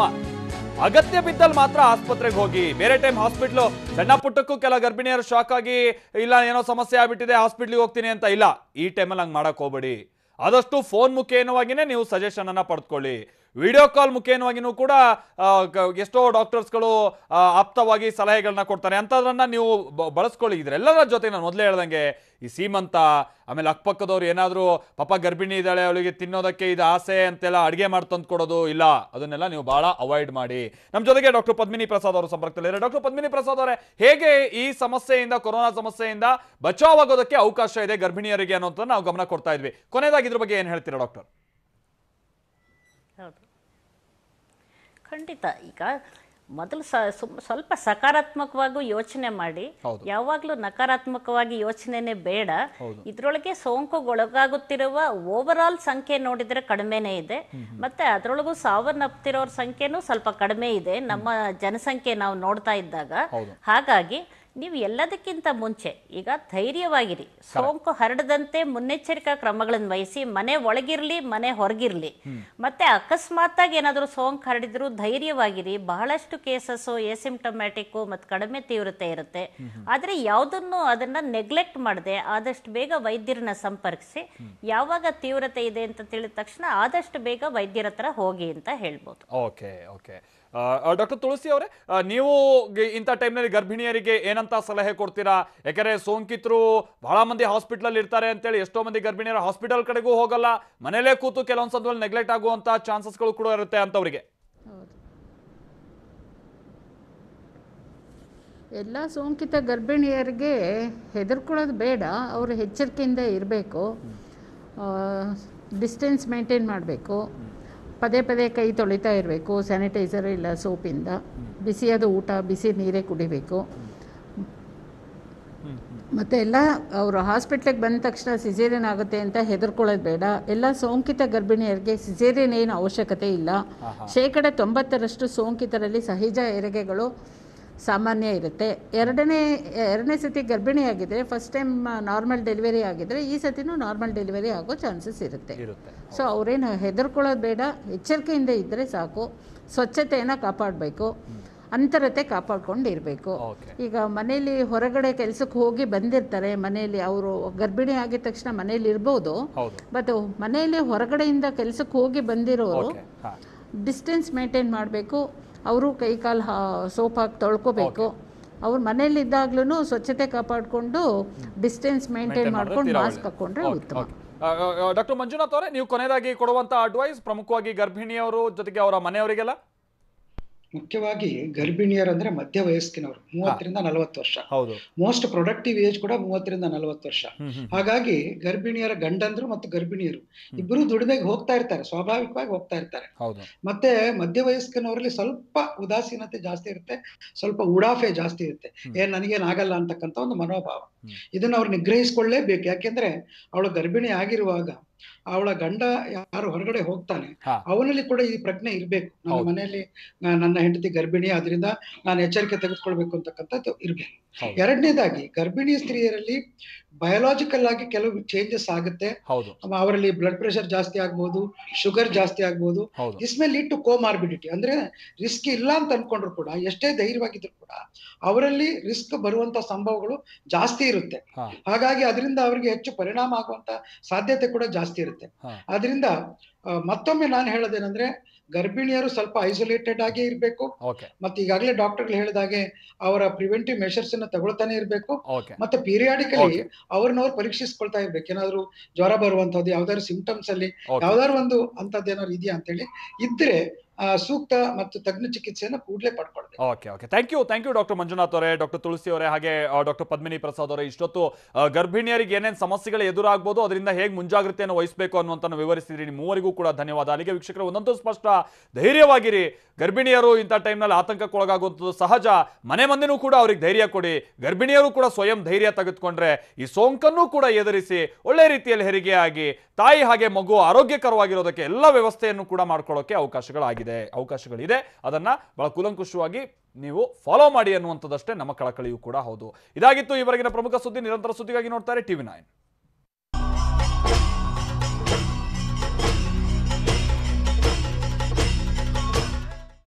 ಅಗತ್ಯ ಬಿದ್ದಲ್ಲಿ ಮಾತ್ರ ಆಸ್ಪತ್ರೆಗೆ ಹೋಗಿ. ಬೇರೆ ಟೈಮ್ ಹಾಸ್ಪಿಟ್ಲು ಸಣ್ಣ ಪುಟ್ಟಕ್ಕೂ ಕೆಲ ಗರ್ಭಿಣಿಯರು ಶಾಕ್ ಆಗಿ ಇಲ್ಲ ಏನೋ ಸಮಸ್ಯೆ ಆಗ್ಬಿಟ್ಟಿದೆ ಹಾಸ್ಪಿಟ್ಲಿಗೆ ಹೋಗ್ತೀನಿ ಅಂತ ಇಲ್ಲ, ಈ ಟೈಮಲ್ಲಿ ಹಂಗೆ ಮಾಡಕ್ ಹೋಗ್ಬೇಡಿ. ಆದಷ್ಟು ಫೋನ್ ಮುಖೇನವಾಗಿನೇ ನೀವು ಸಜೆಷನ್ ಅನ್ನ ಪಡೆದುಕೊಳ್ಳಿ. ವಿಡಿಯೋ ಕಾಲ್ ಮುಖೇನವಾಗಿನೂ ಕೂಡ ಎಷ್ಟೋ ಡಾಕ್ಟರ್ಸ್ಗಳು ಆಪ್ತವಾಗಿ ಸಲಹೆಗಳನ್ನ ಕೊಡ್ತಾರೆ, ಅಂಥದ್ರನ್ನ ನೀವು ಬಳಸ್ಕೊಳ್ಳಿ. ಇದರೆಲ್ಲರ ಜೊತೆ ನಾನು ಮೊದಲೇ ಹೇಳ್ದಂಗೆ ಈ ಸೀಮಂತ, ಆಮೇಲೆ ಅಕ್ಕಪಕ್ಕದವ್ರು ಏನಾದರೂ ಪಾಪ ಗರ್ಭಿಣಿ ಇದ್ದಾಳೆ ಅವಳಿಗೆ ತಿನ್ನೋದಕ್ಕೆ ಇದು ಆಸೆ ಅಂತೆಲ್ಲ ಅಡುಗೆ ಮಾಡಿ ತಂದು ಕೊಡೋದು ಇಲ್ಲ, ಅದನ್ನೆಲ್ಲ ನೀವು ಭಾಳ ಅವಾಯ್ಡ್ ಮಾಡಿ. ನಮ್ಮ ಜೊತೆಗೆ ಡಾಕ್ಟರ್ ಪದ್ಮಿನಿ ಪ್ರಸಾದ್ ಅವರು ಸಂಪರ್ಕದಲ್ಲಿದ್ದಾರೆ. ಡಾಕ್ಟರ್ ಪದ್ಮಿನಿ ಪ್ರಸಾದ್ ಅವರೇ, ಹೇಗೆ ಈ ಸಮಸ್ಯೆಯಿಂದ, ಕೊರೋನಾ ಸಮಸ್ಯೆಯಿಂದ ಬಚಾವಾಗೋದಕ್ಕೆ ಅವಕಾಶ ಇದೆ ಗರ್ಭಿಣಿಯರಿಗೆ ಅನ್ನೋಂಥ ನಾವು ಗಮನ ಕೊಡ್ತಾ ಇದ್ವಿ. ಕೊನೆಯದಾಗಿ ಇದ್ರ ಬಗ್ಗೆ ಏನು ಹೇಳ್ತೀರಾ ಡಾಕ್ಟರ್? ಹೌದು, ಖಂಡಿತ. ಈಗ ಮೊದಲು ಸ್ವಲ್ಪ ಸಕಾರಾತ್ಮಕವಾಗಿ ಯೋಚನೆ ಮಾಡಿ. ಯಾವಾಗಲೂ ನಕಾರಾತ್ಮಕವಾಗಿ ಯೋಚನೆನೇ ಬೇಡ. ಇದ್ರೊಳಗೆ ಸೋಂಕುಗೊಳಗಾಗುತ್ತಿರುವ ಓವರ್ ಆಲ್ ಸಂಖ್ಯೆ ನೋಡಿದ್ರೆ ಕಡಿಮೆನೇ ಇದೆ, ಮತ್ತೆ ಅದರೊಳಗೂ ಸಾವನ್ನಪ್ತಿರೋರ ಸಂಖ್ಯೆನೂ ಸ್ವಲ್ಪ ಕಡಿಮೆ ಇದೆ ನಮ್ಮ ಜನಸಂಖ್ಯೆ ನಾವು ನೋಡ್ತಾ ಇದ್ದಾಗ. ಹಾಗಾಗಿ ನೀವು ಎಲ್ಲದಕ್ಕಿಂತ ಮುಂಚೆ ಈಗ ಧೈರ್ಯವಾಗಿರಿ. ಸೋಂಕು ಹರಡದಂತೆ ಮುನ್ನೆಚ್ಚರಿಕಾ ಕ್ರಮಗಳನ್ನು ವಹಿಸಿ, ಮನೆ ಒಳಗಿರ್ಲಿ ಮನೆ ಹೊರಗಿರ್ಲಿ. ಮತ್ತೆ ಅಕಸ್ಮಾತ್ ಆಗಿ ಏನಾದರೂ ಸೋಂಕು ಹರಡಿದ್ರು ಧೈರ್ಯವಾಗಿರಿ. ಬಹಳಷ್ಟು ಕೇಸಸ್ಸು ಎಸಿಂಪ್ಟಮ್ಯಾಟಿಕ್ ಮತ್ತು ಕಡಿಮೆ ತೀವ್ರತೆ ಇರುತ್ತೆ. ಆದರೆ ಯಾವುದನ್ನು ಅದನ್ನ ನೆಗ್ಲೆಕ್ಟ್ ಮಾಡದೆ ಆದಷ್ಟು ಬೇಗ ವೈದ್ಯರನ್ನ ಸಂಪರ್ಕಿಸಿ, ಯಾವಾಗ ತೀವ್ರತೆ ಇದೆ ಅಂತ ತಿಳಿದ ತಕ್ಷಣ ಆದಷ್ಟು ಬೇಗ ವೈದ್ಯರ ಹತ್ರ ಹೋಗಿ ಅಂತ ಹೇಳ್ಬೋದು. ಓಕೆ ಓಕೆ ಡಾಕ್ಟರ್ ತುಳಸಿ ಅವರೇ, ನೀವು ಇಂಥ ಟೈಮ್ನಲ್ಲಿ ಗರ್ಭಿಣಿಯರಿಗೆ ಏನಂತ ಸಲಹೆ ಕೊಡ್ತೀರಾ? ಯಾಕಂದ್ರೆ ಸೋಂಕಿತರು ಬಹಳ ಮಂದಿ ಹಾಸ್ಪಿಟಲ್ ಇರ್ತಾರೆ ಅಂತೇಳಿ ಎಷ್ಟೋ ಮಂದಿ ಗರ್ಭಿಣಿಯರು ಹಾಸ್ಪಿಟಲ್ ಕಡೆಗೂ ಹೋಗಲ್ಲ, ಮನೇಲೇ ಕೂತು ಕೆಲವೊಂದು ಸಂದರ್ಭದಲ್ಲಿ ನೆಗ್ಲೆಕ್ಟ್ ಆಗುವಂತ ಚಾನ್ಸಸ್ಗಳು ಕೂಡ ಇರುತ್ತೆ ಅಂತವರಿಗೆ. ಎಲ್ಲ ಸೋಂಕಿತ ಗರ್ಭಿಣಿಯರಿಗೆ ಹೆದರ್ಕೊಳ್ಳೋದು ಬೇಡ, ಅವರು ಎಚ್ಚರಿಕೆಯಿಂದ ಇರಬೇಕು, ಡಿಸ್ಟೆನ್ಸ್ ಮೇಂಟೈನ್ ಮಾಡಬೇಕು, ಪದೇ ಪದೇ ಕೈ ತೊಳಿತಾ ಇರಬೇಕು, ಸ್ಯಾನಿಟೈಸರ್ ಇಲ್ಲ ಸೋಪಿಂದ, ಬಿಸಿಯಾದ ಊಟ ಬಿಸಿ ನೀರೇ ಕುಡಿಬೇಕು. ಮತ್ತು ಎಲ್ಲ ಅವರು ಹಾಸ್ಪಿಟ್ಲಿಗೆ ಬಂದ ತಕ್ಷಣ ಸಿಸೇರಿಯನ್ ಆಗುತ್ತೆ ಅಂತ ಹೆದರ್ಕೊಳ್ಳೋದು ಬೇಡ. ಎಲ್ಲ ಸೋಂಕಿತ ಗರ್ಭಿಣಿಯರಿಗೆ ಸಿಸೇರಿಯನ್ ಏನು ಅವಶ್ಯಕತೆ ಇಲ್ಲ. 90% ಸೋಂಕಿತರಲ್ಲಿ ಸಹಜ ಹೆರಿಗೆಗಳು ಸಾಮಾನ್ಯ ಇರುತ್ತೆ. ಎರಡನೇ ಸತಿ ಗರ್ಭಿಣಿಯಾಗಿದ್ದರೆ, ಫಸ್ಟ್ ಟೈಮ್ ನಾರ್ಮಲ್ ಡೆಲಿವರಿ ಆಗಿದ್ದರೆ ಈ ಸತಿನೂ ನಾರ್ಮಲ್ ಡೆಲಿವರಿ ಆಗೋ ಚಾನ್ಸಸ್ ಇರುತ್ತೆ. ಸೊ ಅವರೇನು ಹೆದರ್ಕೊಳ್ಳೋದು ಬೇಡ, ಎಚ್ಚರಿಕೆಯಿಂದ ಇದ್ದರೆ ಸಾಕು. ಸ್ವಚ್ಛತೆಯನ್ನು ಕಾಪಾಡಬೇಕು, ಅಂತರತೆ ಕಾಪಾಡ್ಕೊಂಡು ಇರಬೇಕು. ಈಗ ಮನೇಲಿ ಹೊರಗಡೆ ಕೆಲಸಕ್ಕೆ ಹೋಗಿ ಬಂದಿರ್ತಾರೆ, ಮನೆಯಲ್ಲಿ ಅವರು ಗರ್ಭಿಣಿ ಆಗಿದ ತಕ್ಷಣ ಮನೇಲಿ ಇರ್ಬೋದು, ಬಟ್ ಮನೆಯಲ್ಲಿ ಹೊರಗಡೆಯಿಂದ ಕೆಲಸಕ್ಕೆ ಹೋಗಿ ಬಂದಿರೋರು ಡಿಸ್ಟೆನ್ಸ್ ಮೇಂಟೈನ್ ಮಾಡಬೇಕು. ಅವರು ಕೈ ಕಾಲು ಸೋಪ್ ಹಾಕಿ ತೊಳ್ಕೊಬೇಕು. ಅವ್ರ ಮನೇಲಿದ್ದಾಗ್ಲೂ ಸ್ವಚ್ಛತೆ ಕಾಪಾಡಿಕೊಂಡು ಡಿಸ್ಟೆನ್ಸ್ ಮೇಂಟೈನ್ ಮಾಡ್ಕೊಂಡು ಮಾಸ್ಕ್ ಹಾಕ್ಕೊಂಡ್ರೆ ಉತ್ತಮ. ಡಾಕ್ಟರ್ ಮಂಜುನಾಥ್ ಅವರೇ, ನೀವು ಕೊನೆಯದಾಗಿ ಕೊಡುವಂತ ಅಡ್ವೈಸ್ ಪ್ರಮುಖವಾಗಿ ಗರ್ಭಿಣಿಯವರು ಜೊತೆಗೆ ಅವರ ಮನೆಯವರಿಗೆಲ್ಲ? ಮುಖ್ಯವಾಗಿ ಗರ್ಭಿಣಿಯರು ಅಂದ್ರೆ ಮಧ್ಯ ವಯಸ್ಕಿನವರು, 30ರಿಂದ 40 ವರ್ಷ. ಹೌದು. ಮೋಸ್ಟ್ ಪ್ರೊಡಕ್ಟಿವ್ ಏಜ್ ಕೂಡ 30ರಿಂದ 40 ವರ್ಷ. ಹಾಗಾಗಿ ಗರ್ಭಿಣಿಯರ ಗಂಡಂದ್ರು ಮತ್ತು ಗರ್ಭಿಣಿಯರು ಇಬ್ಬರು ದುಡಿಮೆಗೆ ಹೋಗ್ತಾ ಇರ್ತಾರೆ, ಸ್ವಾಭಾವಿಕವಾಗಿ ಹೋಗ್ತಾ ಇರ್ತಾರೆ. ಮತ್ತೆ ಮಧ್ಯ ವಯಸ್ಕನವರಲ್ಲಿ ಸ್ವಲ್ಪ ಉದಾಸೀನತೆ ಜಾಸ್ತಿ ಇರುತ್ತೆ, ಸ್ವಲ್ಪ ಉಡಾಫೆ ಜಾಸ್ತಿ ಇರುತ್ತೆ, ನನಗೇನ್ ಆಗಲ್ಲ ಅಂತಕ್ಕಂಥ ಒಂದು ಮನೋಭಾವ. ಇದನ್ನ ಅವ್ರು ನಿಗ್ರಹಿಸ್ಕೊಳ್ಳೇಬೇಕು. ಯಾಕೆಂದ್ರೆ ಅವಳು ಗರ್ಭಿಣಿ ಆಗಿರುವಾಗ ಅವಳ ಗಂಡ ಯಾರು ಹೊರಗಡೆ ಹೋಗ್ತಾನೆ ಅವನಲ್ಲಿ ಕೂಡ ಈ ಪ್ರಜ್ಞೆ ಇರ್ಬೇಕು. ನನ್ನ ಮನೆಯಲ್ಲಿ ನನ್ನ ಹೆಂಡತಿ ಗರ್ಭಿಣಿ, ಅದರಿಂದ ನಾನು ಎಚ್ಚರಿಕೆ ತೆಗೆದುಕೊಳ್ಬೇಕು ಅಂತಕ್ಕಂಥದ್ದು ಇರ್ಬೇಕು. ಎರಡನೇದಾಗಿ ಗರ್ಭಿಣಿ ಸ್ತ್ರೀಯರಲ್ಲಿ ಬಯೋಲಾಜಿಕಲ್ ಆಗಿ ಕೆಲವು ಚೇಂಜಸ್ ಆಗುತ್ತೆ. ಅವರಲ್ಲಿ ಬ್ಲಡ್ ಪ್ರೆಷರ್ ಜಾಸ್ತಿ ಆಗ್ಬಹುದು, ಶುಗರ್ ಜಾಸ್ತಿ ಆಗ್ಬಹುದು. This may lead to comorbidity. ಅಂದ್ರೆ ರಿಸ್ಕ್ ಇಲ್ಲ ಅಂತ ಅನ್ಕೊಂಡ್ರು ಕೂಡ, ಎಷ್ಟೇ ಧೈರ್ಯವಾಗಿದ್ರು ಕೂಡ ಅವರಲ್ಲಿ ರಿಸ್ಕ್ ಬರುವಂತ ಸಂಭವಗಳು ಜಾಸ್ತಿ ಇರುತ್ತೆ. ಹಾಗಾಗಿ ಅದರಿಂದ ಅವರಿಗೆ ಹೆಚ್ಚು ಪರಿಣಾಮ ಆಗುವಂತ ಸಾಧ್ಯತೆ ಕೂಡ ಜಾಸ್ತಿ ಇರುತ್ತೆ. ಅದರಿಂದ ಮತ್ತೊಮ್ಮೆ ನಾನು ಹೇಳೋದೇನಂದ್ರೆ, ಗರ್ಭಿಣಿಯರು ಸ್ವಲ್ಪ ಐಸೋಲೇಟೆಡ್ ಆಗೇ ಇರ್ಬೇಕು. ಮತ್ತೆ ಈಗಾಗಲೇ ಡಾಕ್ಟರ್ಗಳು ಹೇಳಿದಾಗೆ ಅವರ ಪ್ರಿವೆಂಟಿವ್ ಮೆಷರ್ಸ್ ಅನ್ನ ತಗೊಳ್ತಾನೆ ಇರ್ಬೇಕು. ಮತ್ತೆ ಪೀರಿಯಾಡಿಕಲಿ ಅವ್ರನ್ನವ್ರು ಪರೀಕ್ಷಿಸ್ಕೊಳ್ತಾ ಇರ್ಬೇಕು. ಏನಾದ್ರು ಜ್ವರ ಬರುವಂತದ್ದು, ಯಾವ್ದಾದ್ರು ಸಿಂಪ್ಟಮ್ಸ್ ಅಲ್ಲಿ ಯಾವ್ದಾದ್ರು ಒಂದು ಅಂತದ್ದೇನಾದ್ರು ಇದೆಯಾ ಅಂತ ಹೇಳಿ ಇದ್ರೆ ಸೂಕ್ತ ಮತ್ತು ತಜ್ಞ ಚಿಕಿತ್ಸೆಯನ್ನು ಕೂಡಲೇ ಪಡ್ಕೊಳ್ಬೇಕು. Okay thank you doctor Manjunath ಅವರೇ, ಡಾಕ್ಟರ್ ತುಳಸಿ ಅವರೇ, ಹಾಗೆ ಡಾಕ್ಟರ್ ಪದ್ಮಿನಿ ಪ್ರಸಾದ್ ಅವರೇ. ಇಷ್ಟೊತ್ತು ಗರ್ಭಿಣಿಯರಿಗೆ ಏನೇನು ಸಮಸ್ಯೆಗಳು ಎದುರಾಗಬಹುದು, ಅದರಿಂದ ಹೇಗೆ ಮುಂಜಾಗ್ರತೆಯನ್ನು ವಹಿಸಬೇಕು ಅನ್ನುವಂತ ವಿವರಿಸಿದ್ರಿ. ನಿಮ್ಮ ಮೂವರಿಗೂ ಕೂಡ ಧನ್ಯವಾದ. ಅಲ್ಲಿಗೆ ವೀಕ್ಷಕರು, ಒಂದಂತೂ ಸ್ಪಷ್ಟ, ಧೈರ್ಯವಾಗಿರಿ. ಗರ್ಭಿಣಿಯರು ಇಂಥ ಟೈಮ್ನಲ್ಲಿ ಆತಂಕಕ್ಕೊಳಗಾಗುವಂಥದ್ದು ಸಹಜ. ಮನೆ ಮಂದಿನೂ ಕೂಡ ಅವ್ರಿಗೆ ಧೈರ್ಯ ಕೊಡಿ. ಗರ್ಭಿಣಿಯರು ಕೂಡ ಸ್ವಯಂ ಧೈರ್ಯ ತೆಗೆದುಕೊಂಡ್ರೆ ಈ ಸೋಂಕನ್ನು ಕೂಡ ಎದುರಿಸಿ ಒಳ್ಳೆ ರೀತಿಯಲ್ಲಿ ಹೆರಿಗೆ ಆಗಿ ತಾಯಿ ಹಾಗೆ ಮಗು ಆರೋಗ್ಯಕರವಾಗಿರೋದಕ್ಕೆ ಎಲ್ಲ ವ್ಯವಸ್ಥೆಯನ್ನು ಕೂಡ ಮಾಡ್ಕೊಳ್ಳೋಕೆ ಅವಕಾಶಗಳಿದೆ. ಅದನ್ನ ಬಹಳ ಕೂಲಂಕುಷವಾಗಿ ನೀವು ಫಾಲೋ ಮಾಡಿ ಅನ್ನುವಂಥದ್ದಷ್ಟೇ ನಮ್ಮ ಕಳಕಳಿಯೂ ಕೂಡ ಹೌದು. ಇದಾಗಿತ್ತು ಈವರೆಗಿನ ಪ್ರಮುಖ ಸುದ್ದಿ. ನಿರಂತರ ಸುದ್ದಿಗಾಗಿ ನೋಡ್ತಾರೆ TV9.